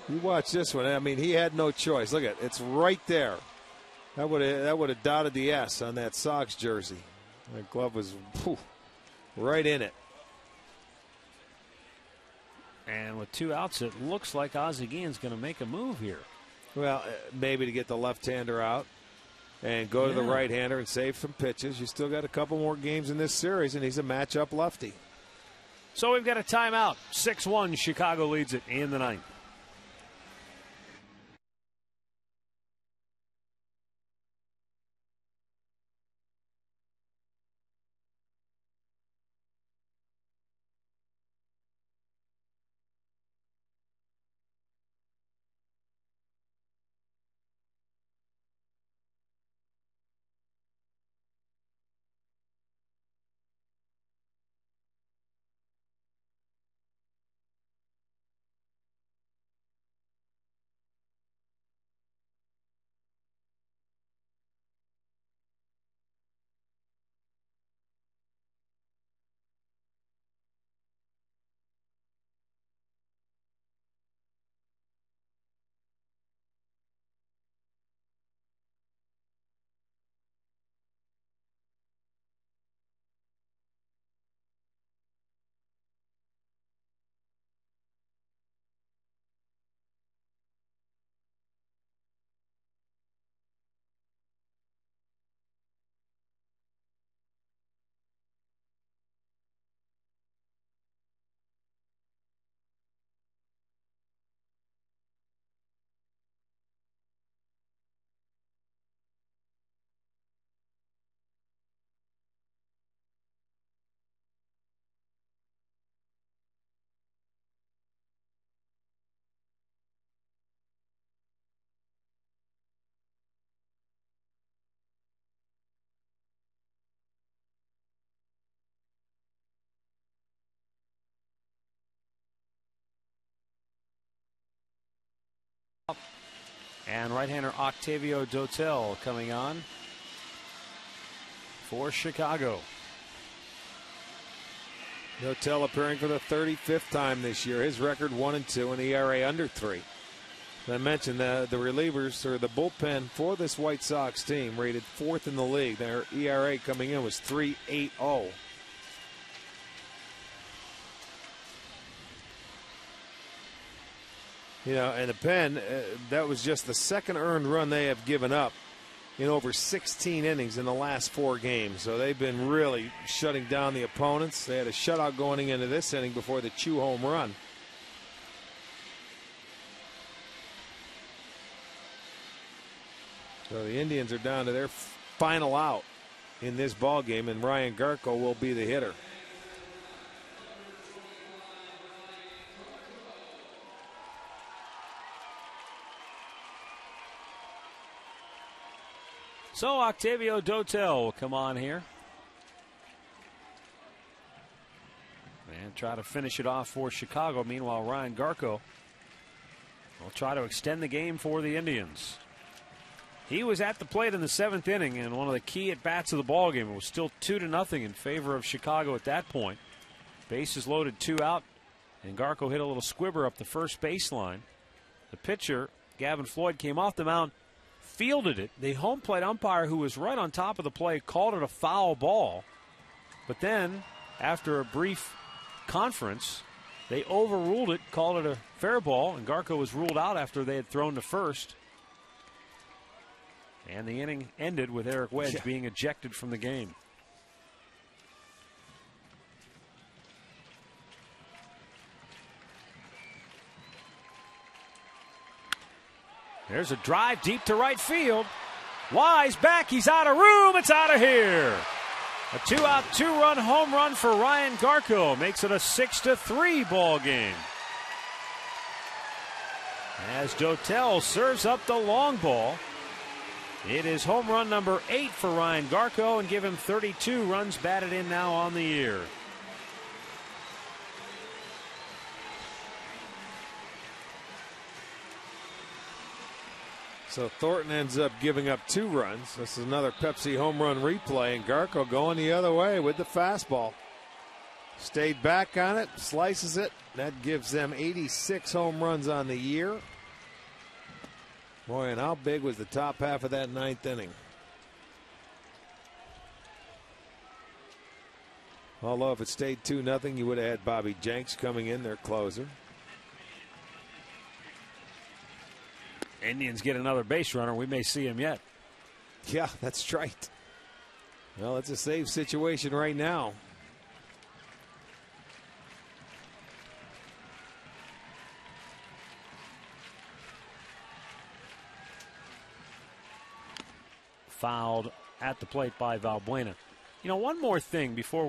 You watch this one. I mean, he had no choice. Look at it. It's right there. That would have dotted the S on that Sox jersey. That glove was right in it. And with 2 outs, it looks like Ozzie Guillen's going to make a move here. Well, maybe to get the left-hander out and go to the right-hander and save some pitches. You still got a couple more games in this series, and he's a matchup lefty. So we've got a timeout. 6-1, Chicago leads it in the 9th. And right-hander Octavio Dotel coming on for Chicago. Dotel appearing for the 35th time this year. His record 1-2 and ERA under 3. As I mentioned, the relievers or the bullpen for this White Sox team rated 4th in the league. Their ERA coming in was 3.80. You know, and the pen, that was just the second earned run they have given up in over 16 innings in the last 4 games. So they've been really shutting down the opponents. They had a shutout going into this inning before the Chu home run. So the Indians are down to their final out in this ball game, and Ryan Garko will be the hitter. So Octavio Dotel will come on here and try to finish it off for Chicago. Meanwhile, Ryan Garko will try to extend the game for the Indians. He was at the plate in the 7th inning and one of the key at-bats of the ballgame. It was still 2-0 in favor of Chicago at that point. Bases loaded, 2 out, and Garko hit a little squibber up the first baseline. The pitcher, Gavin Floyd, came off the mound, fielded it. The home plate umpire, who was right on top of the play, called it a foul ball. But then, after a brief conference, they overruled it, called it a fair ball, and Garko was ruled out after they had thrown to first. And the inning ended with Eric Wedge being ejected from the game. There's a drive deep to right field. Wise back. He's out of room. It's out of here. A 2-out, 2-run home run for Ryan Garko makes it a 6-3 ball game. As Dotel serves up the long ball. It is home run number 8 for Ryan Garko and give him 32 runs batted in now on the year. So Thornton ends up giving up 2 runs. This is another Pepsi home run replay, and Garko going the other way with the fastball. Stayed back on it, slices it. That gives them 86 home runs on the year. Boy, and how big was the top half of that 9th inning? Although if it stayed 2-0, you would have had Bobby Jenks coming in, their closer. Indians get another base runner. We may see him yet. Yeah, that's right. Well, it's a safe situation right now. Fouled at the plate by Valbuena. You know, one more thing before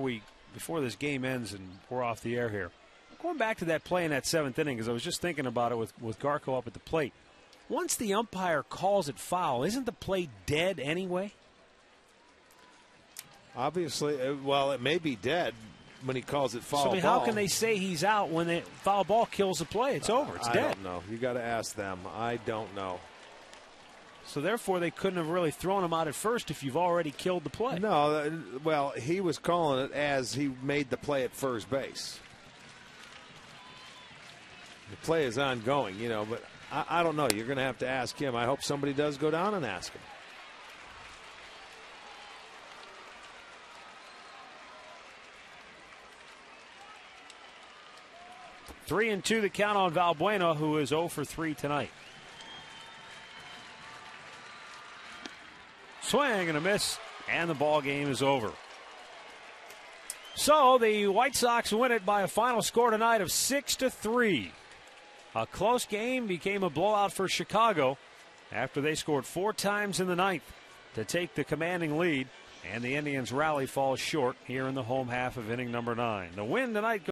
this game ends and we're off the air here. Going back to that play in that 7th inning, because I was just thinking about it with Garko up at the plate. Once the umpire calls it foul, isn't the play dead anyway? Obviously, well, it may be dead when he calls it foul ball. So, how can they say he's out when the foul ball kills the play? It's over. It's dead. I don't know. You got to ask them. I don't know. So therefore, they couldn't have really thrown him out at first if you've already killed the play. No, well, he was calling it as he made the play at first base. The play is ongoing, you know, but I don't know. You're going to have to ask him. I hope somebody does go down and ask him. Three and 2 the count on Valbuena, who is 0 for 3 tonight. Swing and a miss, and the ball game is over. So the White Sox win it by a final score tonight of 6-3. A close game became a blowout for Chicago after they scored 4 times in the 9th to take the commanding lead, and the Indians' rally falls short here in the home half of inning number 9. The win tonight